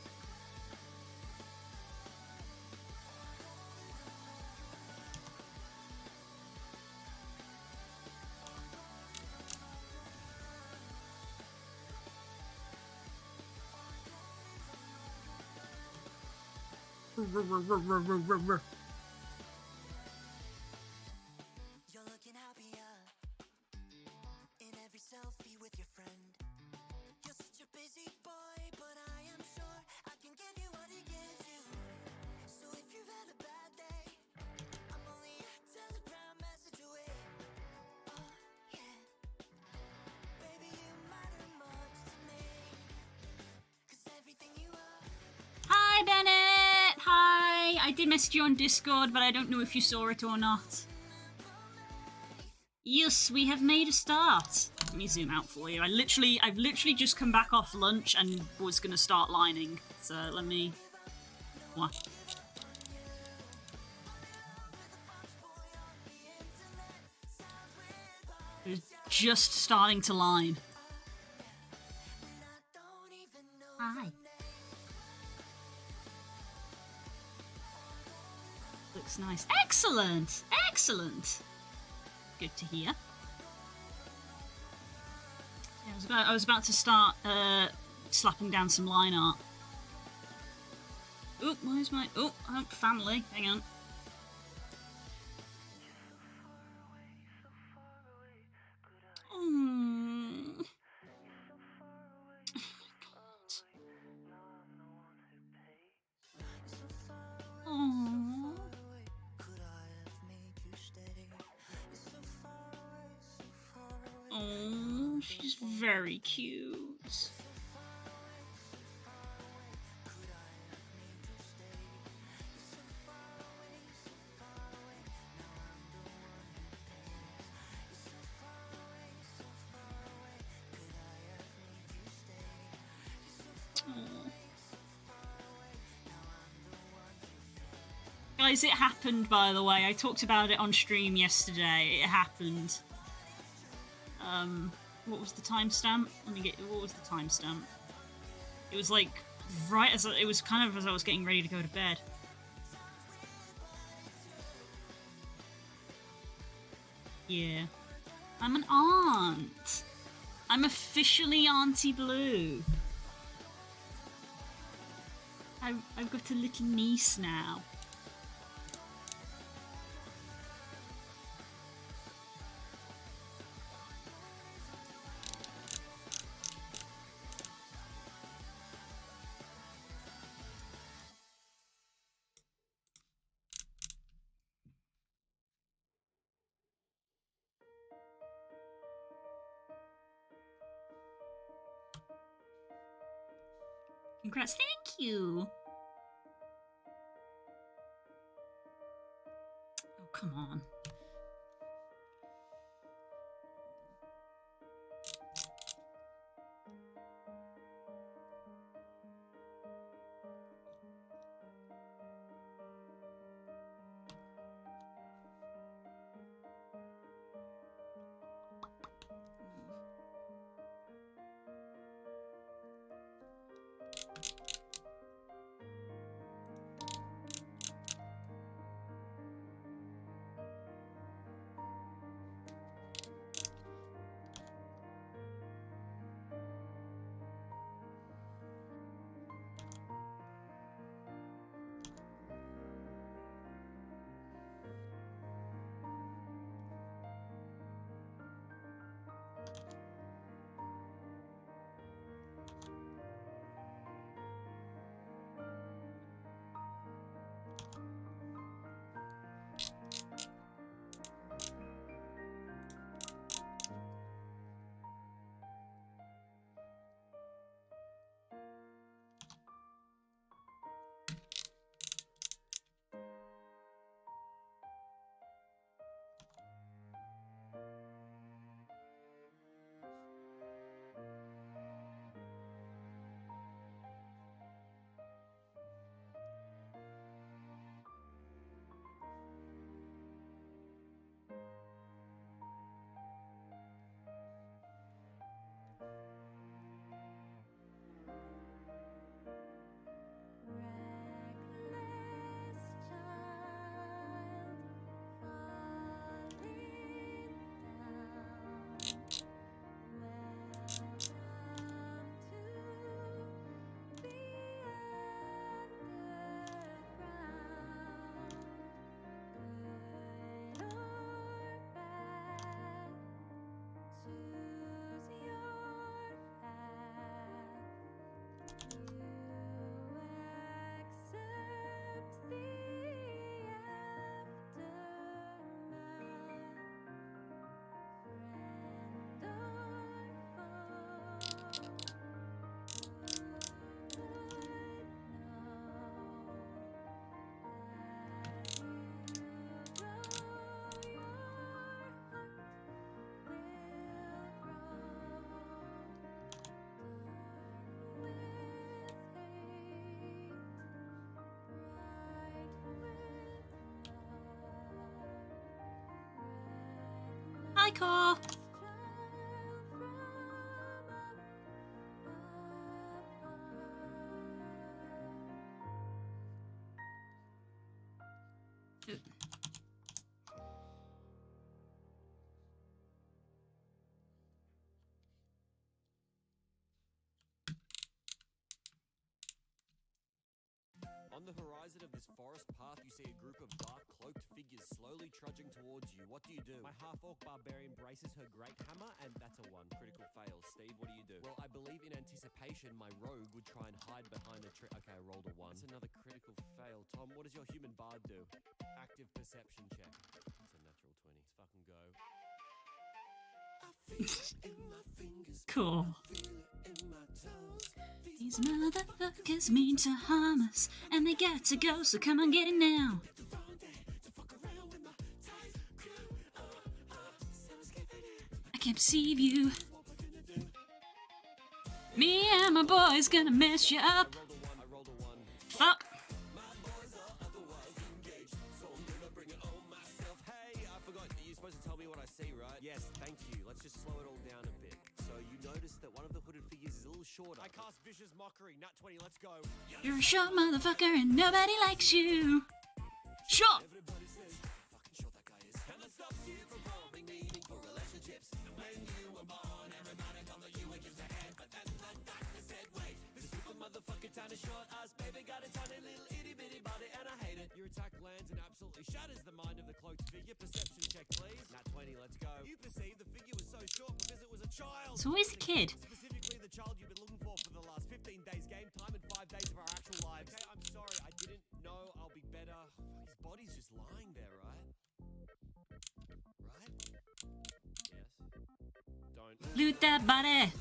You're looking happier in every selfie with your friend. You're such a busy boy, but I am sure I can give you what he gives you. So if you've had a bad day, I'm only a telegram message away. Oh, yeah. Baby, you matter much to me. 'Cause everything you are. Hi, Bennett! Hi! I did message you on Discord, but I don't know if you saw it or not. Yes, we have made a start. Let me zoom out for you. I've literally just come back off lunch and was gonna start lining. So let me. What? It was just starting to line. Hi. Looks nice. Excellent! Excellent! Good to hear. Yeah, I was about to start slapping down some line art. Oh, where's my... Oh, family. Hang on. Oh. Oh. Oh, she's very cute. Guys, it happened, by the way. I talked about it on stream yesterday. It happened. What was the timestamp? Let me get. What was the timestamp? It was like right as it was kind of as I was getting ready to go to bed. Yeah, I'm an aunt. I'm officially Auntie Blue. I've got a little niece now. Congrats, thank you. Oh, come on. Core. On the horizon of this forest path, you see a group of dark, cloaked figures slowly trudging towards you. What do you do? My half-orc barbarian braces her great hammer, and that's a 1. Critical fail. Steve, what do you do? Well, I believe in anticipation, my rogue would try and hide behind a tree. Okay, I rolled a 1. That's another critical fail. Tom, what does your human bard do? Active perception check. That's a natural 20. Let's fucking go. Cool. These motherfuckers mean to harm us, and they got to go, so come on, get it now. I can't perceive you. Me and my boys gonna mess you up. I rolled a 1. Fuck. Hey, I forgot. You're supposed to tell me what I see, right? Yes, thank you. Let's just slow it all down a bit. So you notice that one of the hooded figures is a little shorter. I cast Vicious Mockery. Nat 20, let's go. You're a short motherfucker and nobody likes you. Short. Everybody says how fucking short that guy is. And that stops you from forming meaningful relationships. And when you were born, everybody thought that you were just a head. But then the doctor said, wait, this stupid motherfucking tiny short ass baby got a tiny little itty bitty body, and I hate it. Your attack lands and absolutely shatters the mind of the cloaked figure. Perception check, please. Nat 20, let's go. You perceive the figure was so short because it was a child. So where's the kid? Specifically the child you've been looking for the last 15 days game time and 5 days of our actual lives. Okay, I'm sorry, I didn't know. I'll be better. His body's just lying there, right? Right? Yes. Don't. Loot that body.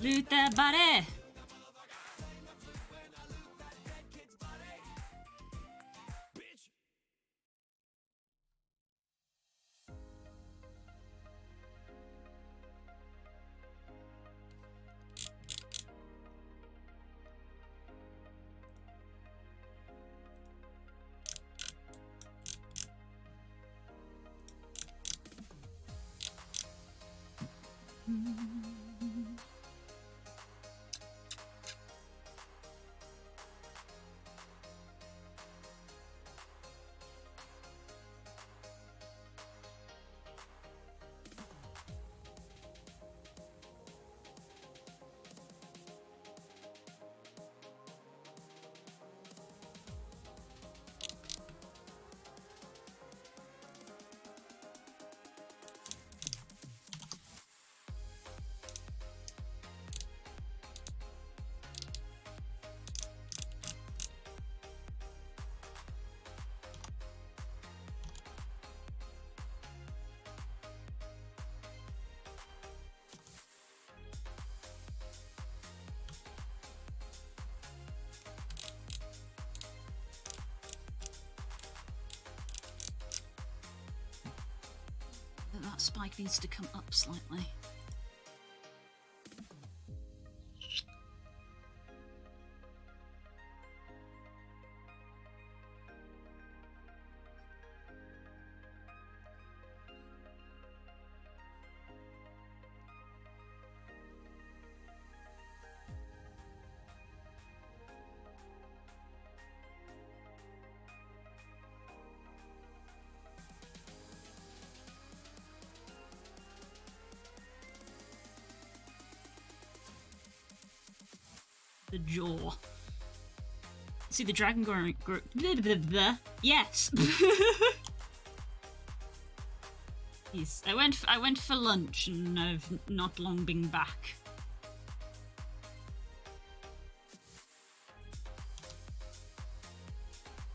Loot that body. Bitch! That spike needs to come up slightly. The jaw. See the dragon growing. Yes. Yes. I went for lunch and I've not long been back.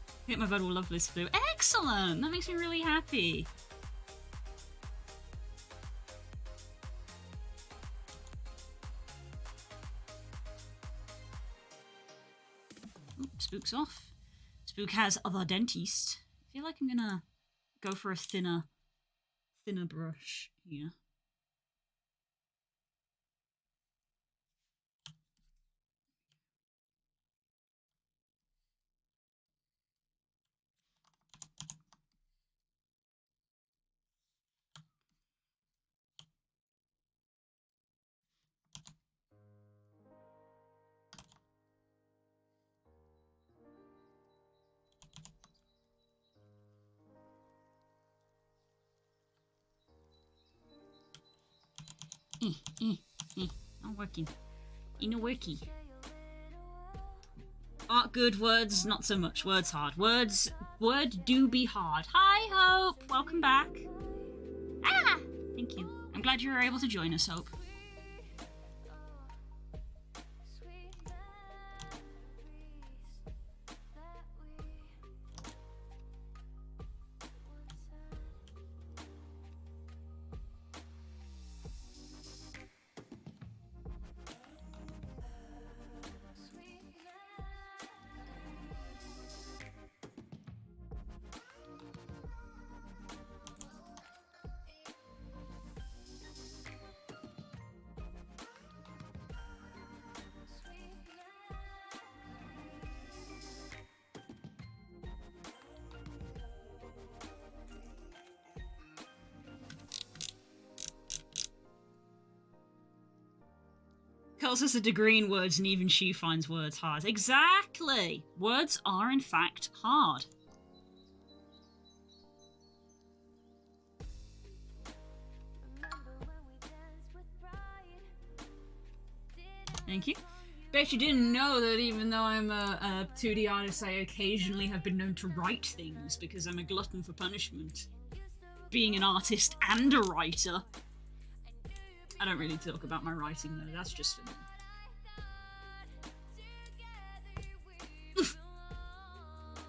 I think my bud will love this blue. Excellent! That makes me really happy. Spook's off. Spook has other dentist. I feel like I'm gonna go for a thinner brush here. Not working. Ain't working. Art good, words not so much. Words hard. Word do be hard. Hi, Hope. Welcome back. Ah, thank you. I'm glad you were able to join us, Hope. Calls us a degree in words and even she finds words hard. Exactly! Words are in fact hard. Thank you. Bet you didn't know that even though I'm a 2D artist, I occasionally have been known to write things because I'm a glutton for punishment. Being an artist and a writer. I don't really talk about my writing though, that's just for me.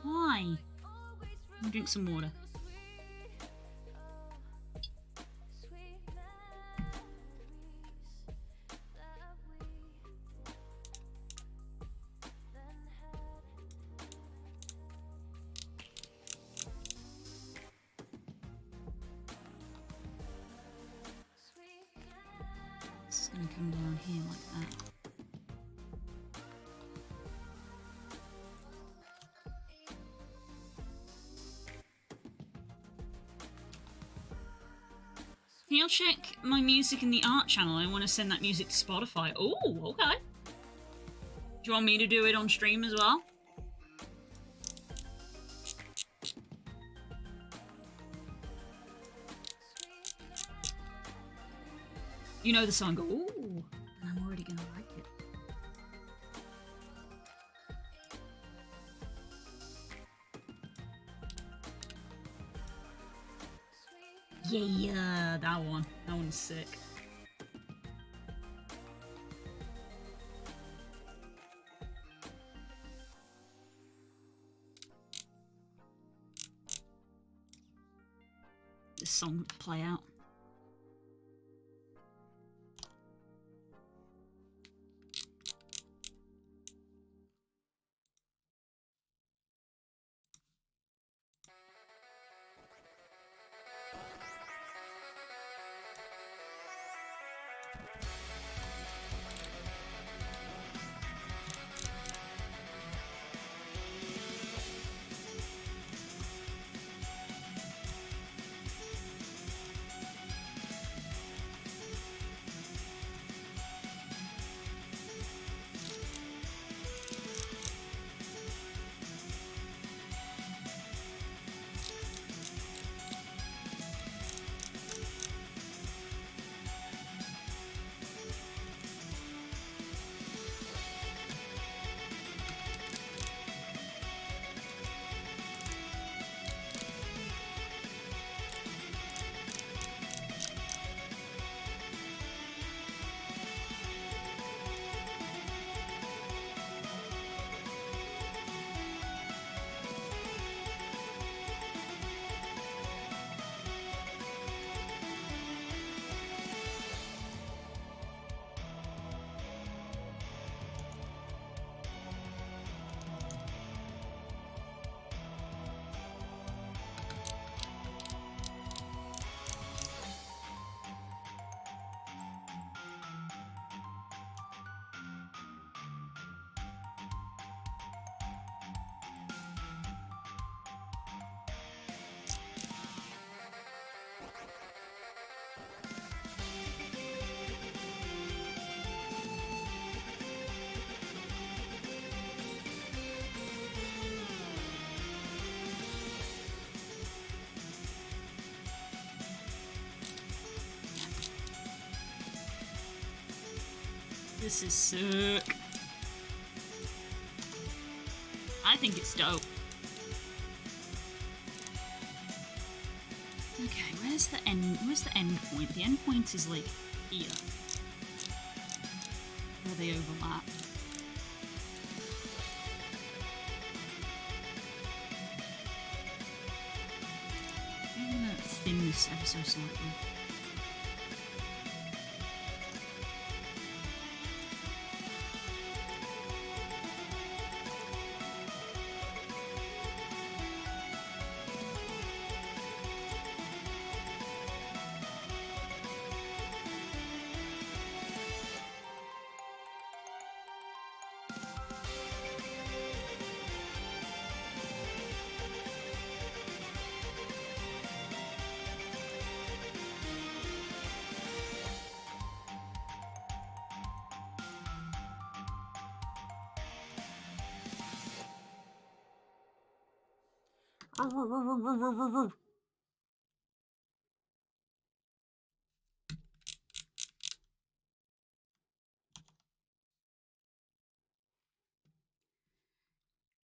Why? I'll drink some water. This is going to come down here like that. Can you check my music in the art channel? I want to send that music to Spotify. Oh, okay. Do you want me to do it on stream as well? You know the song. Ooh, I'm already gonna like it. Yeah, that one. That one's sick. This song would play out. This is sick. I think it's dope. Okay, where's the end? Where's the end point? The end point is like here, where they overlap. I'm gonna thin this ever so slightly.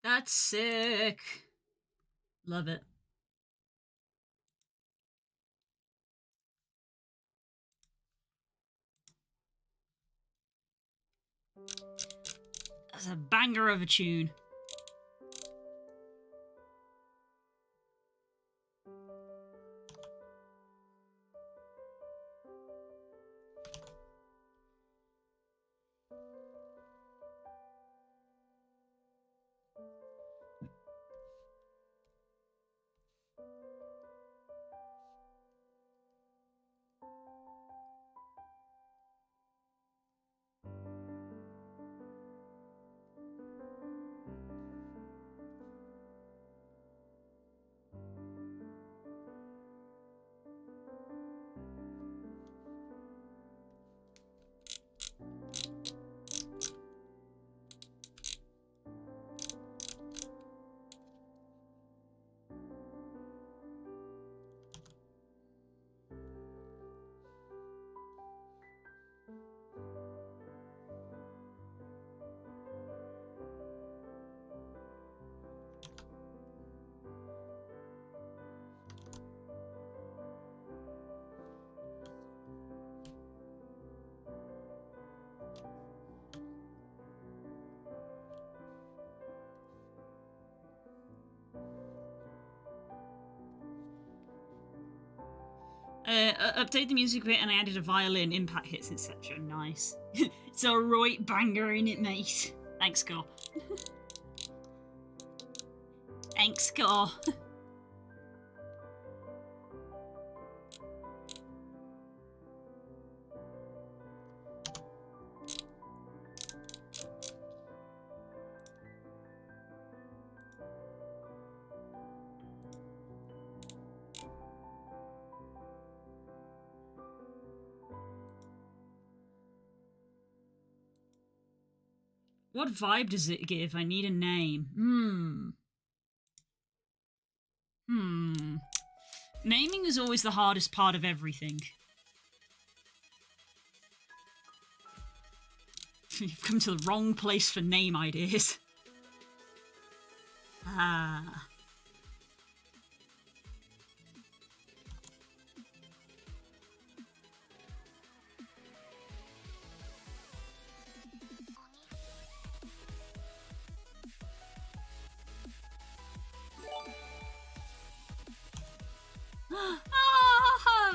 That's sick. Love it. That's a banger of a tune. Update the music bit and I added a violin, impact hits, etc. Nice. It's a right banger in it, mate. Thanks, Gar. Thanks, Gar. What vibe does it give? I need a name. Naming is always the hardest part of everything. You've come to the wrong place for name ideas. Ah.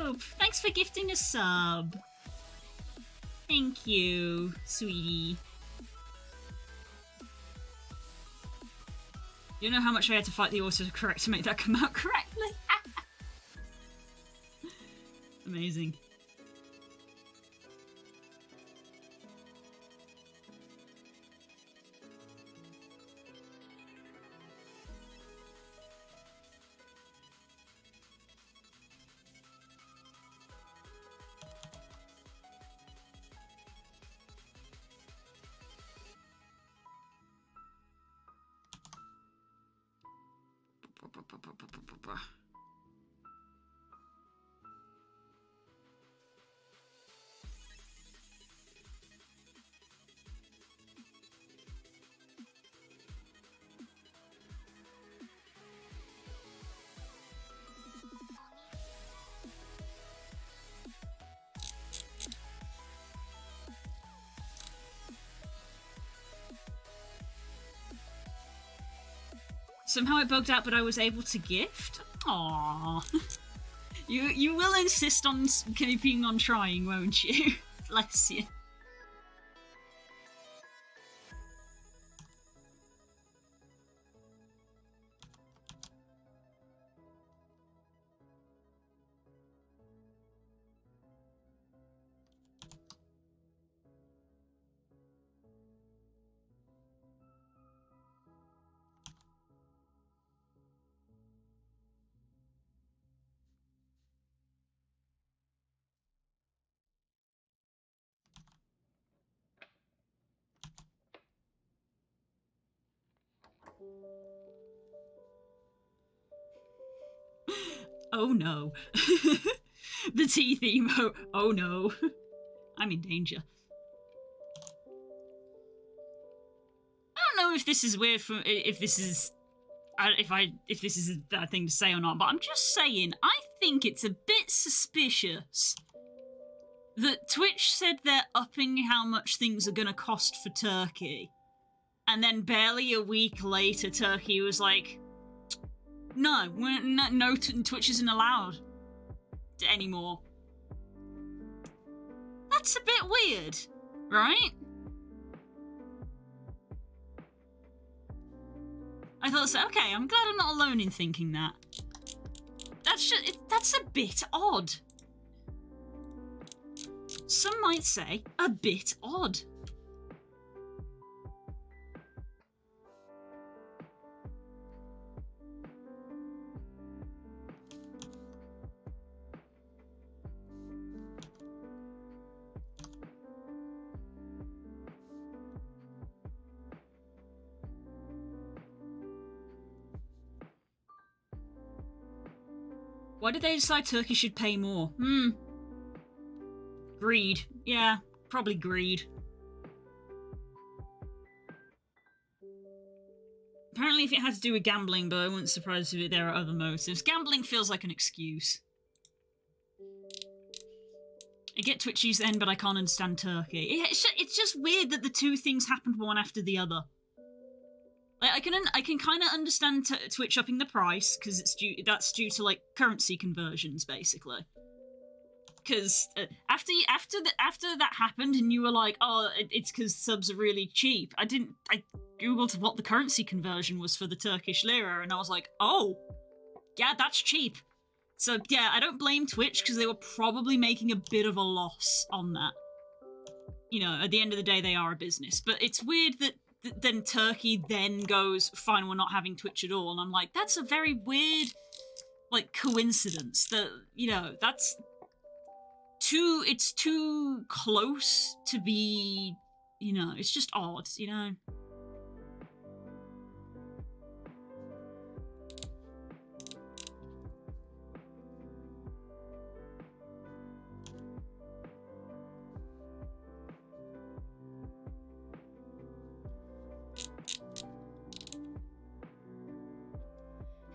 Oh, thanks for gifting a sub. Thank you, sweetie. You know how much I had to fight the autocorrect to make that come out correctly? Amazing. Somehow it bugged out, but I was able to gift? Aww. You will insist on keeping on trying, won't you? Bless you. Oh no. The tea theme. Oh no. I'm in danger. I don't know if this is weird for if this is a bad thing to say or not, but I'm just saying I think it's a bit suspicious that Twitch said they're upping how much things are gonna cost for Turkey, and then barely a week later Turkey was like, no, Twitch isn't allowed anymore. That's a bit weird, right? I thought, so, okay, I'm glad I'm not alone in thinking that. That's a bit odd. Some might say a bit odd. Why did they decide Turkey should pay more? Greed. Yeah, probably greed. Apparently if it had to do with gambling, but I wouldn't surprise if there are other motives. Gambling feels like an excuse. I get Twitchy's end, but I can't understand Turkey. It's just weird that the two things happened one after the other. Like, I can kind of understand Twitch upping the price because that's due to like currency conversions basically. Because after that happened and you were like, oh, it's because subs are really cheap. I googled what the currency conversion was for the Turkish lira and I was like, oh, yeah, that's cheap. So yeah, I don't blame Twitch because they were probably making a bit of a loss on that. You know, at the end of the day, they are a business. But it's weird that then Turkey then goes, fine, we're not having Twitch at all. And I'm like, that's a very weird, like, coincidence. That, you know, that's it's too close to be, you know, it's just odd, you know?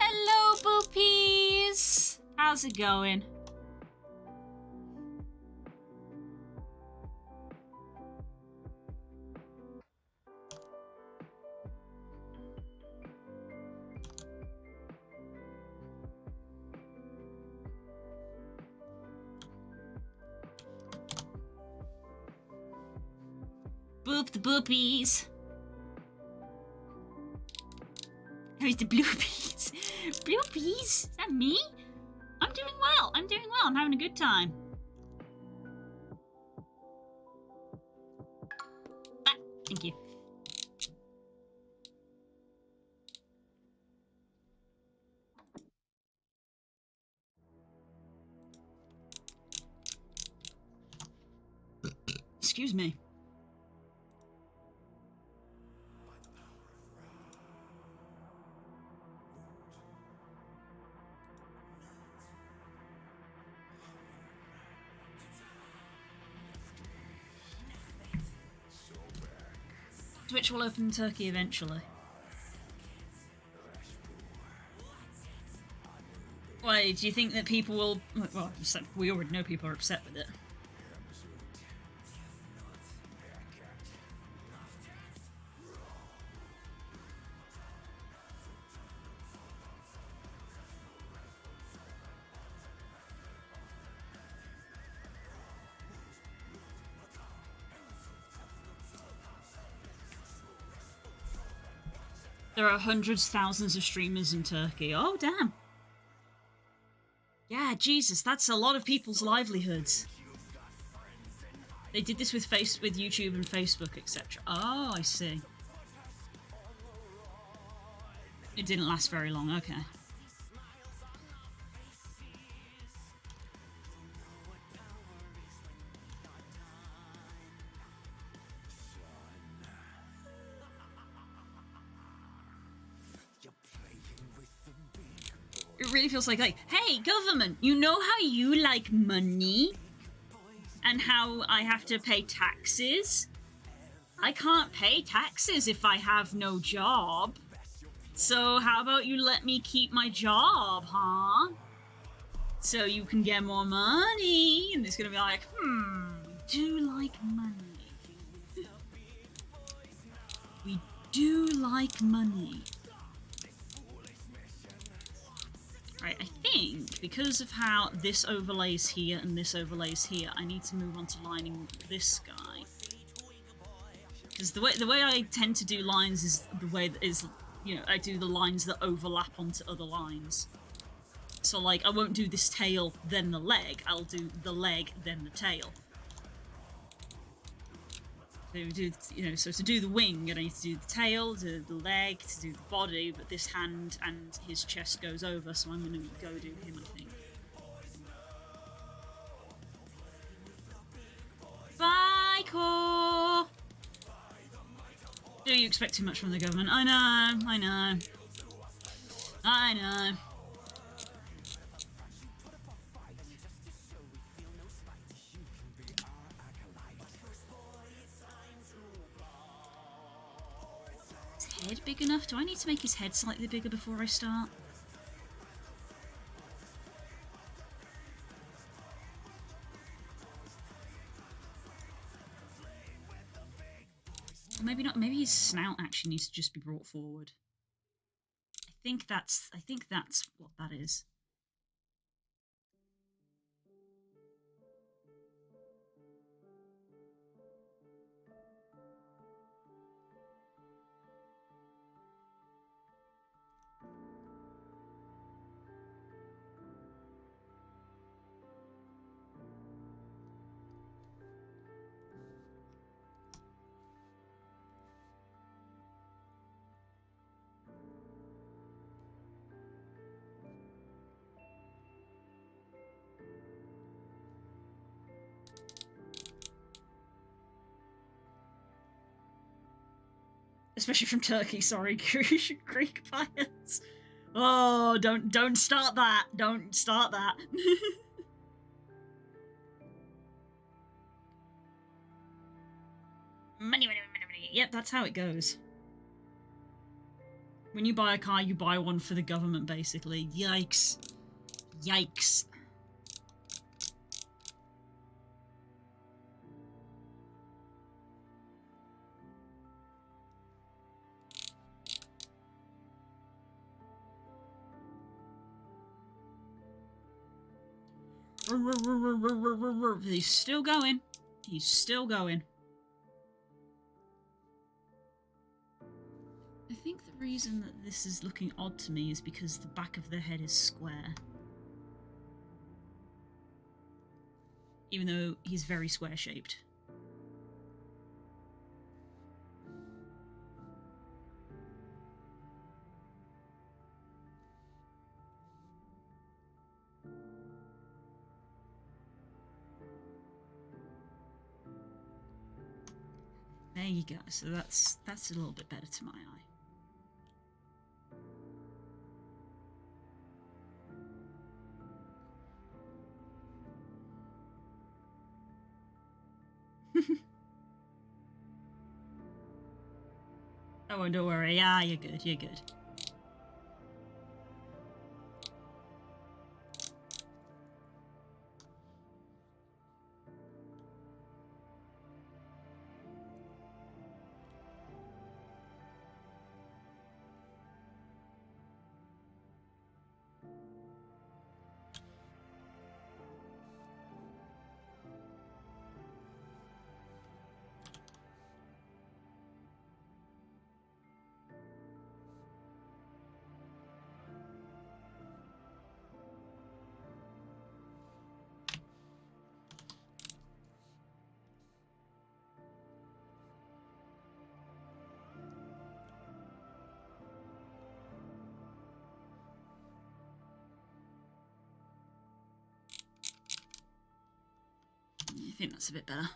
Hello, Boopies! How's it going? Boop the boopies. Who's the bloopies? Bloopies? Is that me? I'm doing well. I'm doing well. I'm having a good time. Ah, thank you. Excuse me. Twitch will open in Turkey eventually. Why, do you think that people will... Well, we already know people are upset with it. There are hundreds, thousands of streamers in Turkey. Oh, damn. Yeah, Jesus, that's a lot of people's livelihoods. They did this with YouTube and Facebook, etc. Oh, I see. It didn't last very long, okay. It really feels like, hey, government, you know how you like money? And how I have to pay taxes? I can't pay taxes if I have no job. So how about you let me keep my job, huh? So you can get more money. And it's gonna be like, we do like money. We do like money. Right, I think because of how this overlays here and this overlays here, I need to move on to lining this guy. Because the way I tend to do lines is the way that is, you know, I do the lines that overlap onto other lines. So like, I won't do this tail, then the leg. I'll do the leg, then the tail. So to do the wing, I need to do the tail, to the leg, to do the body, but this hand and his chest goes over, so I'm going to go do him, I think. Bye, Core! Do you expect too much from the government? I know. Head big enough? Do I need to make his head slightly bigger before I start? Or maybe not. Maybe his snout actually needs to just be brought forward. I think that's what that is. Especially from Turkey, sorry, Greek pirates. Oh, don't start that. Don't start that. Money. Yep, that's how it goes. When you buy a car, you buy one for the government, basically. Yikes. Yikes. He's still going. He's still going. I think the reason that this is looking odd to me is because the back of their head is square. Even though he's very square-shaped. There you go. So that's a little bit better to my eye. Oh, don't worry. Yeah, you're good. You're good. think that's a bit better.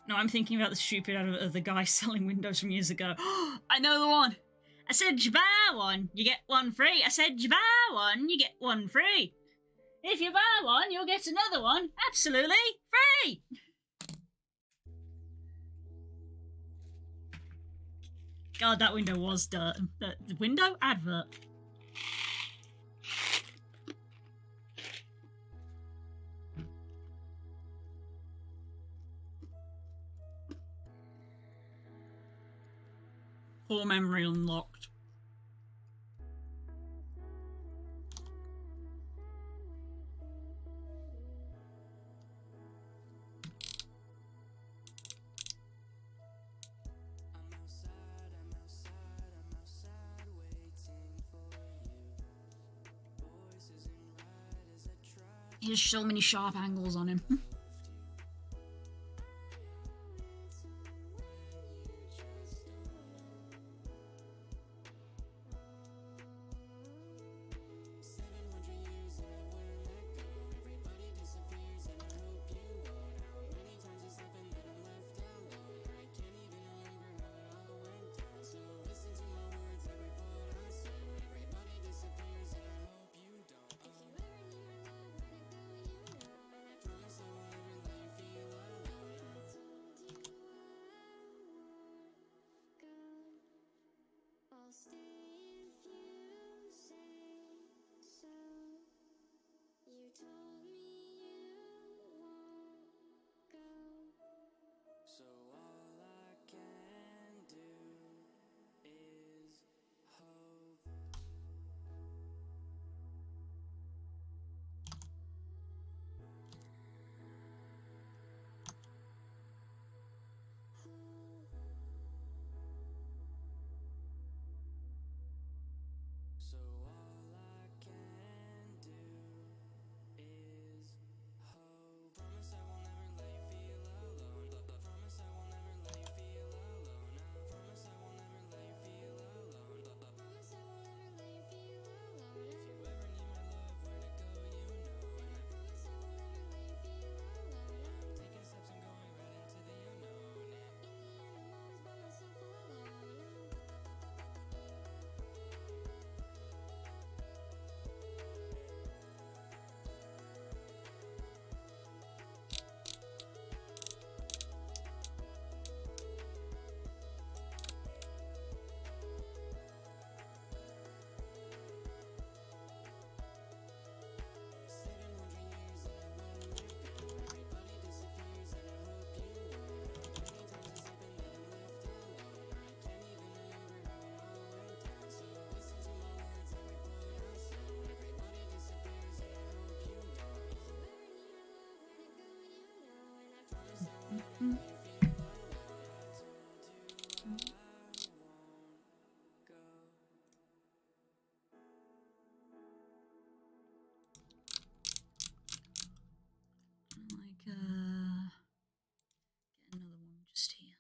No, I'm thinking about the stupid advert of the guy selling windows from years ago. I know the one. I said you buy one, you get one free. I said you buy one, you get one free. If you buy one, you'll get another one absolutely free. God, that window was dirt. The window advert. Poor memory unlocked. He has so many sharp angles on him. So all I can do is hope. So all I can do is hope. Promise I will never let you feel alone. Promise I will never let you feel alone. I promise I will never let you feel alone. Promise I will never let you feel alone. If you ever need my love, where to go, you know. And I promise I will never let you feel alone. I'm taking steps and going right into the unknown. And in the end, I'm always by myself alone. Get another one just here.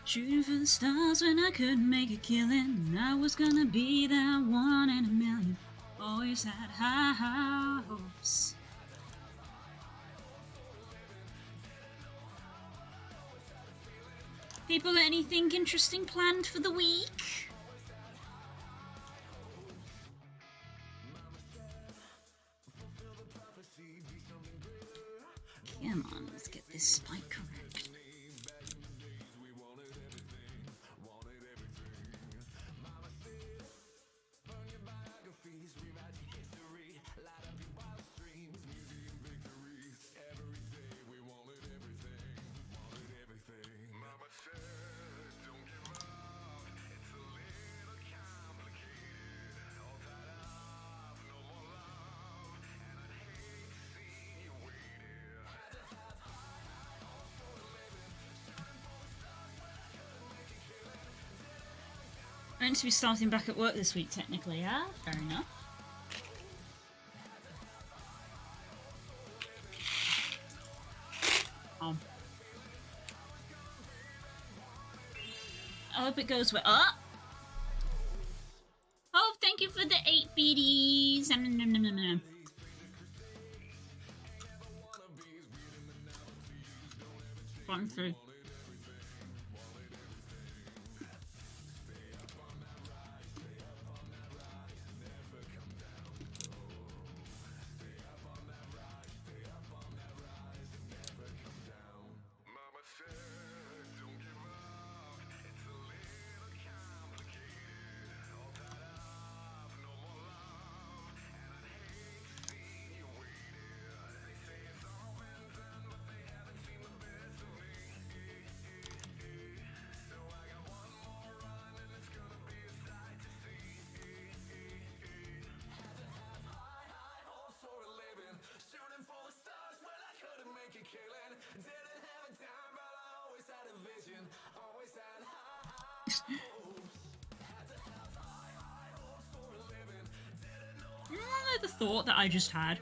Shooting for the stars when I couldn't make a killing. I was gonna be that one in a million. Always had high hopes. People, anything interesting planned for the week? Come on, let's get this spike correct. Meant to be starting back at work this week, technically, yeah? Fair enough. I hope it goes well. Oh, thank you for the 8 BDs. Gone through. The thought that I just had,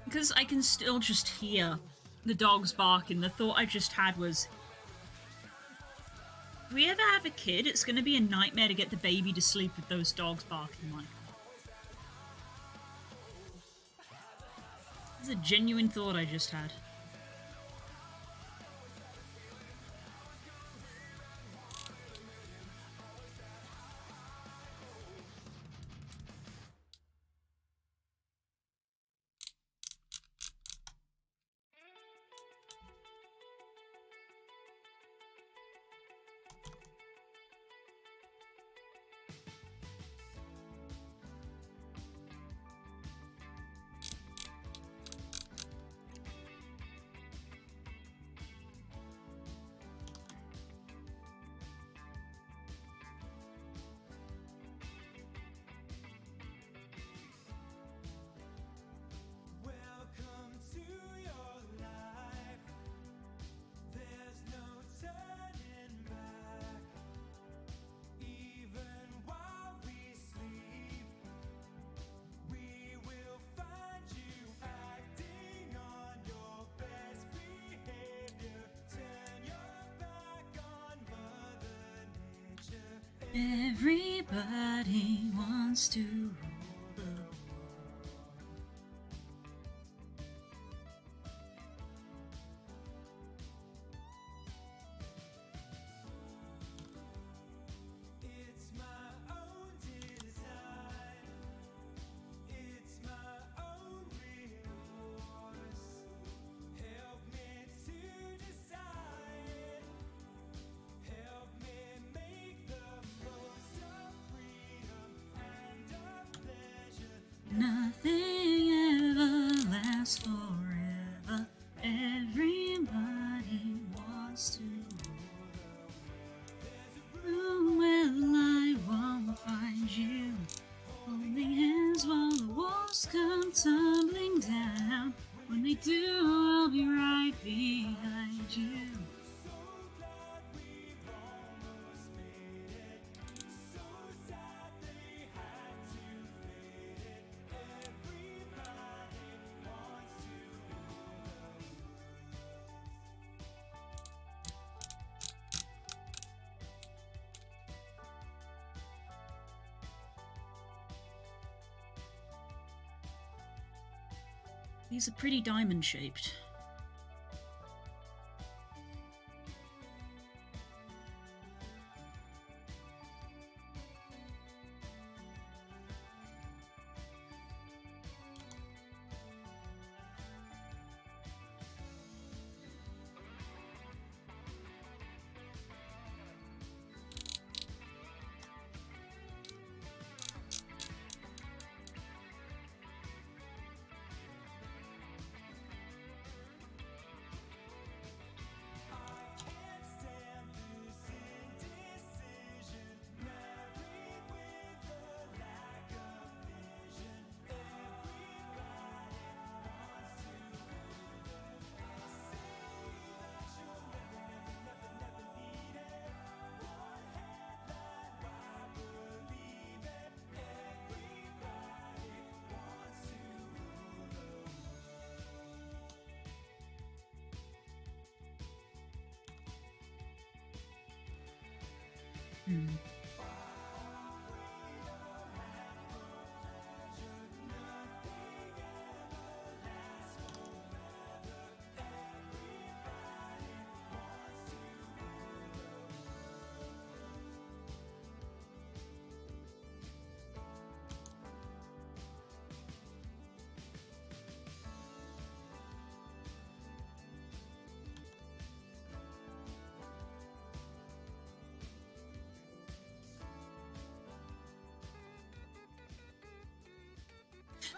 because I can still just hear the dogs barking, the thought I just had was, if we ever have a kid, it's going to be a nightmare to get the baby to sleep with those dogs barking like that. It's a genuine thought I just had. Everybody wants to rule the world. It's my own design. It's my own remorse. Help me to decide. Help me make the most of freedom and of pleasure. Nothing ever lasts forever. Everybody wants to rule. Well, I won't find you holding hands while the walls come tumbling down. When they do, I'll be right behind you. These are pretty diamond shaped. Hmm.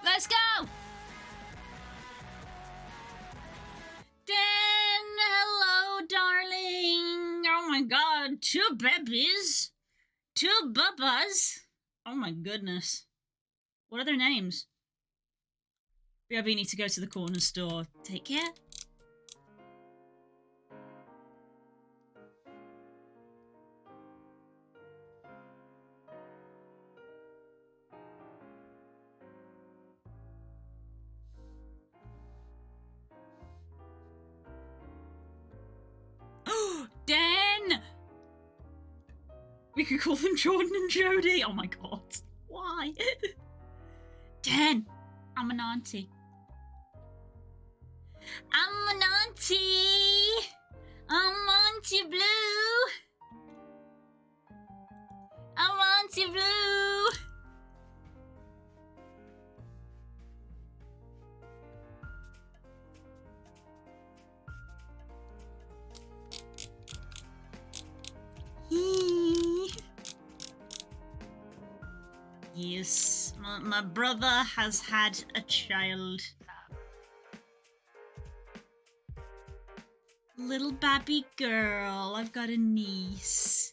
Let's go! Dan, hello, darling. Oh my god, 2 babies. 2 bubbas. Oh my goodness. What are their names? BRB need to go to the corner store. Take care. Dan! We could call them Jordan and Jody. Oh my god. Why? Dan, I'm an auntie. I'm an auntie. I'm Auntie Blue. I'm Auntie Blue. Yes, my brother has had a child. Little baby girl, I've got a niece.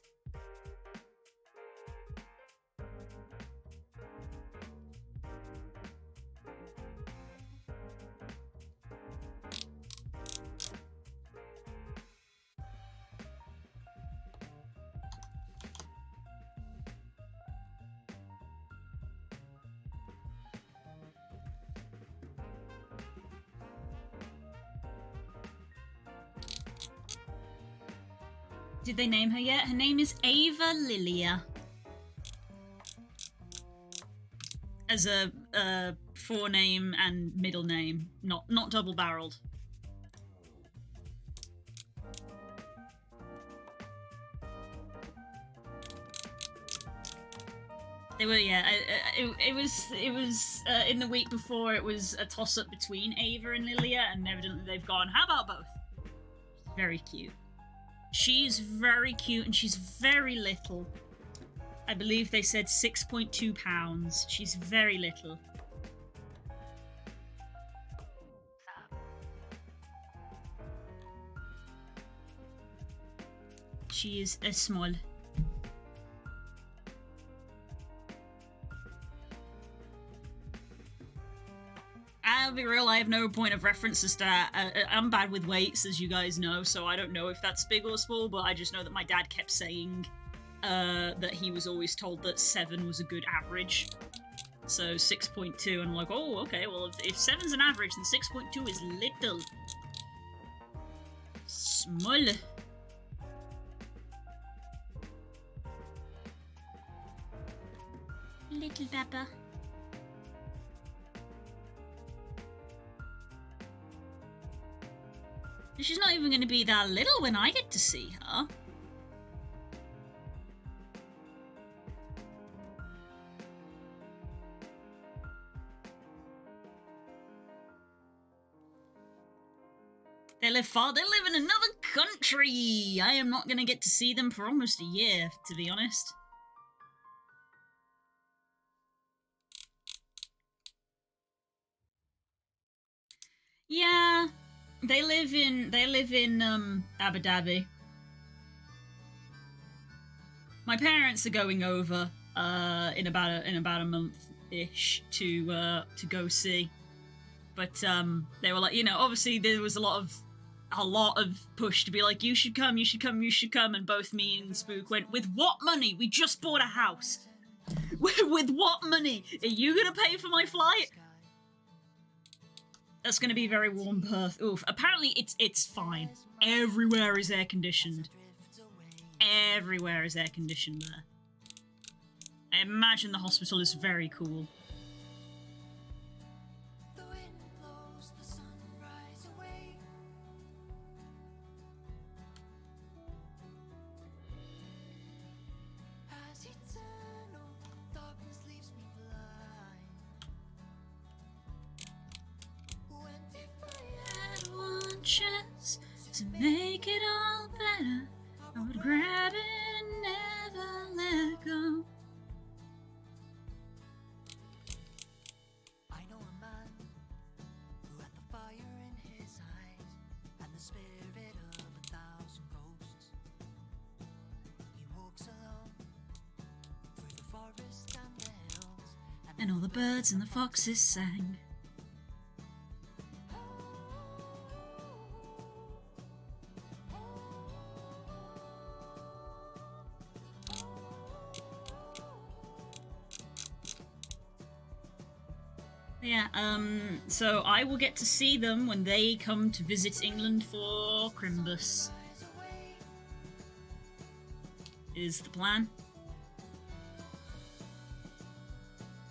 Did they name her yet? Her name is Ava Lilia. As a forename and middle name, not double-barreled. They were, yeah. It was in the week before. It was a toss-up between Ava and Lilia, and evidently they've gone, how about both? Very cute. She's very cute and she's very little. I believe they said 6.2 pounds. She's very little. She is a small. I'll be real, I have no point of reference as to I'm bad with weights, as you guys know, so I don't know if that's big or small, but I just know that my dad kept saying that he was always told that 7 was a good average. So 6.2, and I'm like, oh, okay, well, if 7's an average, then 6.2 is little. Small. Little Peppa. She's not even going to be that little when I get to see her. They live far. They live in another country. I am not going to get to see them for almost a year, to be honest. Yeah. They live in Abu Dhabi. My parents are going over in about a month-ish to go see. But they were like, you know, obviously there was a lot of push to be like, you should come, and both me and Spook went, with what money? We just bought a house. With what money? Are you gonna pay for my flight? That's going to be very warm Perth. Oof. Apparently it's fine. Everywhere is air conditioned. everywhere is air conditioned there. I imagine the hospital is very cool. The wind blows the sunrise away. As eternal darkness leaves me blind. When if I Had one chance to make it all better, I would grab it and never let go. I know a man who had the fire in his eyes and the spirit of 1,000 ghosts. He walks alone through the forest and the hills, And all the birds and the foxes sang. Yeah, so I will get to see them when they come to visit England for Crimbus. Is the plan.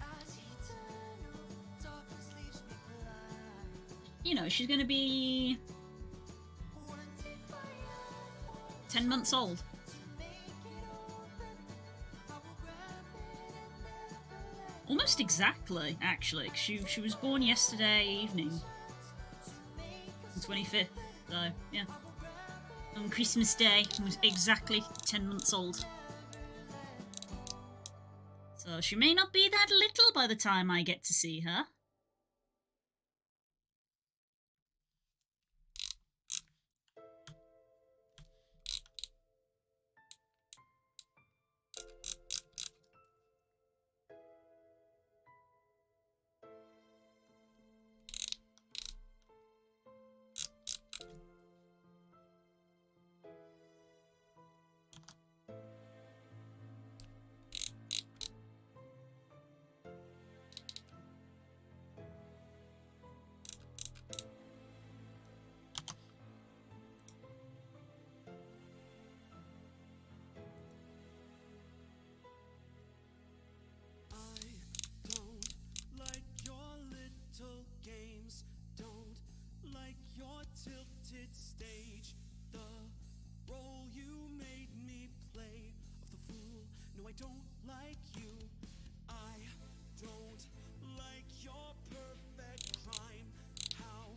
as eternal darkness leaves me blind. You know, she's gonna be When if I had one 10 months old. to make it all better, I will grab it and never let Almost exactly, actually. 'Cause she was born yesterday evening, the 25th. So, yeah. On Christmas Day, she was exactly 10 months old. So she may not be that little by the time I get to see her. I don't like your little games. Don't like your tilted stage. The role you made me play of the fool. No, I don't like you. I don't like your perfect crime. How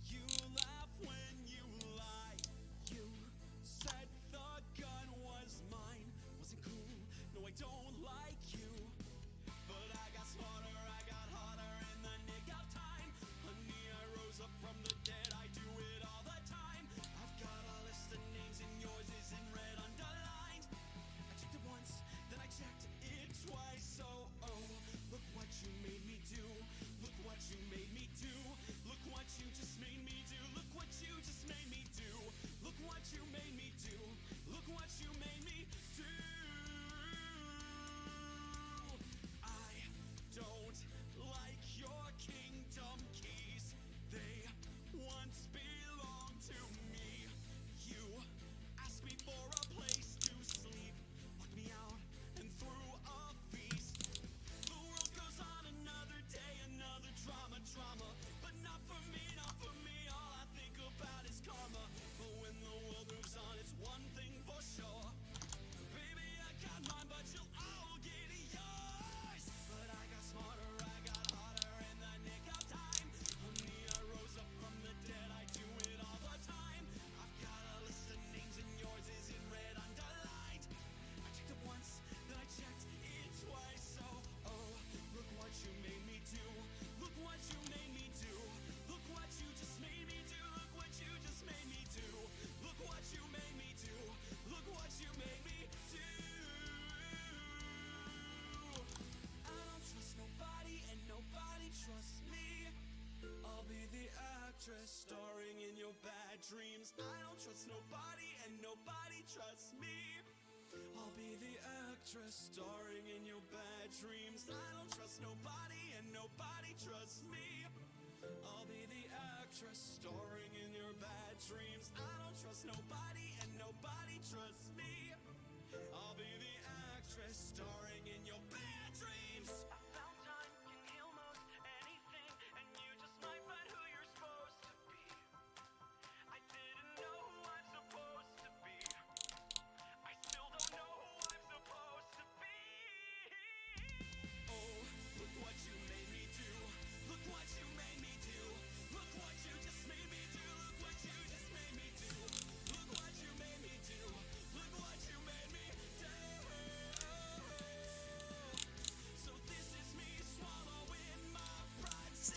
you laugh when you lie. You said the gun was mine. Wasn't cool. No, I don't like you. But I got smarter, I got harder in the nick of time. Honey, I rose up from the dead, I do it all the time. I've got a list of names and yours is in red underlined. I checked it once, then I checked it twice. So, oh, look what you made me do. Look what you made me do. Look what you just made me do. Look what you just made me do. Look what you made me do. Look what you made me do. I don't like your kingdom keys. They once belonged to me. You asked me for a place to sleep, locked me out and threw a feast. The world goes on another day, another drama, drama. But not for me, not for me. All I think about is karma. But when the world moves on, it's one thing for sure. Baby, I got mine, but you'll all get yours. But I got smarter, I got harder in the nick of time. Honey, I rose up from the dead, I do it all the time. I've got a list of names and yours is in red underlined. I checked it once, then I checked it twice. So, oh, look what you made me do. Look what you made me do. Look what you just made me do. Look what you just made me do. Look what you made me do. Look what you made me do. I don't trust nobody and nobody trusts me. I'll be the actress starring in your bad dreams. I don't trust nobody and nobody trusts me. I'll be the actress starring in your bad dreams. I don't trust nobody and nobody trusts me. I'll be the actress starring in your bad dreams. I don't trust nobody and nobody trusts me.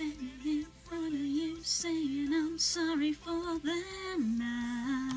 standing in front of you saying I'm sorry for that night.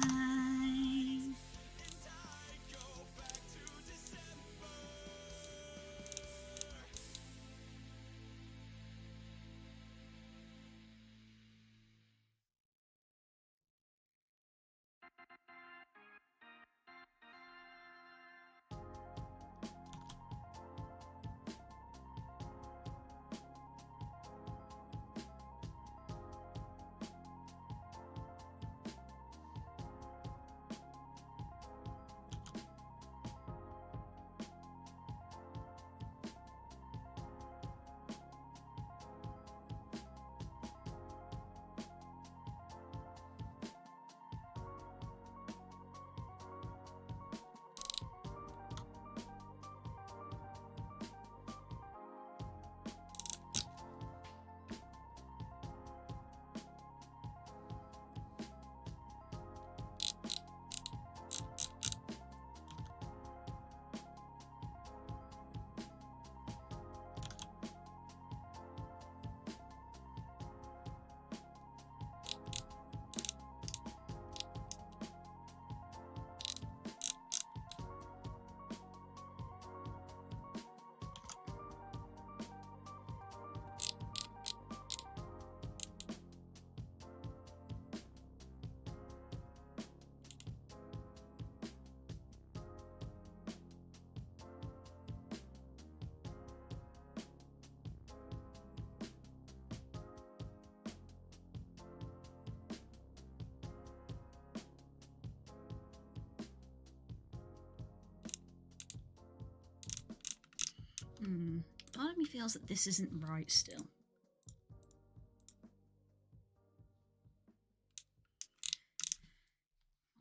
Part of me feels that this isn't right still.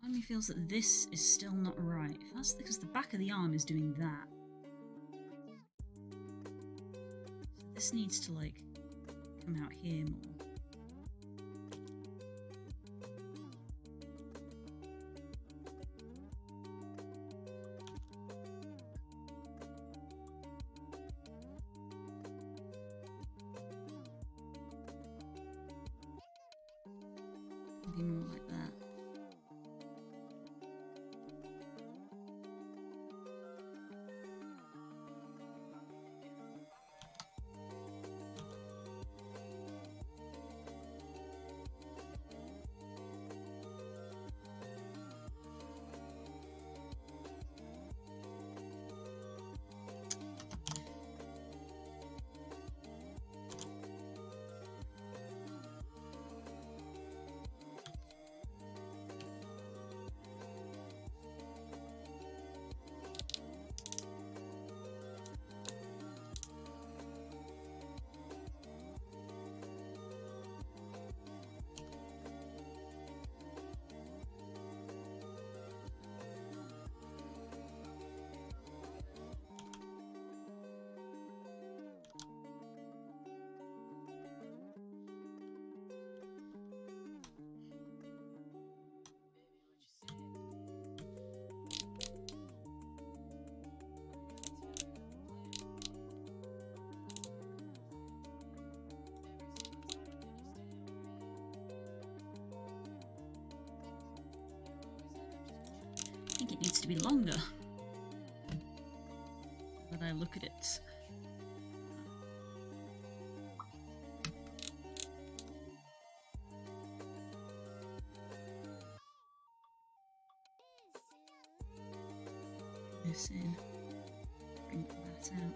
Part of me feels that this is still not right. If that's because the back of the arm is doing that. So this needs to like come out here more. Maybe more like that. I think it needs to be longer. But I look at it. This in. Bring that out.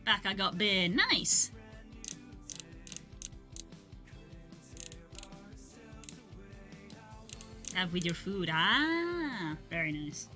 Back I got beer. Nice! Have with your food. Ah, very nice.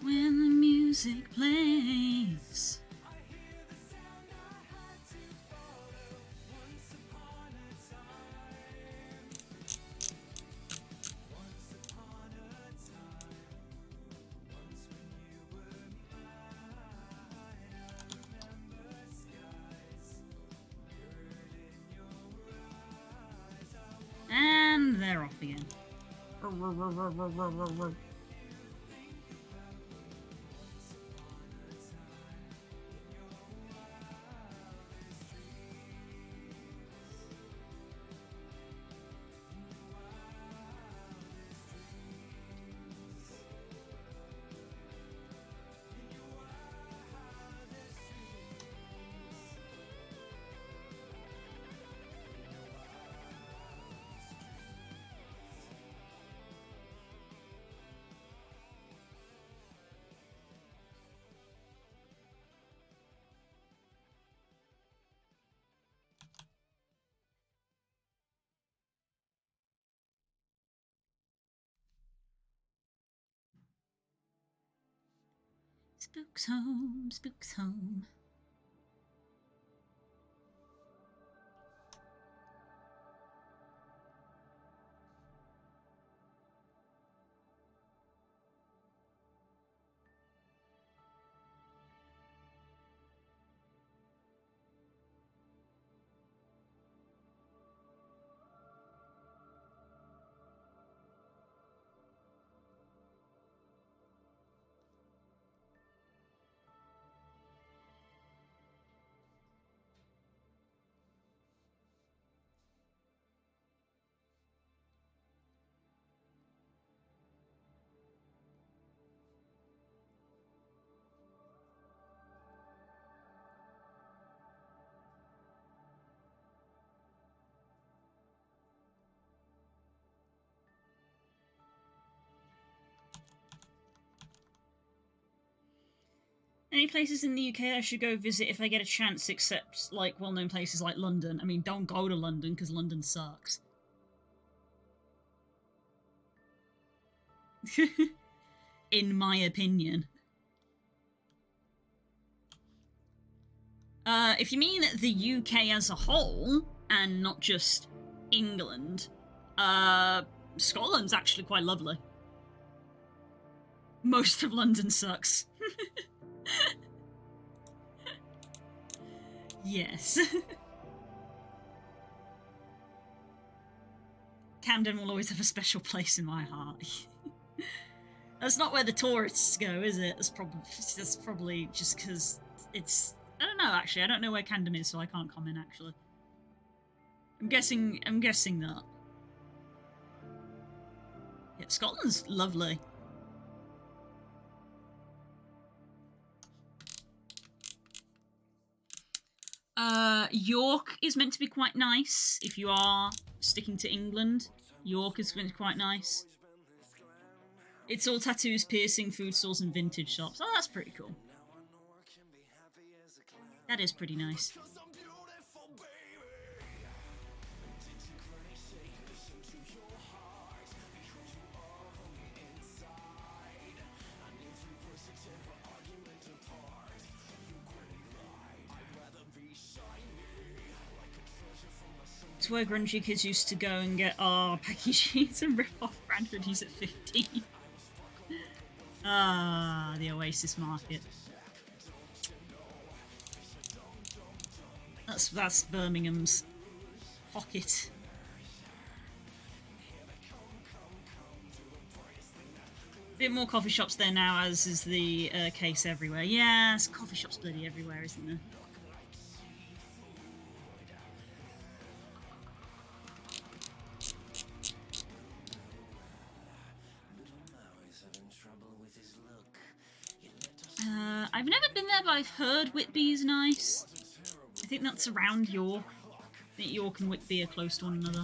When the music plays. And they're off again. Spooks home, spooks home. Any places in the UK I should go visit if I get a chance, except, like, well-known places like London? I mean, don't go to London, because London sucks. In my opinion. If you mean the UK as a whole, and not just England, Scotland's actually quite lovely. Most of London sucks. Yes. Camden will always have a special place in my heart. That's not where the tourists go, is it? That's probably just because it's... I don't know, actually. I don't know where Camden is, so I can't comment, actually. I'm guessing that. Yeah, Scotland's lovely. York is meant to be quite nice if you are sticking to England. York is meant to be quite nice. It's all tattoos, piercing, food stalls, and vintage shops. Oh, that's pretty cool. That is pretty nice. It's where grungy kids used to go and get our packy sheets and rip off brand hoodies at 15. Ah, the Oasis market. That's Birmingham's pocket. A bit more coffee shops there now, as is the case everywhere. Yeah, there's coffee shops bloody everywhere, isn't there? I've never been there, but I've heard Whitby is nice. I think that's around York. I think York and Whitby are close to one another.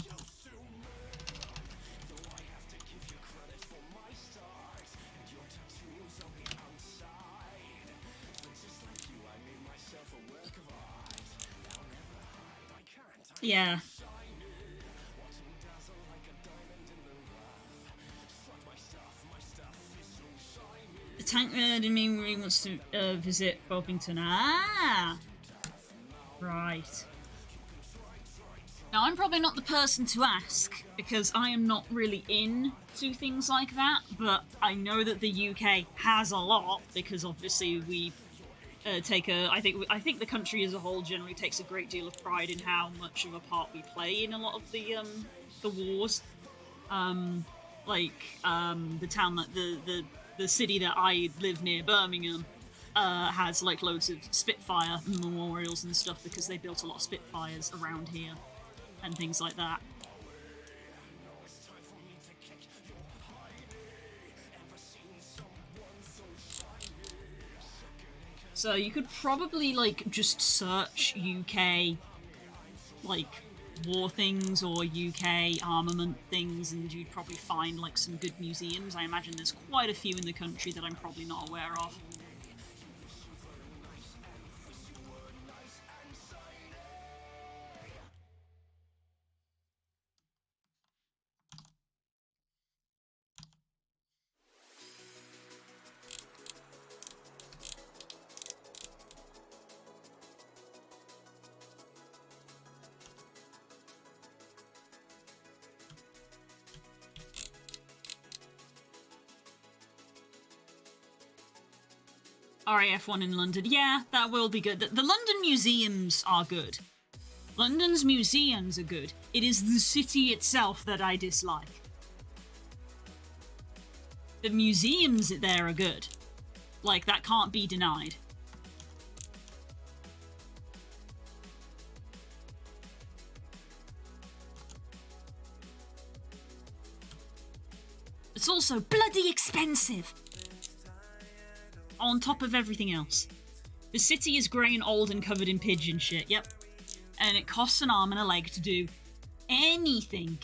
Yeah. The tank nerd in me really wants to visit Bovington. Ah! Right. Now, I'm probably not the person to ask, because I am not really into things like that, but I know that the UK has a lot, because obviously we take a... I think the country as a whole generally takes a great deal of pride in how much of a part we play in a lot of the wars. The town that the city that I live near, Birmingham, has like loads of Spitfire memorials and stuff because they built a lot of Spitfires around here and things like that. So you could probably like just search UK like war things or UK armament things, and you'd probably find like some good museums. I imagine there's quite a few in the country that I'm probably not aware of. RAF1 in London. Yeah, that will be good. The London museums are good. London's museums are good. It is the city itself that I dislike. The museums there are good. Like, that can't be denied. It's also bloody expensive. On top of everything else. The city is grey and old and covered in pigeon shit, yep. And it costs an arm and a leg to do anything.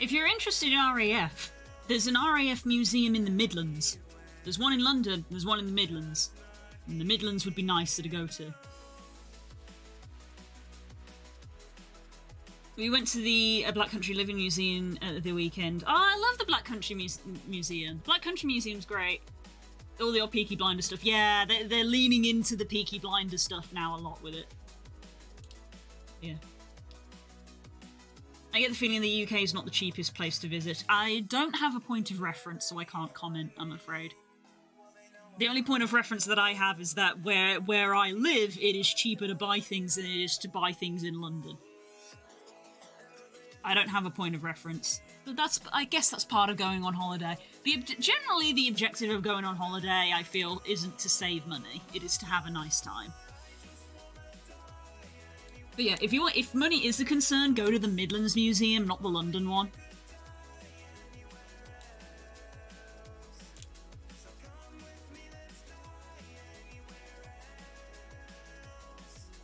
If you're interested in RAF, there's an RAF museum in the Midlands. There's one in London, there's one in the Midlands. And the Midlands would be nicer to go to. We went to the Black Country Living Museum at the weekend. Oh, I love the Black Country Museum. Black Country Museum's great. All the old Peaky Blinders stuff. Yeah, they're leaning into the Peaky Blinders stuff now a lot with it. Yeah. I get the feeling the UK is not the cheapest place to visit. I don't have a point of reference, so I can't comment, I'm afraid. The only point of reference that I have is that where I live, it is cheaper to buy things than it is to buy things in London. I don't have a point of reference. But I guess that's part of going on holiday. Generally, the objective of going on holiday, I feel, isn't to save money. It is to have a nice time. But yeah, if money is the concern, go to the Midlands Museum, not the London one.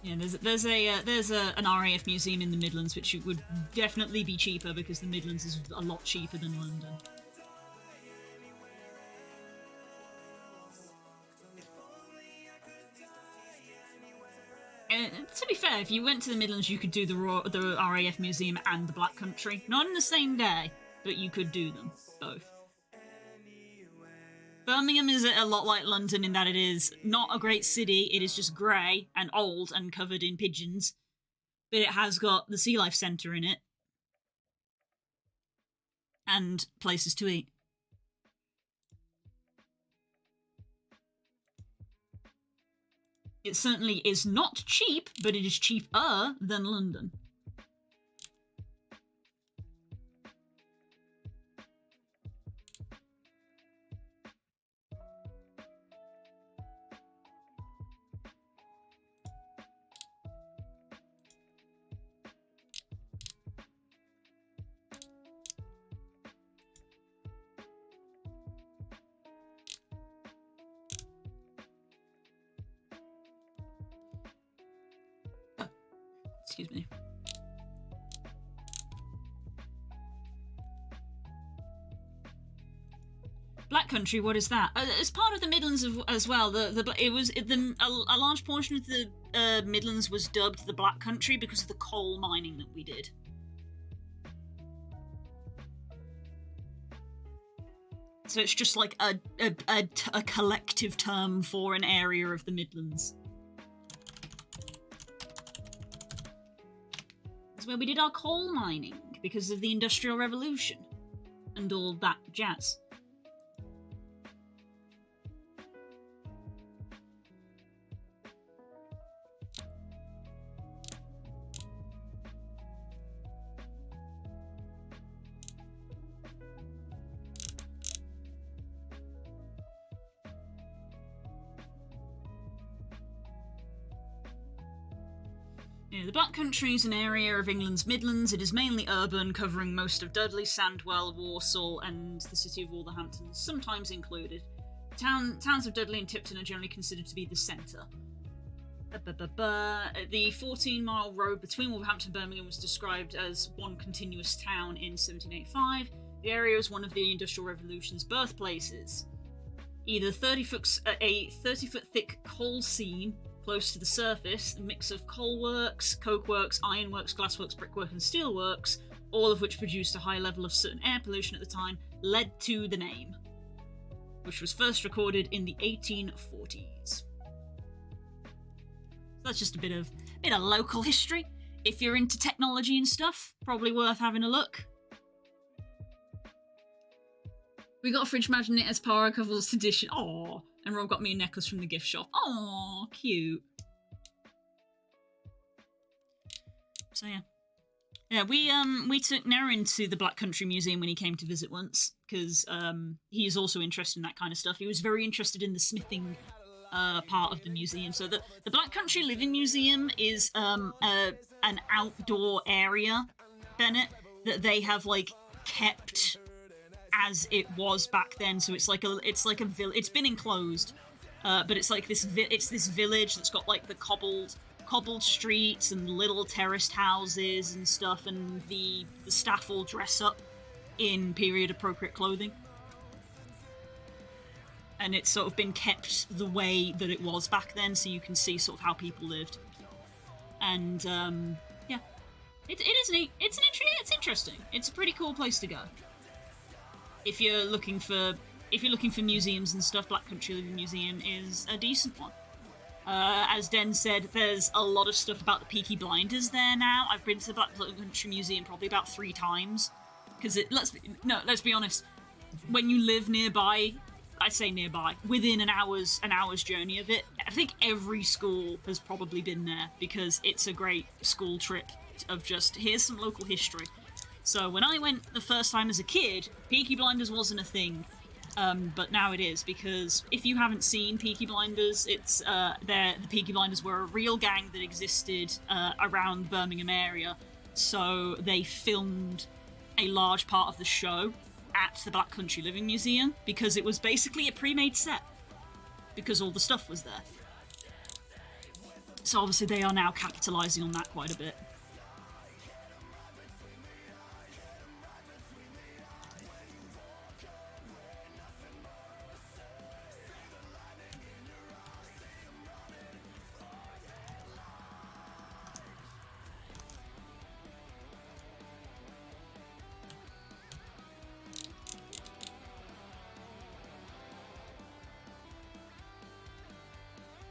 Yeah, there's an RAF museum in the Midlands, which would definitely be cheaper because the Midlands is a lot cheaper than London. To be fair, if you went to the Midlands, you could do the RAF museum and the Black Country, not in the same day, but you could do them both. Birmingham is a lot like London in that it is not a great city, it is just grey and old and covered in pigeons, but it has got the Sea Life Centre in it, and places to eat. It certainly is not cheap, but it is cheaper than London. Excuse me. Black Country, what is that? It's part of the Midlands as well. A large portion of the Midlands was dubbed the Black Country because of the coal mining that we did. So it's just like a collective term for an area of the Midlands. It's where we did our coal mining because of the Industrial Revolution and all that jazz. The Black Country is an area of England's Midlands. It is mainly urban, covering most of Dudley, Sandwell, Walsall, and the city of Wolverhampton, sometimes included. Towns of Dudley and Tipton are generally considered to be the centre. The 14-mile road between Wolverhampton and Birmingham was described as one continuous town in 1785. The area was one of the Industrial Revolution's birthplaces. Either a 30-foot thick coal seam close to the surface, a mix of coal works, coke works, ironworks, glassworks, brickwork, and steelworks, all of which produced a high level of soot and air pollution at the time, led to the name, which was first recorded in the 1840s. That's just a bit of local history. If you're into technology and stuff, probably worth having a look. We got a fridge magnet as Power Couples tradition. Aww. And Rob got me a necklace from the gift shop. Aww, cute. So yeah. Yeah, we took Naren to the Black Country Museum when he came to visit once, because he is also interested in that kind of stuff. He was very interested in the smithing part of the museum. So the Black Country Living Museum is an outdoor area, Bennett, that they have kept as it was back then. So it's like a village. It's been enclosed, but it's like this. It's this village that's got the cobbled streets and little terraced houses and stuff, and the staff all dress up in period-appropriate clothing. And it's sort of been kept the way that it was back then, so you can see sort of how people lived. And, yeah. It is neat. It's interesting. It's a pretty cool place to go. If you're looking for museums and stuff, Black Country Living Museum is a decent one. As Den said, there's a lot of stuff about the Peaky Blinders there now. I've been to the Black Country Museum probably about 3 times. Because let's be honest, when you live nearby, I say nearby, within an hour's journey of it, I think every school has probably been there, because it's a great school trip of just, here's some local history. So when I went the first time as a kid, Peaky Blinders wasn't a thing. But now it is, because if you haven't seen Peaky Blinders, it's the Peaky Blinders were a real gang that existed around Birmingham area. So they filmed a large part of the show at the Black Country Living Museum, because it was basically a pre-made set, because all the stuff was there. So obviously they are now capitalising on that quite a bit.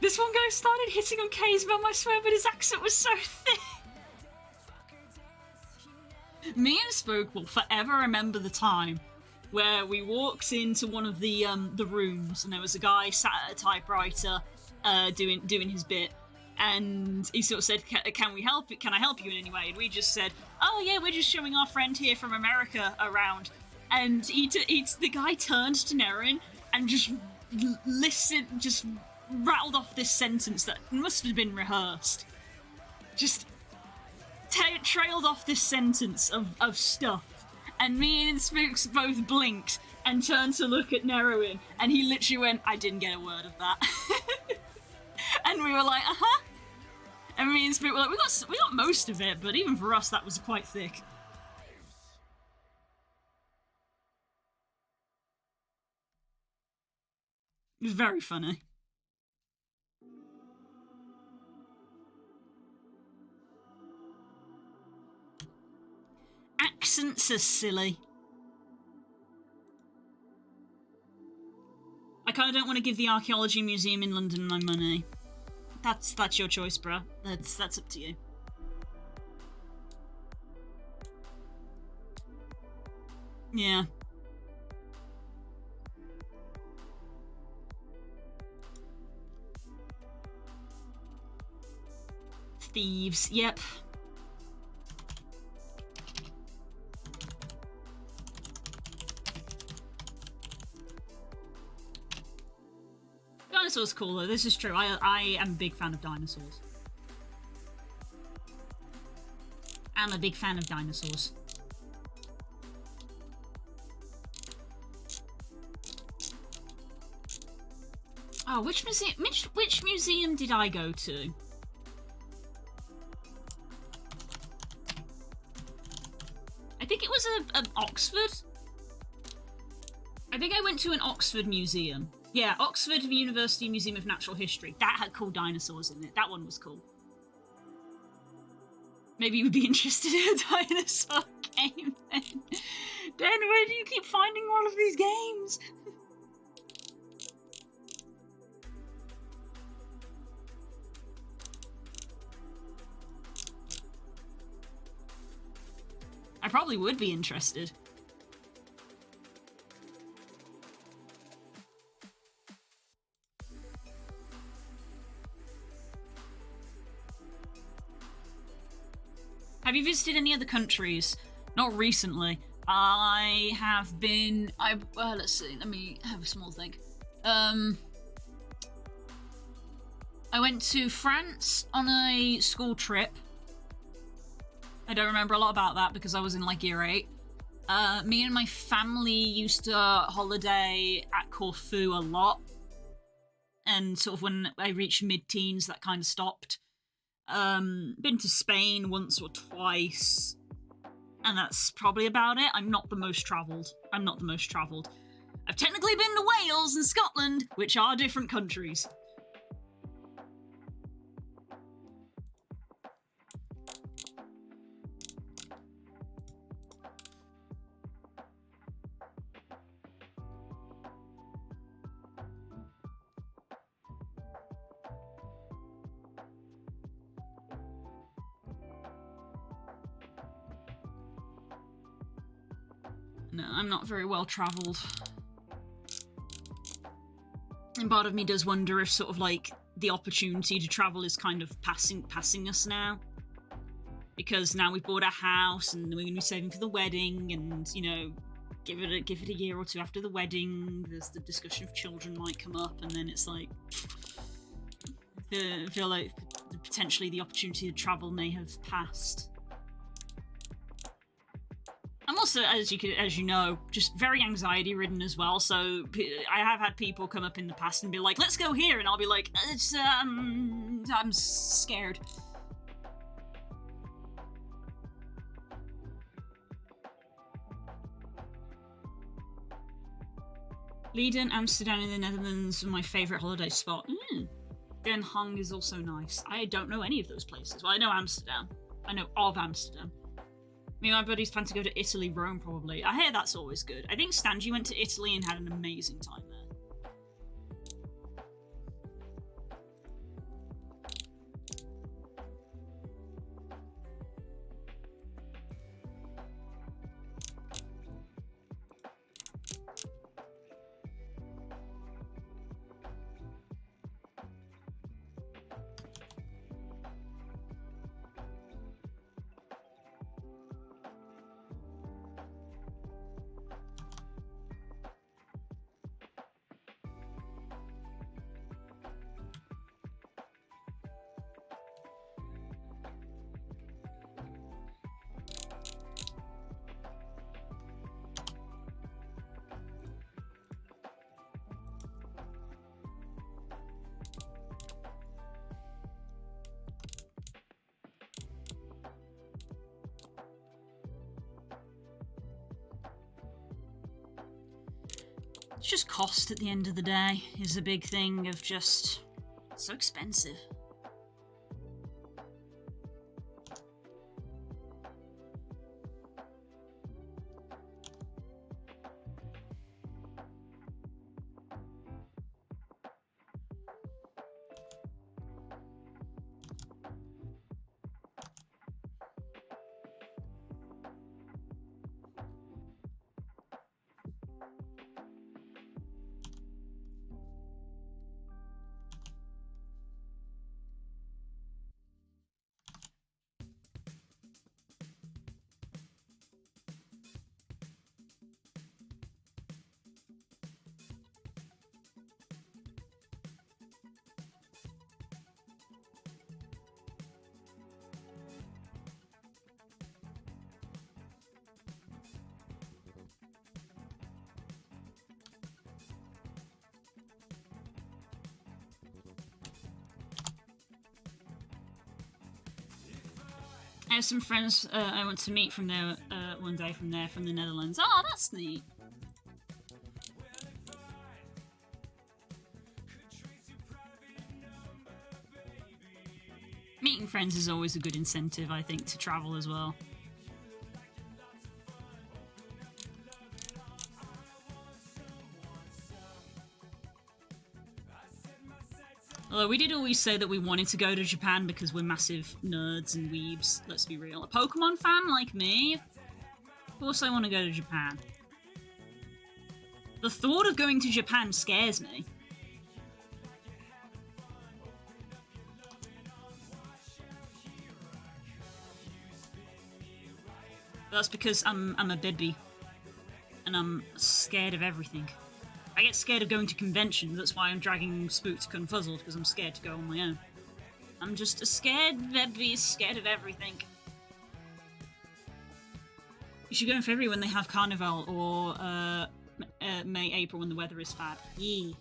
This one guy started hitting on K's mum, I swear, but his accent was so thick. Me and Spoke will forever remember the time where we walked into one of the rooms, and there was a guy sat at a typewriter doing his bit, and he sort of said, "Can we help? Can I help you in any way?" And we just said, "Oh yeah, we're just showing our friend here from America around." And the guy turned to Nerin and just rattled off this sentence that must have been rehearsed. Just trailed off this sentence of stuff. And me and Spooks both blinked and turned to look at Neroin, and he literally went, "I didn't get a word of that." And we were like, uh-huh. And me and Spook were like, we got most of it, but even for us that was quite thick. It was very funny. Accents are silly. I kind of don't want to give the Archaeology Museum in London my money. That's your choice, bruh. That's up to you. Yeah. Thieves, yep. Dinosaurs cool though, this is true. I am a big fan of dinosaurs. I'm a big fan of dinosaurs. Oh, which museum did I go to? I think it was an Oxford. I think I went to an Oxford museum. Yeah, Oxford University Museum of Natural History. That had cool dinosaurs in it. That one was cool. Maybe you would be interested in a dinosaur game then. Dan, where do you keep finding all of these games? I probably would be interested. Have you visited any other countries? Not recently. I have been... let's see, let me have a small think. I went to France on a school trip. I don't remember a lot about that because I was in like year 8. Me and my family used to holiday at Corfu a lot. And sort of when I reached mid-teens, that kind of stopped. Been to Spain once or twice. And that's probably about it. I'm not the most travelled. I've technically been to Wales and Scotland, which are different countries. No, I'm not very well travelled. And part of me does wonder if sort of like the opportunity to travel is kind of passing us now. Because now we've bought a house and we're gonna be saving for the wedding, and you know, give it a year or two after the wedding, there's the discussion of children might come up, and then it's like I feel like potentially the opportunity to travel may have passed. I'm also, as you know, just very anxiety ridden as well. So I have had people come up in the past and be like, "Let's go here," and I'll be like, "It's I'm scared." Leiden, Amsterdam in the Netherlands, my favourite holiday spot. Den Haag is also nice. I don't know any of those places. Well, I know Amsterdam. I know of Amsterdam. Me and my buddies plan to go to Italy, Rome, probably. I hear that's always good. I think Stanji went to Italy and had an amazing time there. It's just cost at the end of the day is a big thing of just so expensive. I have some friends I want to meet from there one day from the Netherlands. Oh, that's neat. Meeting friends is always a good incentive, I think, to travel as well. Although we did always say that we wanted to go to Japan because we're massive nerds and weebs, let's be real. A Pokemon fan like me? Of course I want to go to Japan. The thought of going to Japan scares me. That's because I'm a baby. And I'm scared of everything. I get scared of going to conventions, that's why I'm dragging Spooked Confuzzled, because I'm scared to go on my own. I'm just a scared baby, scared of everything. You should go in February when they have Carnival, or May, April when the weather is fab. Yeah.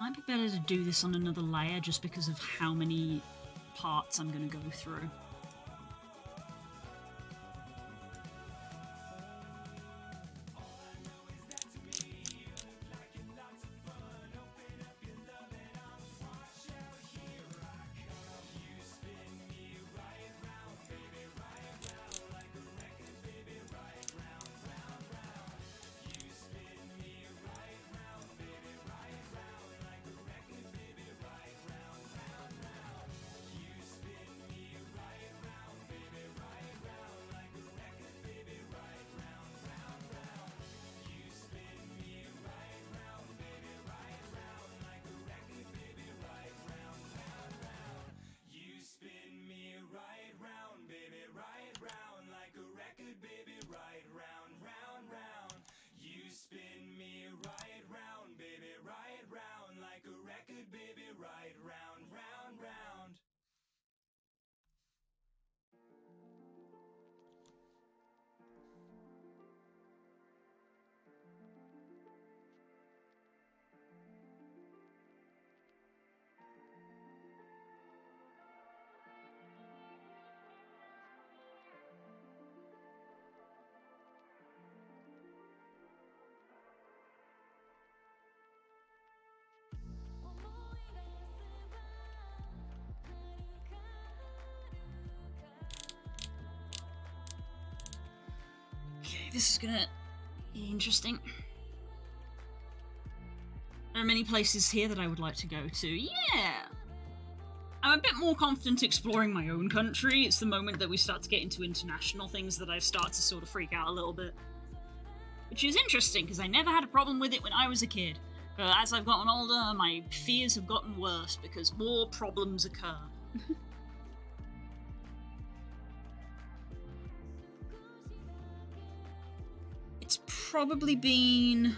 Might be better to do this on another layer just because of how many parts I'm going to go through. Okay, this is gonna be interesting. There are many places here that I would like to go to. Yeah! I'm a bit more confident exploring my own country. It's the moment that we start to get into international things that I start to sort of freak out a little bit. Which is interesting, because I never had a problem with it when I was a kid. But as I've gotten older, my fears have gotten worse, because more problems occur. It's probably been...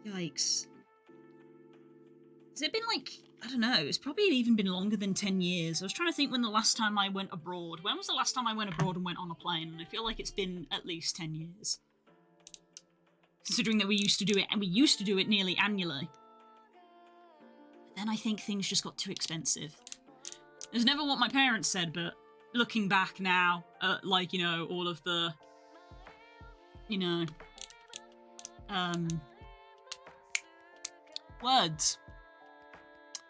Yikes. Has it been like... I don't know, it's probably even been longer than 10 years. I was trying to think when the last time I went abroad. When was the last time I went abroad and went on a plane? And I feel like it's been at least 10 years. Considering that we used to do it, and we used to do it nearly annually. But then I think things just got too expensive. It's never what my parents said, but looking back now, like, you know, all of the... You know... Words.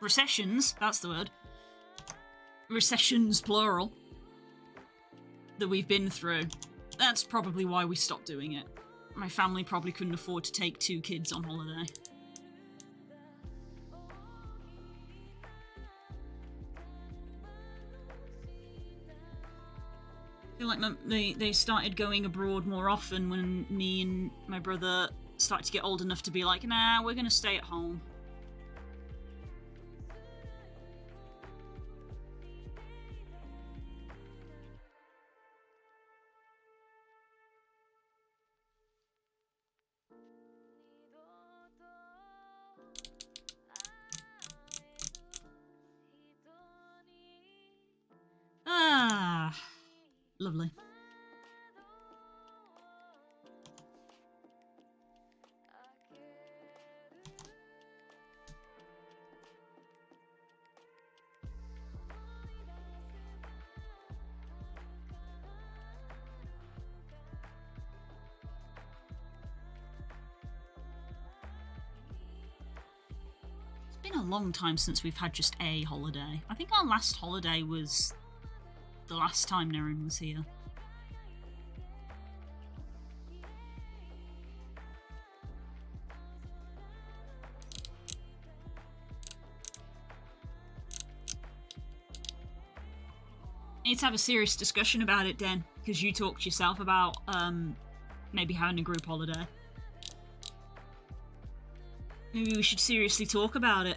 Recessions, that's the word. Recessions, plural. That we've been through. That's probably why we stopped doing it. My family probably couldn't afford to take 2 kids on holiday. I feel like they started going abroad more often when me and my brother started to get old enough to be like, nah, we're gonna stay at home. Ah, lovely. It's been a long time since we've had just a holiday. I think our last holiday was the last time Naren was here. Need to have a serious discussion about it, Den, because you talked yourself about maybe having a group holiday. Maybe we should seriously talk about it.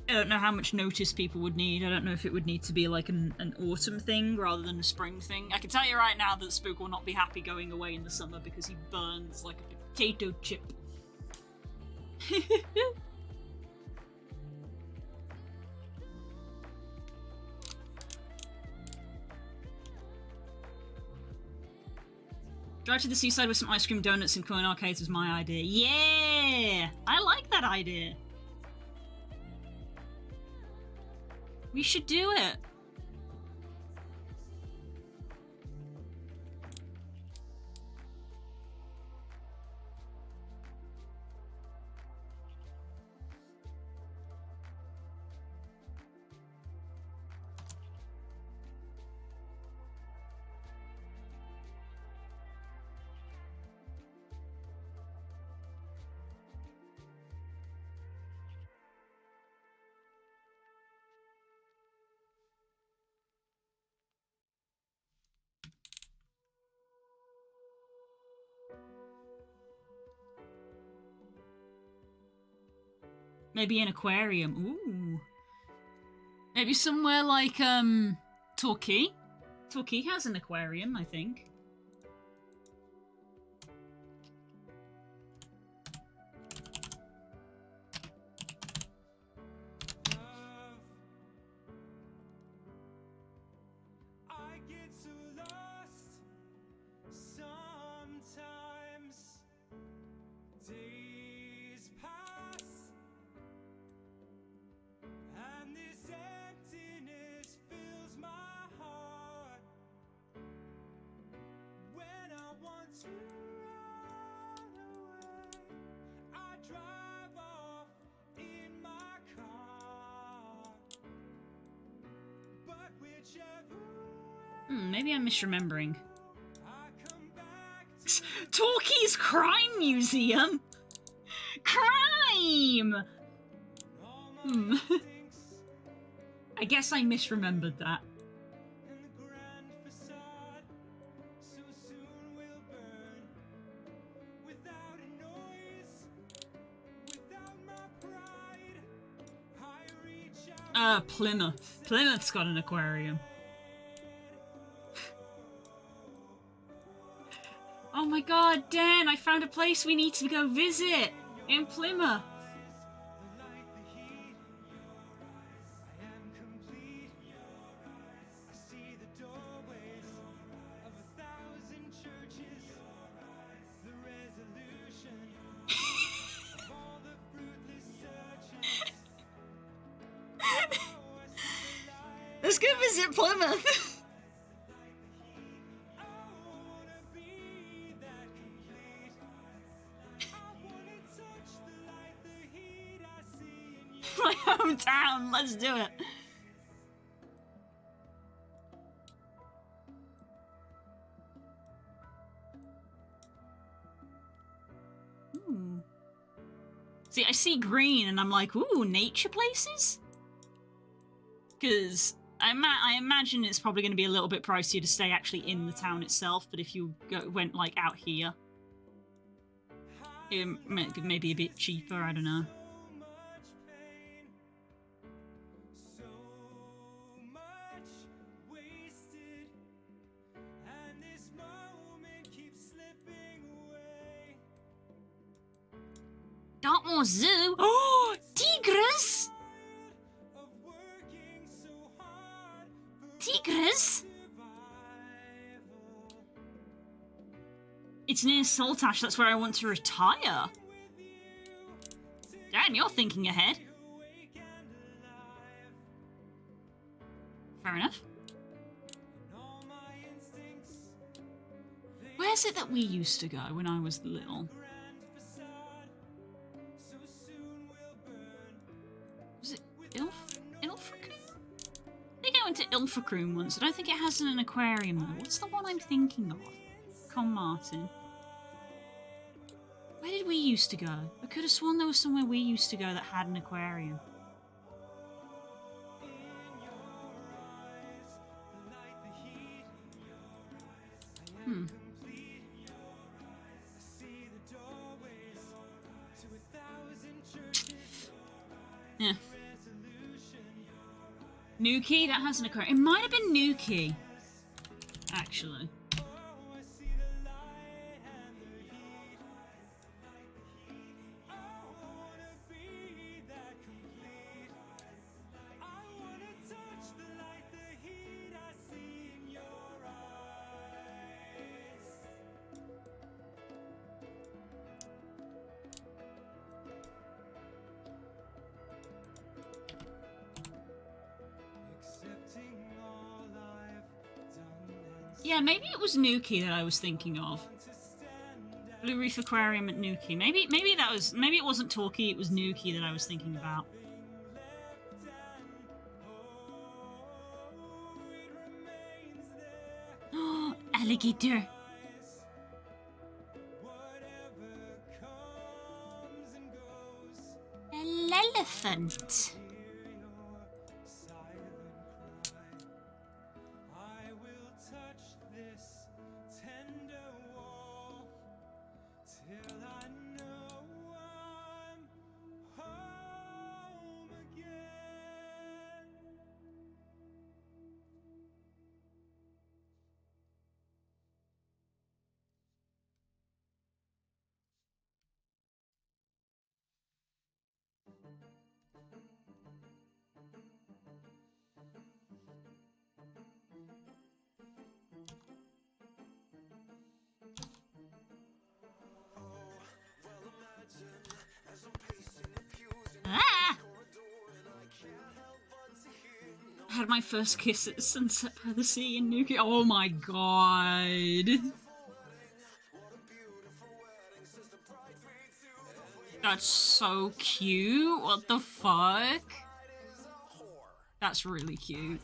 I don't know how much notice people would need. I don't know if it would need to be like an autumn thing rather than a spring thing. I can tell you right now that Spook will not be happy going away in the summer because he burns like a potato chip. Drive to the seaside with some ice cream, donuts, and coin arcades was my idea. Yeah! I like that idea. We should do it. Maybe an aquarium. Ooh. Maybe somewhere like, Torquay? Torquay has an aquarium, I think. I get so lost sometimes. Days pass, and this emptiness fills my heart. When I want to run away, I drive off in my car. But whichever Maybe I'm misremembering. I come back to Torquay's Crime Museum? Crime! all my Hmm. instincts. I guess I misremembered that. And the grand facade so soon will burn without a noise, without my pride. I reach out. Plymouth. Plymouth's got an aquarium. Oh my god, Dan, I found a place we need to go visit in Plymouth. The light, the heat, I am complete. I see the doorways of 1,000 churches. The resolution of all the fruitless searches. Oh, I see the light. Let's go visit Plymouth. I wanna be that complete. I wanna touch the light, the heat I see in you. My hometown, let's do it. See, I see green and I'm like, ooh, nature places? Because I imagine it's probably going to be a little bit pricier to stay actually in the town itself, but if you went, like, out here, it may be a bit cheaper, I don't know. So much pain, so much wasted, and this moment keeps slipping away. Dartmoor Zoo? Oh, tigers! Of working so hard for Tigers? survival. It's near Saltash, that's where I want to retire. Damn, you're thinking ahead. Awake and alive, Fair enough. and all my instincts. Where's it that we used to go when I was little? Grand facade so soon will burn. Was it Ilfracombe? I think I went to Ilfracombe once. I don't think it has an aquarium though. What's the one I'm thinking of? Con Martin. Where did we used to go? I could have sworn there was somewhere we used to go that had an aquarium. In your eyes, the light, the heat. I am complete. I see the doorways to 1,000 churches. Yeah. Resolution. Nuki, that has an aquarium. It might have been Nuki. Actually. Oh, I see the light and the heat. I wanna be that complete. I wanna touch the light, the heat I see in your eyes. Yeah, maybe it was Nuki that I was thinking of. Blue Reef Aquarium at Nuki. Maybe it wasn't Torquay, it was Nuki that I was thinking about. Oh, alligator. An elephant. Ah! I had my first kiss at sunset by the sea in Nuki. Oh my god. That's so cute. What the fuck? That's really cute.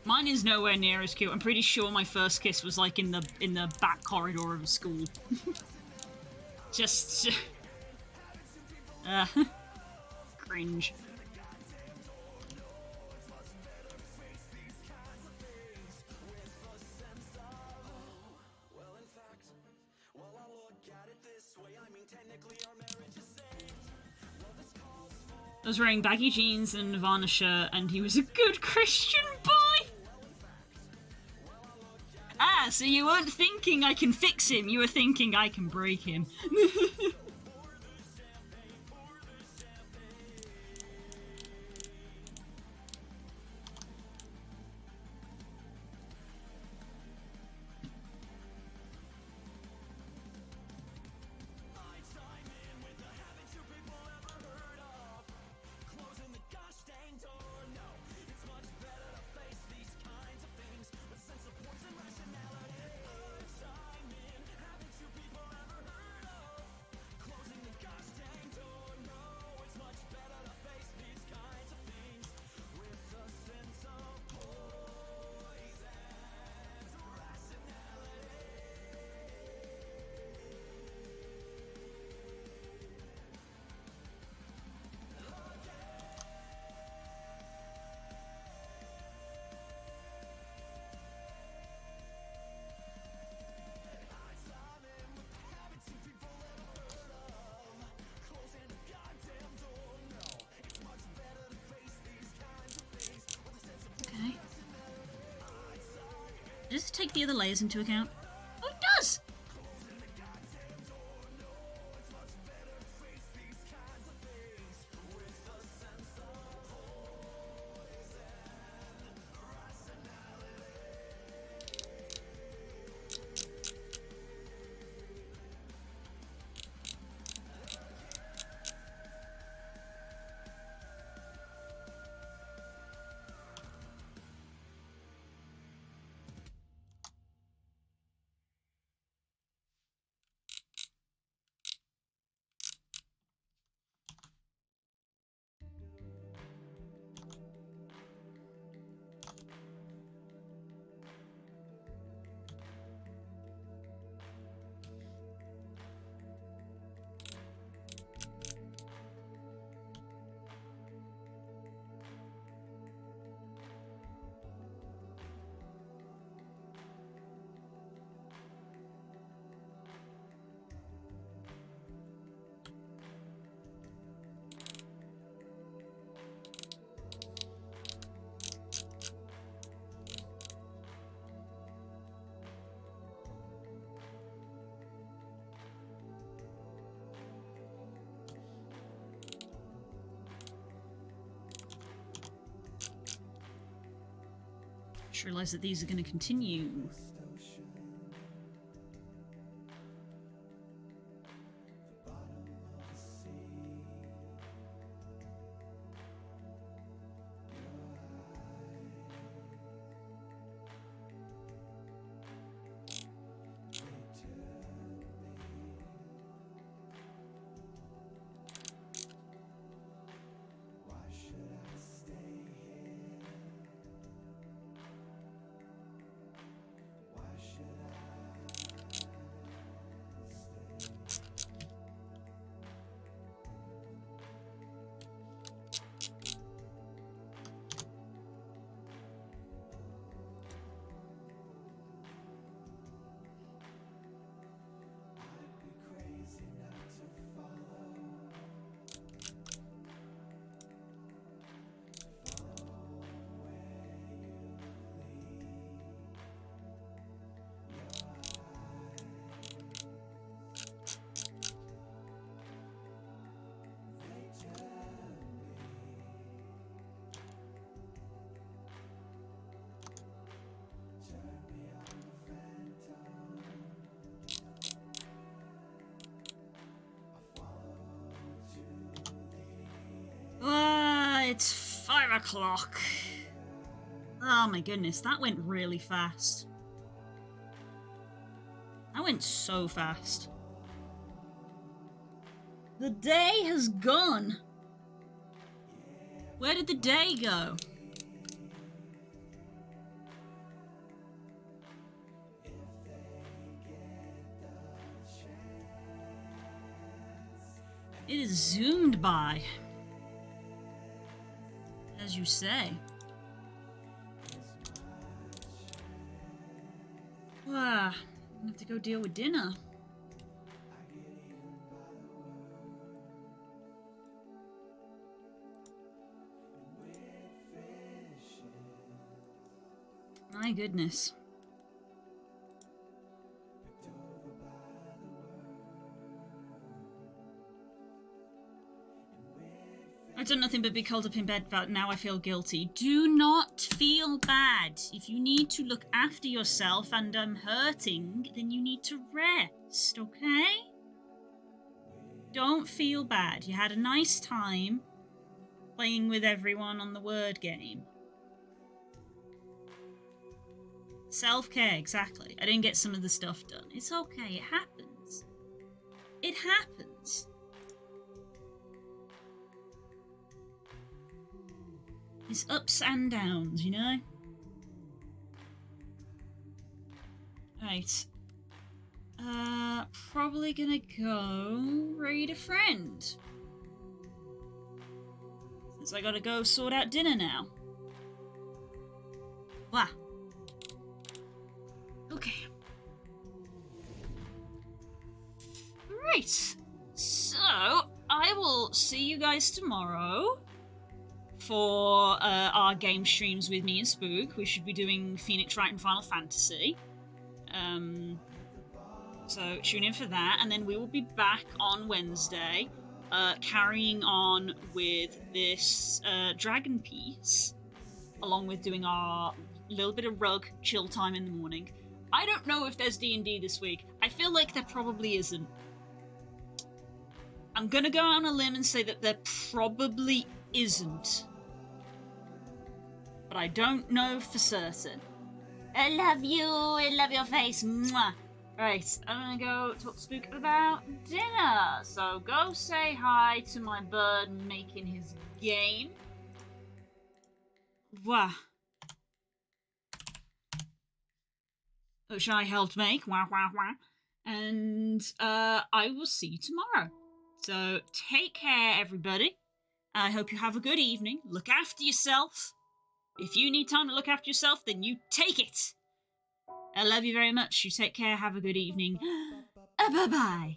Mine is nowhere near as cute. I'm pretty sure my first kiss was like in the back corridor of a school. Just cringe. I was wearing baggy jeans and Nirvana shirt, and he was a good Christian boy. Ah, so you weren't thinking I can fix him, you were thinking I can break him. Does it take the other layers into account? Oh, it does! Just realised that these are going to continue. o'clock. Oh my goodness, that went really fast. That went so fast. The day has gone. Where did the day go? It is zoomed by. As you say. Ah, I have to go deal with dinner. My goodness. I've done nothing but be curled up in bed, but now I feel guilty. Do not feel bad. If you need to look after yourself and I'm hurting, then you need to rest, okay? Don't feel bad. You had a nice time playing with everyone on the word game. Self-care, exactly. I didn't get some of the stuff done. It's okay, it happens. It happens. It's ups and downs, you know? Right. Probably gonna go raid a friend. Since I gotta go sort out dinner now. Wow. Okay. Right. So, I will see you guys tomorrow for our game streams with me and Spook. We should be doing Phoenix Wright and Final Fantasy. So tune in for that, and then we will be back on Wednesday, carrying on with this dragon piece, along with doing our little bit of rug chill time in the morning. I don't know if there's D&D this week. I feel like there probably isn't. I'm gonna go on a limb and say that there probably isn't. But I don't know for certain. I love you. I love your face. Mwah. Right, I'm gonna go talk to Spook about dinner. So go say hi to my bird making his game. Wah. Which I helped make. Wah, wah, wah. And I will see you tomorrow. So take care, everybody. I hope you have a good evening. Look after yourself. If you need time to look after yourself, then you take it. I love you very much. You take care. Have a good evening. Bye-bye.